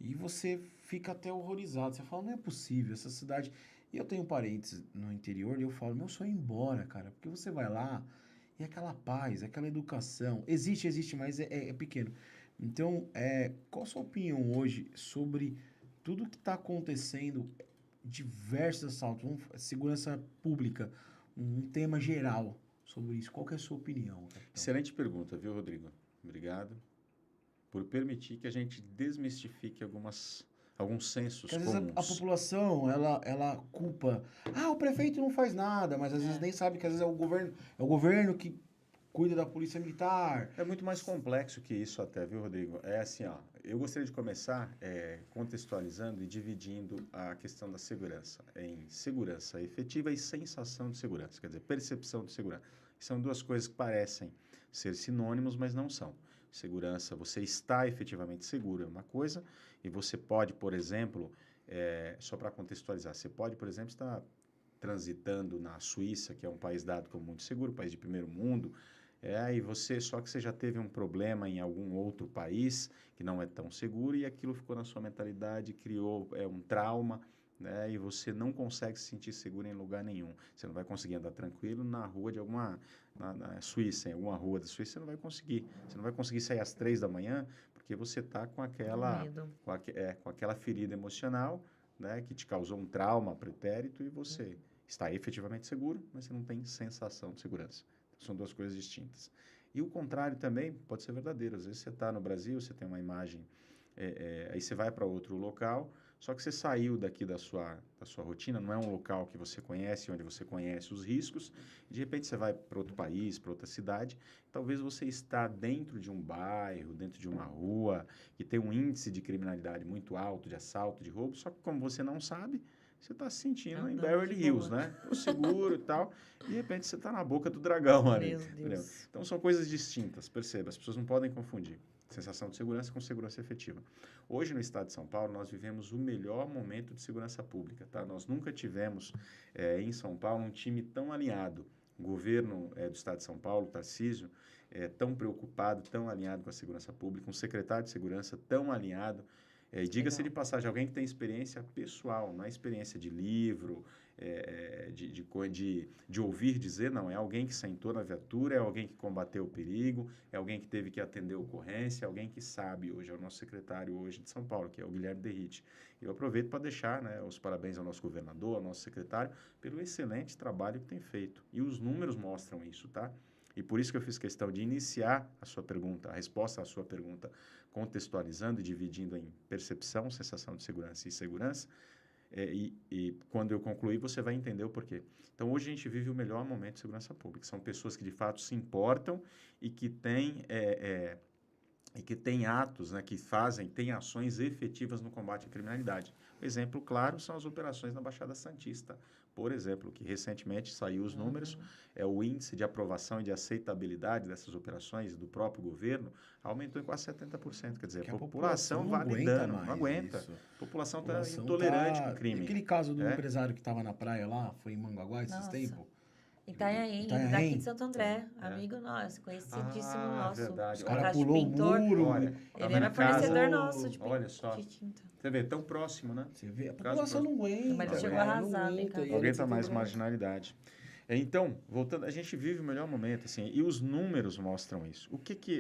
e você fica até horrorizado. Você fala, não é possível, essa cidade... E eu tenho parentes no interior e eu falo, meu sonho é ir embora, cara, porque você vai lá e aquela paz, aquela educação, existe, mas é pequeno. Então, qual a sua opinião hoje sobre tudo que está acontecendo, diversos assaltos, segurança pública, um tema geral sobre isso? Qual que é a sua opinião, capitão? Excelente pergunta, viu, Rodrigo? Obrigado por permitir que a gente desmistifique alguns sensos Porque às vezes comuns. a população, ela culpa, o prefeito não faz nada, mas às vezes nem sabe que às vezes é o governo que cuida da polícia militar. É muito mais complexo que isso até, viu, Rodrigo? É assim, ó, eu gostaria de começar contextualizando e dividindo a questão da segurança em segurança efetiva e sensação de segurança, quer dizer, percepção de segurança. São duas coisas que parecem ser sinônimos, mas não são. Segurança, você está efetivamente seguro é uma coisa, e você pode, por exemplo, só para contextualizar, você pode, por exemplo, estar transitando na Suíça, que é um país dado como muito seguro, país de primeiro mundo, só que você já teve um problema em algum outro país que não é tão seguro e aquilo ficou na sua mentalidade, criou um trauma, né? E você não consegue se sentir seguro em lugar nenhum. Você não vai conseguir andar tranquilo na rua na Suíça, em alguma rua da Suíça, você não vai conseguir. Você não vai conseguir sair às 3 da manhã porque você está com aquela ferida emocional, né? Que te causou um trauma pretérito e você está efetivamente seguro, mas você não tem sensação de segurança. São duas coisas distintas. E o contrário também pode ser verdadeiro. Às vezes você está no Brasil, você tem uma imagem, aí você vai para outro local, só que você saiu daqui da sua rotina, não é um local que você conhece, onde você conhece os riscos, e de repente você vai para outro país, para outra cidade, talvez você está dentro de um bairro, dentro de uma rua, que tem um índice de criminalidade muito alto, de assalto, de roubo, só que como você não sabe, você está se sentindo em Beverly Hills, né? Tô seguro e tal. E de repente você está na boca do dragão ali. Meu Deus. Então são coisas distintas, perceba. As pessoas não podem confundir sensação de segurança com segurança efetiva. Hoje no estado de São Paulo nós vivemos o melhor momento de segurança pública, tá? Nós nunca tivemos em São Paulo um time tão alinhado. O governo do estado de São Paulo, Tarcísio, tão preocupado, tão alinhado com a segurança pública, um secretário de segurança tão alinhado. Diga-se de passagem, alguém que tem experiência pessoal, não é experiência de livro, de ouvir dizer, não, é alguém que sentou na viatura, é alguém que combateu o perigo, é alguém que teve que atender a ocorrência, é alguém que sabe hoje, é o nosso secretário hoje de São Paulo, que é o Guilherme Derrite. Eu aproveito para deixar, né, os parabéns ao nosso governador, ao nosso secretário, pelo excelente trabalho que tem feito. E os números mostram isso, tá? E por isso que eu fiz questão de iniciar a sua pergunta, a resposta à sua pergunta, contextualizando e dividindo em percepção, sensação de segurança e segurança. E quando eu concluir, você vai entender o porquê. Então, hoje a gente vive o melhor momento de segurança pública. São pessoas que, de fato, se importam e que têm atos, né, têm ações efetivas no combate à criminalidade. Um exemplo claro são as operações na Baixada Santista. Por exemplo, que recentemente saiu os números, o índice de aprovação e de aceitabilidade dessas operações do próprio governo aumentou em quase 70%. Quer dizer, a população validando, não aguenta. A população está intolerante com o crime. Aquele caso do empresário que estava na praia lá, foi em Manguaguá esses tempos? Itanhaém, daqui de Santo André, amigo nosso, conhecidíssimo nosso. Verdade. O cara pulou o muro. Olha, ele era fornecedor nosso de olha só. de tinta. Você vê, tão próximo, né? Você vê, a população não aguenta. Mas ele chegou a arrasar, né, cara? Não aguenta mais marginalidade. Então, voltando, a gente vive o melhor momento, assim, e os números mostram isso.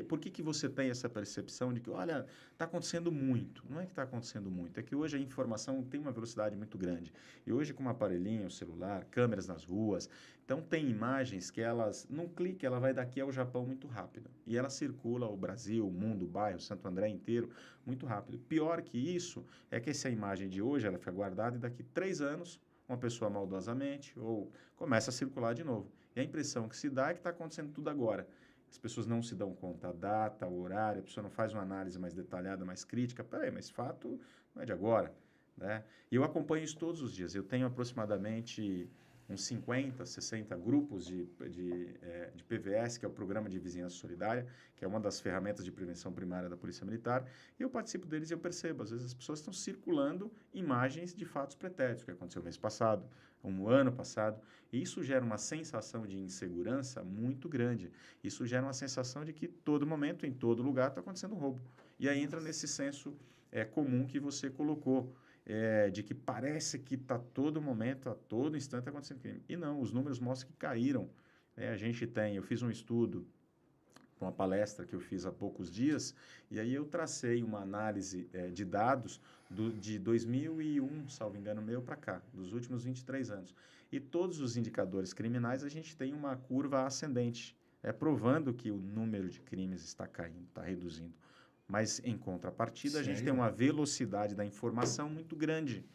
Por que você tem essa percepção de que, olha, está acontecendo muito? Não é que está acontecendo muito, é que hoje a informação tem uma velocidade muito grande. E hoje, com um aparelhinho, celular, câmeras nas ruas, então tem imagens que elas, num clique, ela vai daqui ao Japão muito rápido. E ela circula o Brasil, o mundo, o bairro, Santo André inteiro, muito rápido. Pior que isso é que essa imagem de hoje, ela fica guardada e daqui 3 anos, uma pessoa maldosamente, ou começa a circular de novo. E a impressão que se dá é que está acontecendo tudo agora. As pessoas não se dão conta, a data, o horário, a pessoa não faz uma análise mais detalhada, mais crítica. Peraí, mas fato não é de agora, né? E eu acompanho isso todos os dias. Eu tenho aproximadamente uns 50, 60 grupos de PVS, que é o Programa de Vizinhança Solidária, que é uma das ferramentas de prevenção primária da Polícia Militar, e eu participo deles e eu percebo, às vezes as pessoas estão circulando imagens de fatos pretéritos, que aconteceu mês passado, um ano passado, e isso gera uma sensação de insegurança muito grande. Isso gera uma sensação de que todo momento, em todo lugar, está acontecendo um roubo. E aí entra nesse senso comum que você colocou, de que parece que está todo momento, a todo instante acontecendo crime. E não, os números mostram que caíram. Eu fiz um estudo, uma palestra que eu fiz há poucos dias, e aí eu tracei uma análise de dados de 2001, salvo engano meu, para cá, dos últimos 23 anos. E todos os indicadores criminais, a gente tem uma curva ascendente, provando que o número de crimes está caindo, está reduzindo. Mas, em contrapartida, a gente tem uma velocidade da informação muito grande.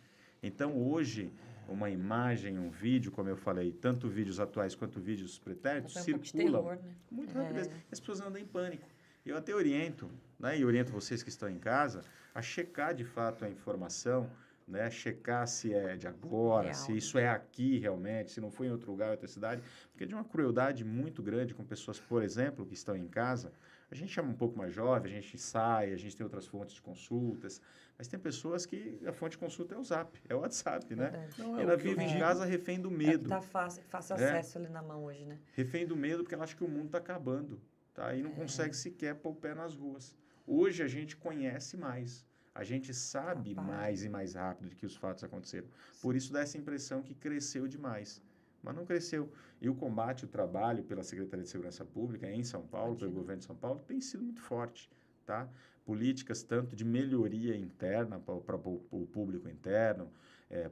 Então, hoje, uma imagem, um vídeo, como eu falei, tanto vídeos atuais quanto vídeos pretéritos, circulam muito rapidez. As pessoas andam em pânico. Eu até oriento, né, e oriento vocês que estão em casa, a checar de fato a informação, né, checar se é de agora, se isso é aqui realmente, se não foi em outro lugar, outra cidade, porque é de uma crueldade muito grande com pessoas, por exemplo, que estão em casa. A gente é um pouco mais jovem, a gente sai, a gente tem outras fontes de consultas, mas tem pessoas que a fonte de consulta é o Zap, é o WhatsApp, né? Não, ela vive em casa refém do medo. Tá fácil acesso ali na mão hoje, né? Refém do medo porque ela acha que o mundo está acabando, tá? E não consegue sequer pôr o pé nas ruas. Hoje a gente conhece mais, a gente sabe mais e mais rápido de que os fatos aconteceram. Por isso dá essa impressão que cresceu demais. Mas não cresceu. E o combate, o trabalho pela Secretaria de Segurança Pública em São Paulo, pelo governo de São Paulo, tem sido muito forte, tá? Políticas tanto de melhoria interna para o público interno,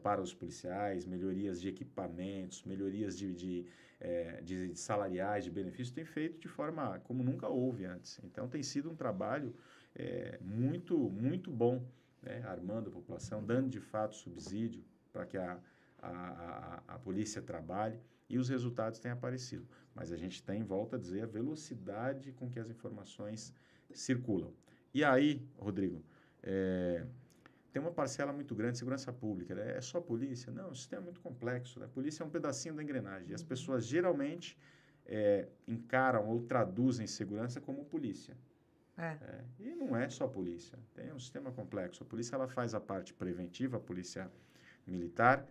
para os policiais, melhorias de equipamentos, melhorias de salariais, de benefícios, tem feito de forma como nunca houve antes. Então, tem sido um trabalho muito, muito bom, né? Armando a população, dando de fato subsídio para que a polícia trabalhe, e os resultados têm aparecido. Mas a gente tem, volta a dizer, a velocidade com que as informações circulam. E aí, Rodrigo, tem uma parcela muito grande de segurança pública. É só polícia? Não, o sistema é muito complexo. Né? A polícia é um pedacinho da engrenagem. E as pessoas geralmente encaram ou traduzem segurança como polícia. E não é só polícia. Tem um sistema complexo. A polícia ela faz a parte preventiva, a polícia militar,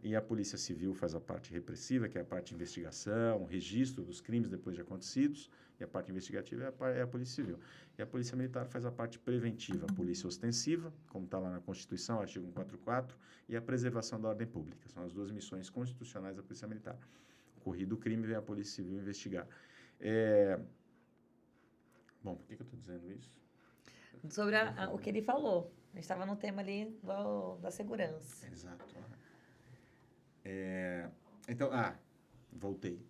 e a Polícia Civil faz a parte repressiva, que é a parte de investigação, registro dos crimes depois de acontecidos, E a parte investigativa é a Polícia Civil. E a Polícia Militar faz a parte preventiva, a polícia ostensiva, como está lá na Constituição, artigo 144, e a preservação da ordem pública. São as duas missões constitucionais da Polícia Militar. Ocorrido o crime, vem a Polícia Civil investigar. Bom, por que eu estou dizendo isso? Sobre o que ele falou. A gente estava no tema ali da segurança. Exato. Então, voltei.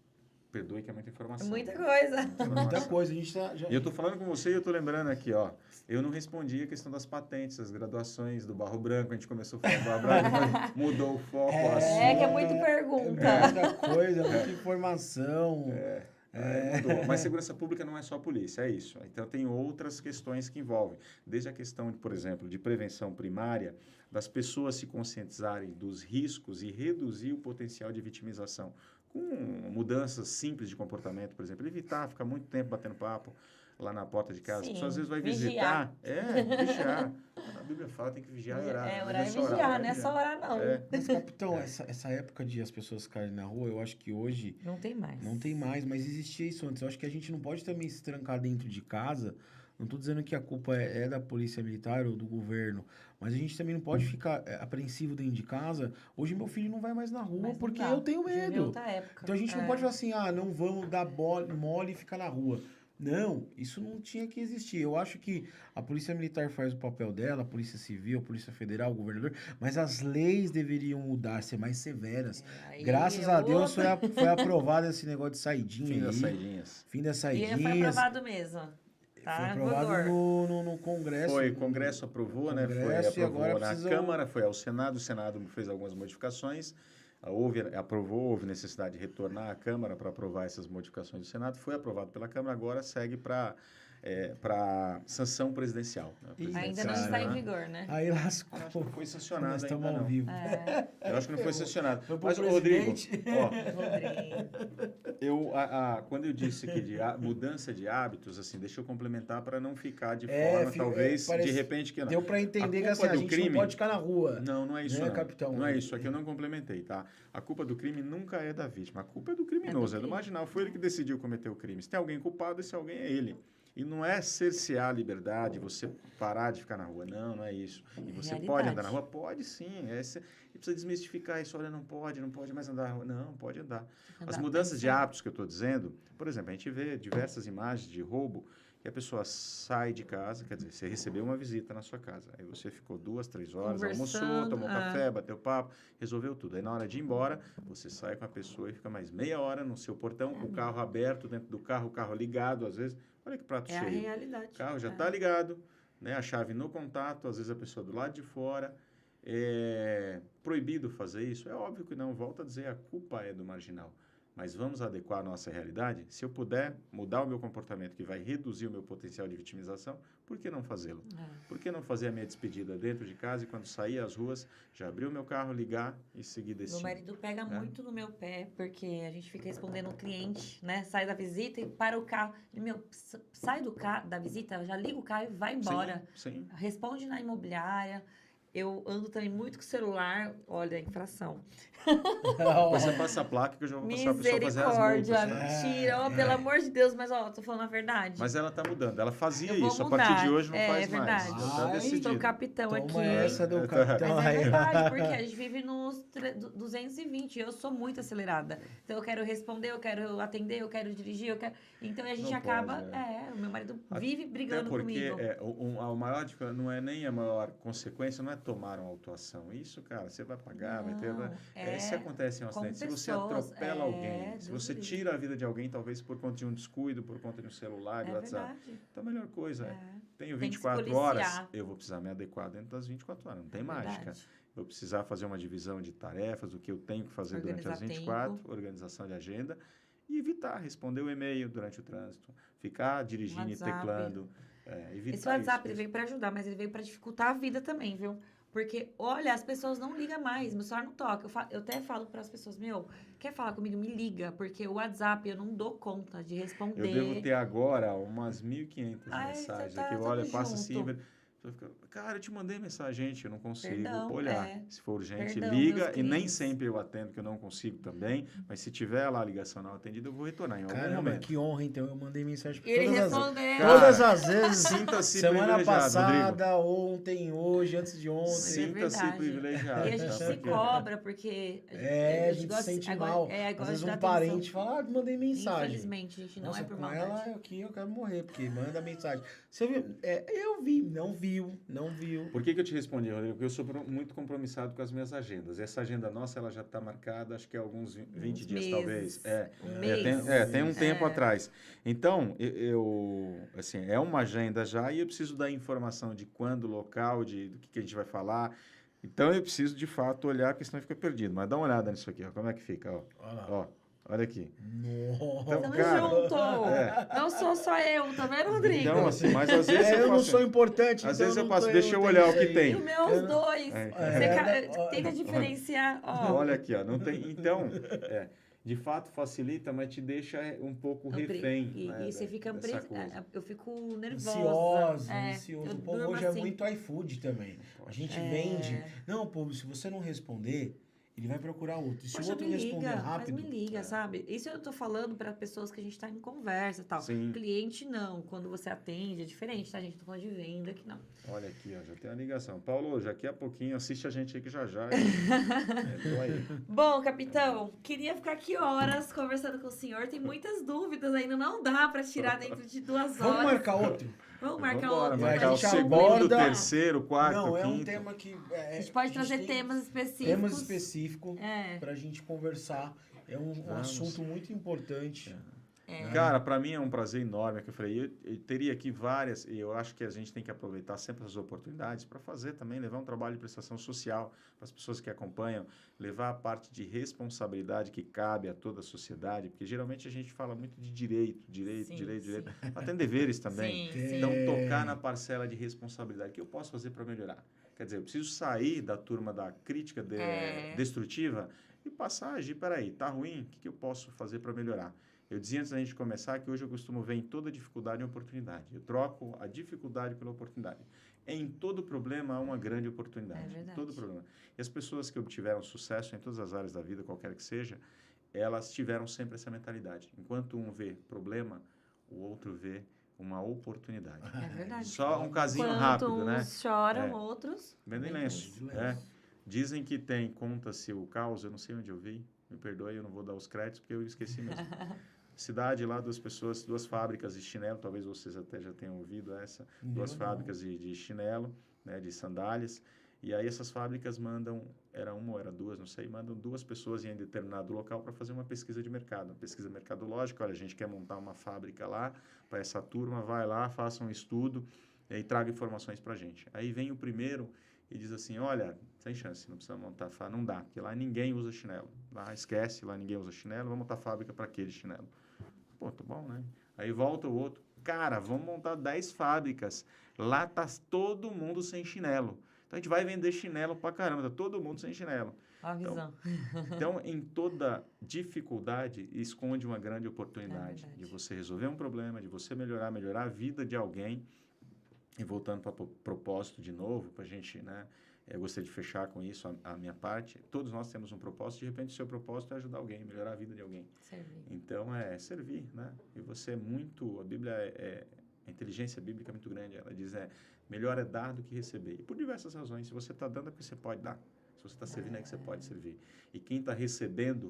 Perdoe que é muita informação. Muita coisa. Muita coisa. A gente tá, E eu tô falando com você e eu tô lembrando aqui, ó. Eu não respondi a questão das patentes, as graduações do Barro Branco. A gente começou falando do Barro Branco, mas mudou o foco. o assunto. Que é muito pergunta. Muita coisa, muita informação. Mudou. Mas segurança pública não é só a polícia, é isso. Então, tem outras questões que envolvem. Desde a questão, por exemplo, de prevenção primária, das pessoas se conscientizarem dos riscos e reduzir o potencial de vitimização. Com mudanças simples de comportamento, por exemplo. Evitar ficar muito tempo batendo papo lá na porta de casa. Sim, A pessoa às vezes vai vigiar. visitar. Vigiar. A Bíblia fala tem que vigiar e orar. Orar e vigiar, não é só orar, não. Mas, capitão, essa época de as pessoas ficarem na rua, eu acho que hoje... Não tem mais. Não tem mais, mas existia isso antes. Eu acho que a gente não pode também se trancar dentro de casa. Não estou dizendo que a culpa é da polícia militar ou do governo, mas a gente também não pode ficar apreensivo dentro de casa. Hoje meu filho não vai mais na rua porque eu tenho medo. Outra época. Então a gente não pode falar assim, não vamos dar mole e ficar na rua. Não, isso não tinha que existir. Eu acho que a polícia militar faz o papel dela, a polícia civil, a polícia federal, o governador, mas as leis deveriam mudar, ser mais severas. Graças a Deus foi aprovado esse negócio de saidinha. Fim das saidinhas. Fim das saidinhas. E foi aprovado mesmo. Tá? Foi aprovado no Congresso. O Congresso aprovou, né? Aprovou na Câmara, foi ao Senado. O Senado fez algumas modificações. Houve necessidade de retornar à Câmara para aprovar essas modificações do Senado. Foi aprovado pela Câmara, agora segue para sanção presidencial. Né? Ainda não está em vigor, né? Aí lascou. Acho que não foi sancionado Nós ainda, estamos ao não. vivo. Eu acho que não foi sancionado. Mas, Rodrigo, Rodrigo. Quando eu disse que de mudança de hábitos, assim, deixa eu complementar para não ficar de forma, talvez, de repente... que não. Deu para entender que assim, a gente não pode ficar na rua. Não é isso, não. Capitão? Não é isso, aqui eu não complementei, tá? A culpa do crime nunca é da vítima, a culpa é do criminoso, é do marginal. Foi ele que decidiu cometer o crime. Se tem alguém culpado, esse alguém é ele. E não é cercear a liberdade, você parar de ficar na rua. Não é isso. E você pode andar na rua? Pode sim. E precisa desmistificar isso. Olha, não pode mais andar na rua. Não, pode andar. As mudanças de hábitos que eu estou dizendo, por exemplo, a gente vê diversas imagens de roubo que a pessoa sai de casa, quer dizer, você recebeu uma visita na sua casa. Aí você ficou 2, 3 horas, almoçou, tomou café, bateu papo, resolveu tudo. Aí na hora de ir embora, você sai com a pessoa e fica mais meia hora no seu portão, o carro aberto dentro do carro, o carro ligado, às vezes. Olha que prato cheio. É a realidade. O carro já está ligado, né? A chave no contato, às vezes a pessoa do lado de fora. É proibido fazer isso? É óbvio que não. Volto a dizer, a culpa é do marginal. Mas vamos adequar a nossa realidade? Se eu puder mudar o meu comportamento, que vai reduzir o meu potencial de vitimização, por que não fazê-lo? Por que não fazer a minha despedida dentro de casa e quando sair às ruas, já abrir o meu carro, ligar e seguir destino? Meu marido pega muito no meu pé, porque a gente fica respondendo o cliente, né? Sai da visita e para o carro. Sai da visita, já liga o carro e vai embora. Sim. Responde na imobiliária. Eu ando também muito com o celular. Olha a infração. Você passa a placa que eu já vou passar a pessoa fazer as Misericórdia, multas. mentira. Pelo amor de Deus, mas tô falando a verdade. Mas ela tá mudando. Ela fazia Eu vou isso. mudar. A partir de hoje não faz é verdade. mais. Tá decidido. Estou capitão aqui. Toma essa do capitão Mas é aí. verdade, porque a gente vive nos 220. Eu sou muito acelerada. Então eu quero responder, eu quero atender, eu quero dirigir, eu quero... Então a gente Não acaba... pode, o meu marido vive brigando porque comigo. a maior dificuldade não é nem a maior consequência, não é tomar uma autuação. Isso, cara, você vai pagar, vai ter... se acontece um acidente, se você atropela alguém, se você tira a vida de alguém, talvez por conta de um descuido, por conta de um celular, de WhatsApp. Verdade. Então a melhor coisa tenho Tem que se 24 horas, policiar. eu vou precisar me adequar dentro das 24 horas. Não tem mágica. Verdade. Eu precisar fazer uma divisão de tarefas, do que eu tenho que fazer durante as 24, organização de agenda, e evitar responder o e-mail durante o trânsito, ficar dirigindo e teclando. Evitar Esse WhatsApp isso. ele veio para ajudar, mas ele veio para dificultar a vida também, viu? Porque, olha, as pessoas não ligam mais, meu celular não toca. Eu até falo para as pessoas, quer falar comigo? Me liga, porque o WhatsApp eu não dou conta de responder. Eu devo ter agora umas 1.500 mensagens tá aqui. tudo Olha, passa junto. assim. Você fica, cara, eu te mandei mensagem, gente, eu não consigo Perdão, olhar. Se for urgente, Perdão, liga. meus E nem clientes. sempre eu atendo, que eu não consigo também. Mas se tiver lá a ligação não atendida, eu vou retornar em algum Caramba, momento. que honra, então. Eu mandei mensagem pra E ele todas as, respondeu. todas as vezes. Sinta-se Semana privilegiado, passada, ontem, hoje, antes de ontem. Mas é Sinta-se verdade. privilegiado. E a gente tá? se cobra, porque... A gente gosta- se sente agora- mal. É, Às gosta vezes de dar um parente atenção. fala, mandei mensagem. Infelizmente, a gente não Nossa, é por com maldade. ela aqui eu quero morrer, porque manda mensagem. Você viu? Eu vi, não viu. Por que eu te respondi, Rodrigo? Porque eu sou muito compromissado com as minhas agendas. Essa agenda nossa, ela já está marcada, acho que há alguns 20 Uns dias, meses. talvez. Um mês. Tem um tempo É. atrás. Então, assim, é uma agenda já e eu preciso da informação de quando, local, do que a gente vai falar. Então, eu preciso, de fato, olhar, porque senão fica perdido. Mas dá uma olhada nisso aqui, ó. Como é que fica, ó. Olha lá. Ó, olha aqui. Nossa. Então, Tamo cara, junto! Não sou só eu, tá vendo, Rodrigo? Então, assim, mas às vezes eu eu não faço... sou importante, Às então vezes eu não passo, tô- deixa eu tenho olhar o isso que aí. tem. E os meus dois. É, Você tenta diferenciar. Ó, Olha aqui, ó, não tem. Então, de fato facilita, mas te deixa um pouco refém. E né, você fica dessa coisa. eu fico nervosa. Ansioso. Eu O povo durmo hoje assim. é muito iFood também. A gente vende. Não, povo, se você não responder, ele vai procurar outro. E se Poxa, o outro me responder liga, rápido. mas me liga, sabe? Isso eu tô falando para pessoas que a gente tá em conversa e tal. Sim. Cliente não, quando você atende é diferente, tá? A gente tá falando de venda que não. Olha aqui, ó, já tem a ligação. Paulo, daqui a pouquinho, assiste a gente aí que já. Tô aí. Bom, capitão, queria ficar aqui horas conversando com o senhor. Tem muitas dúvidas ainda, não dá para tirar dentro de 2 horas. Vamos marcar outro? Vamos marcar Vambora, outro. marcar a o gente segundo, aborda- terceiro, quarto, Não, é um quinto. tema que. A gente pode trazer tem temas específicos. temas específicos É. pra gente conversar. É um Vamos. assunto muito importante. Cara, para mim é um prazer enorme, que eu falei, eu teria aqui várias, e eu acho que a gente tem que aproveitar sempre as oportunidades para fazer também, levar um trabalho de prestação social para as pessoas que acompanham, levar a parte de responsabilidade que cabe a toda a sociedade, porque geralmente a gente fala muito de direito, Sim. mas tem deveres também. Sim, sim. Então, tocar na parcela de responsabilidade, o que eu posso fazer para melhorar? Quer dizer, eu preciso sair da turma da crítica destrutiva e passar a agir, peraí, tá ruim, o que eu posso fazer para melhorar? Eu dizia antes da gente começar que hoje eu costumo ver em toda dificuldade uma oportunidade. Eu troco a dificuldade pela oportunidade. Em todo problema há uma grande oportunidade. É verdade. Em todo problema. E as pessoas que obtiveram sucesso em todas as áreas da vida, qualquer que seja, elas tiveram sempre essa mentalidade. Enquanto um vê problema, o outro vê uma oportunidade. É verdade. Só um casinho Enquanto rápido, né? uns choram, É. outros... Vendem bem lenço. lenço. É. Dizem que tem, conta-se o caos, eu não sei onde eu vi, me perdoe, eu não vou dar os créditos, porque eu esqueci mesmo. Cidade lá, duas fábricas de chinelo, talvez vocês até já tenham ouvido essa, duas fábricas de chinelo, né, de sandálias, e aí essas fábricas mandam, era uma ou era duas, não sei, mandam 2 pessoas em determinado local para fazer uma pesquisa de mercado, uma pesquisa mercadológica, olha, a gente quer montar uma fábrica lá, para essa turma, vai lá, faça um estudo e traga informações para a gente. Aí vem o primeiro e diz assim, olha, sem chance, não precisa montar, não dá, porque lá ninguém usa chinelo, lá esquece, lá ninguém usa chinelo, vamos montar fábrica para aquele chinelo. Pô, tá bom, né? Aí volta o outro, cara, vamos montar 10 fábricas, lá tá todo mundo sem chinelo. Então a gente vai vender chinelo pra caramba, tá todo mundo sem chinelo. Ó a visão. Então, em toda dificuldade, esconde uma grande oportunidade verdade. de você resolver um problema, de você melhorar a vida de alguém. E voltando para o propósito de novo, para a gente, né? Eu gostaria de fechar com isso a minha parte. Todos nós temos um propósito, de repente o seu propósito é ajudar alguém, melhorar a vida de alguém. Servir. Então, é servir, né? E você é muito... A Bíblia a inteligência bíblica é muito grande. Ela diz, melhor é dar do que receber. E por diversas razões. Se você está dando, é porque você pode dar. Se você está servindo, é que você pode servir. E quem está recebendo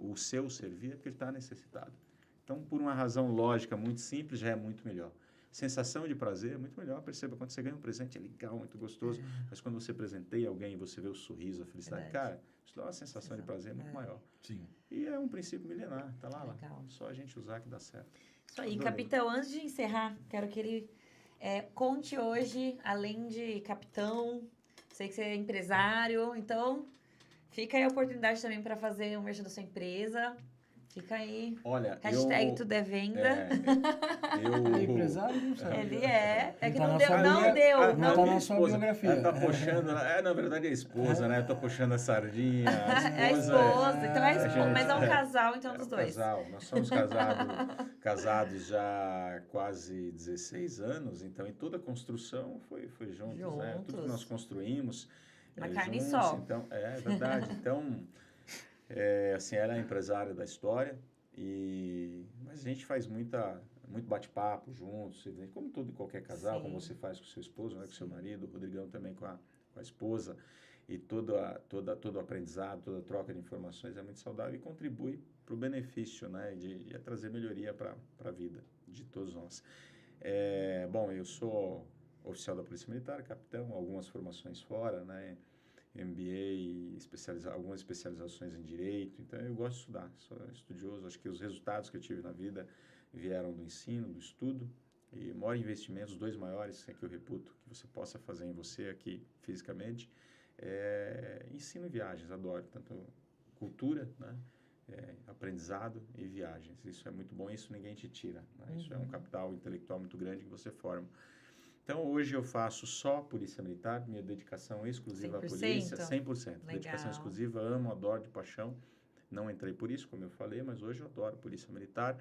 o seu servir, é porque ele está necessitado. Então, por uma razão lógica muito simples, já é muito melhor. Sensação de prazer é muito melhor. Perceba, quando você ganha um presente, é legal, muito gostoso. Mas quando você presenteia alguém e você vê o sorriso, a felicidade, Verdade. cara, isso dá uma sensação de prazer muito maior. Sim. E é um princípio milenar, tá lá. Legal. Só a gente usar que dá certo. Isso aí, Adorei. capitão, antes de encerrar, quero que ele conte hoje, além de capitão, sei que você é empresário, então fica aí a oportunidade também para fazer um merchan da sua empresa. Fica aí. Olha, Hashtag tudo é venda. Ele é empresário? Não sabe. Ele é. É que Não tá não na deu, sua não bio- deu. não Não tá minha na sua esposa, biografia. ela tá puxando, na verdade é a esposa, né? Tá puxando a sardinha. É a esposa, então é a esposa, gente, mas é um casal, então, é dos um dois. casal. Nós somos casados já há quase 16 anos, então em toda a construção foi juntos, né? Tudo que Juntos. nós construímos Na carne juntos, só. então, é verdade. Então, assim, ela é a empresária da história, mas a gente faz muito bate-papo juntos, como todo e qualquer casal, Sim. como você faz com seu esposo, né, com seu marido, o Rodrigão também com a esposa, e todo o aprendizado, toda a troca de informações é muito saudável e contribui para o benefício, né, de trazer melhoria para a vida de todos nós. Bom, eu sou oficial da Polícia Militar, capitão, algumas formações fora, né, MBA, algumas especializações em Direito, então eu gosto de estudar, sou estudioso, acho que os resultados que eu tive na vida vieram do ensino, do estudo, e o maior investimento, os dois maiores que eu reputo que você possa fazer em você aqui fisicamente, ensino e viagens, adoro, tanto cultura, né, aprendizado e viagens, isso é muito bom, isso ninguém te tira, né? Isso é um capital intelectual muito grande que você forma. Então, hoje eu faço só Polícia Militar, minha dedicação exclusiva à polícia, 100%. Legal. Dedicação exclusiva, amo, adoro de paixão. Não entrei por isso, como eu falei, mas hoje eu adoro Polícia Militar.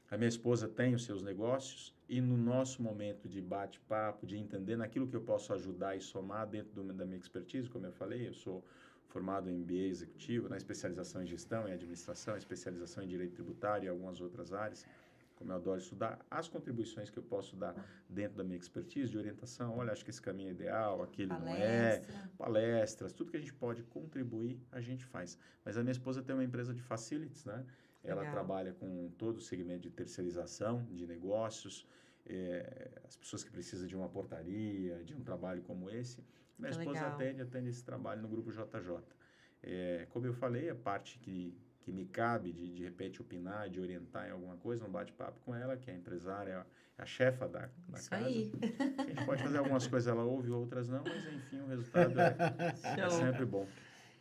A minha esposa tem os seus negócios e no nosso momento de bate-papo, de entender naquilo que eu posso ajudar e somar dentro da minha expertise, como eu falei, eu sou formado em MBA executivo, na especialização em gestão e administração, especialização em direito tributário e algumas outras áreas. Como eu adoro estudar, as contribuições que eu posso dar dentro da minha expertise de orientação, olha, acho que esse caminho é ideal, aquele não é, palestras, tudo que a gente pode contribuir, a gente faz. Mas a minha esposa tem uma empresa de facilities, né? Ela trabalha com todo o segmento de terceirização, de negócios, as pessoas que precisam de uma portaria, de um trabalho como esse. Minha esposa atende esse trabalho no Grupo JJ. Como eu falei, a parte que me cabe de repente opinar, de orientar em alguma coisa, um bate-papo com ela, que é a empresária, a chefa da casa. Aí. A gente pode fazer algumas coisas, ela ouve, outras não, mas enfim, o resultado é sempre bom.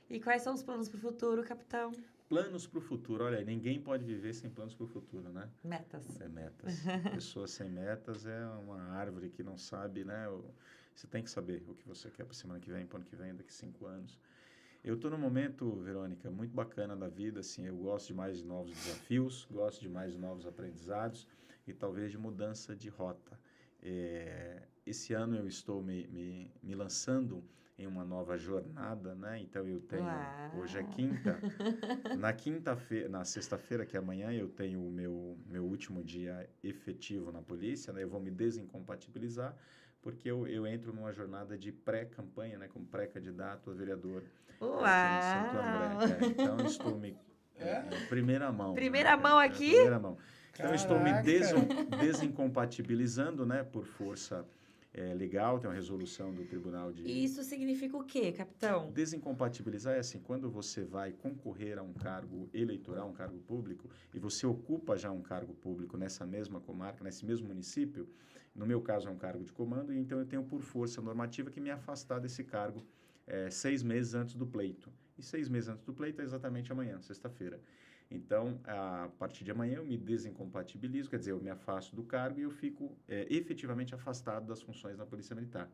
E quais são os planos para o futuro, capitão? Planos para o futuro, olha, ninguém pode viver sem planos para o futuro, né? Metas. Metas. Pessoas sem metas é uma árvore que não sabe, né? Você tem que saber o que você quer para a semana que vem, para o ano que vem, daqui 5 anos. Eu estou num momento, Verônica, muito bacana da vida, assim, eu gosto demais de novos desafios, gosto demais de novos aprendizados e talvez de mudança de rota. Esse ano eu estou me lançando em uma nova jornada, né? Então eu tenho, hoje é quinta, na sexta-feira, que é amanhã, eu tenho o meu último dia efetivo na polícia, né? Eu vou me desincompatibilizar, porque eu entro numa jornada de pré-campanha, né? Como pré-candidato a vereador. Uau! Aqui em Santo André. Então, estou primeira mão. Primeira mão aqui? Primeira mão. Então, Caraca. estou me desincompatibilizando, né? Por força legal, tem uma resolução do Tribunal de... E isso significa o quê, capitão? Desincompatibilizar é assim, quando você vai concorrer a um cargo eleitoral, um cargo público, e você ocupa já um cargo público nessa mesma comarca, nesse mesmo município, no meu caso é um cargo de comando, e então eu tenho por força normativa que me afastar desse cargo 6 meses antes do pleito. E 6 meses antes do pleito é exatamente amanhã, sexta-feira. Então, a partir de amanhã eu me desincompatibilizo, quer dizer, eu me afasto do cargo e eu fico efetivamente afastado das funções na Polícia Militar.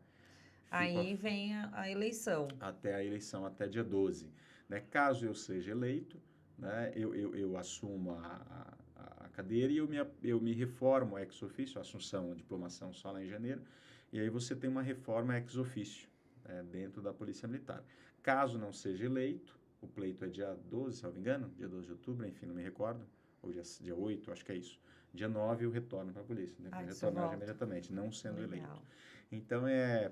Aí vem a eleição. Até a eleição, até dia 12. Né? Caso eu seja eleito, né, eu assumo a cadeira e eu me reformo ex officio, assunção, a diplomação só lá em janeiro, e aí você tem uma reforma ex officio dentro da Polícia Militar. Caso não seja eleito, o pleito é dia 12, se não me engano, dia 12 de outubro, enfim, não me recordo, ou dia 8, acho que é isso. Dia 9 eu retorno para a polícia, né? Retornar imediatamente, não sendo eleito. Então,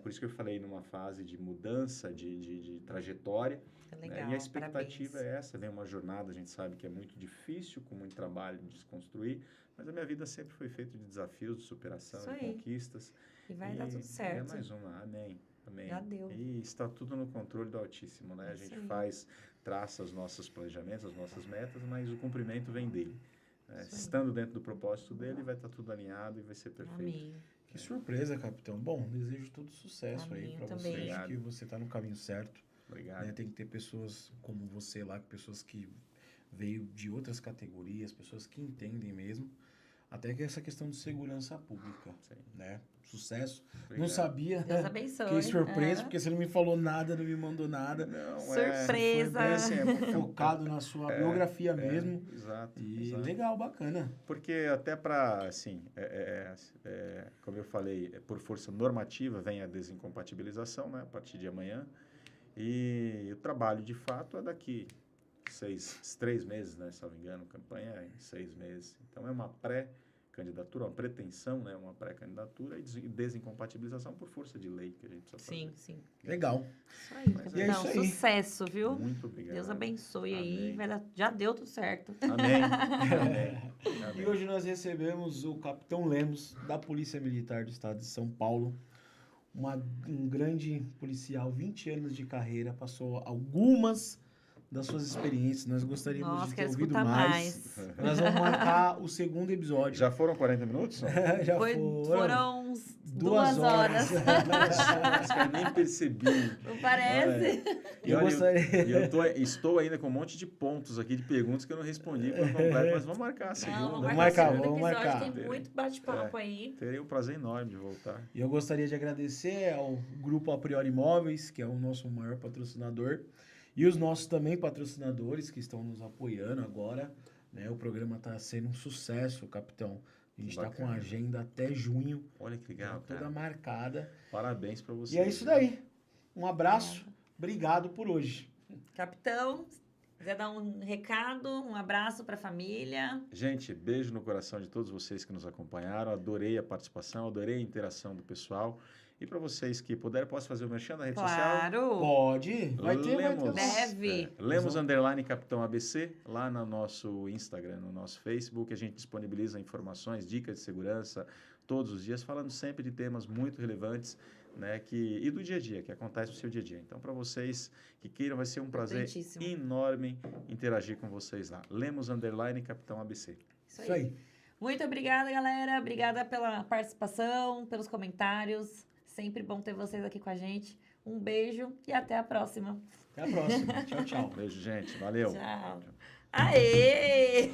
por isso que eu falei numa fase de mudança, de trajetória. Legal, e a expectativa parabéns. é essa, vem uma jornada, a gente sabe que é muito difícil, com muito trabalho de desconstruir, mas a minha vida sempre foi feita de desafios, de superação, de conquistas. E vai dar tudo certo. É mais uma, amém. Amém. Já deu. E está tudo no controle do Altíssimo, né? A gente traça os nossos planejamentos, as nossas metas, mas o cumprimento vem dele. Estando dentro do propósito dele, vai estar tudo alinhado e vai ser perfeito. Amém. Que surpresa, capitão. Bom, desejo todo sucesso aí para você. Acho que você está no caminho certo. Obrigado. Né? Tem que ter pessoas como você lá, pessoas que veio de outras categorias, pessoas que entendem mesmo, até que essa questão de segurança pública, Sim. né? Sucesso. Obrigado. Não sabia, Deus abençoe. fiquei surpreso, É. porque você não me falou nada, não me mandou nada. Não, Surpresa. É, assim, Focado na sua biografia mesmo. Exato. E exato. legal, bacana. Porque até para, assim, como eu falei, por força normativa vem a desincompatibilização, né, a partir de amanhã. E o trabalho, de fato, é daqui 3 meses, né, se não me engano, campanha é em 6 meses. Então, é uma pré-candidatura, uma pretensão, né, uma pré-candidatura e desincompatibilização por força de lei que a gente precisa fazer. Sim, sim. Legal. Isso aí, Mas é capitão. isso aí. Sucesso, viu? Muito obrigado. Deus abençoe aí. Amém. Vai dar... Já deu tudo certo. Amém. Amém. E Amém. hoje nós recebemos o Capitão Lemos, da Polícia Militar do Estado de São Paulo. Um grande policial, 20 anos de carreira, passou algumas das suas experiências. Nós gostaríamos Nossa, de ter quero ouvido escutar mais. mais. Nós vamos marcar o segundo episódio. Já foram 40 minutos? Já Foram uns 2 horas. Nossa, eu nem percebi. Não parece? E Eu olha, gostaria... estou ainda com um monte de pontos aqui, de perguntas que eu não respondi por completo, mas vamos marcar a segunda. Não, Vamos vamos marcar, marcar o segundo vamos episódio. marcar. Tem muito bate-papo aí. Terei um prazer enorme de voltar. E eu gostaria de agradecer ao Grupo A Priori Imóveis, que é o nosso maior patrocinador, e os nossos também patrocinadores que estão nos apoiando agora. Né? O programa está sendo um sucesso, capitão. A gente está com a Bacana. agenda até junho, Olha que legal, toda cara. marcada. Parabéns para você. E é isso daí. Um abraço, obrigado por hoje. Capitão, quiser dar um recado, um abraço para a família. Gente, beijo no coração de todos vocês que nos acompanharam. Adorei a participação, adorei a interação do pessoal. E para vocês que puderem, posso fazer o merchan da rede social? Claro. Pode, vai ter Lemos, lá. Deve. Lemos _ Capitão ABC, lá no nosso Instagram, no nosso Facebook, a gente disponibiliza informações, dicas de segurança, todos os dias, falando sempre de temas muito relevantes, né, e do dia a dia, que acontece no seu dia a dia. Então, para vocês que queiram, vai ser um prazer Importantíssimo. enorme interagir com vocês lá. Lemos _ Capitão ABC. Isso Isso aí. Muito obrigada, galera. Obrigada pela participação, pelos comentários. Sempre bom ter vocês aqui com a gente. Um beijo e até a próxima. Até a próxima. Tchau, tchau. Beijo, gente. Valeu. Tchau. Aê!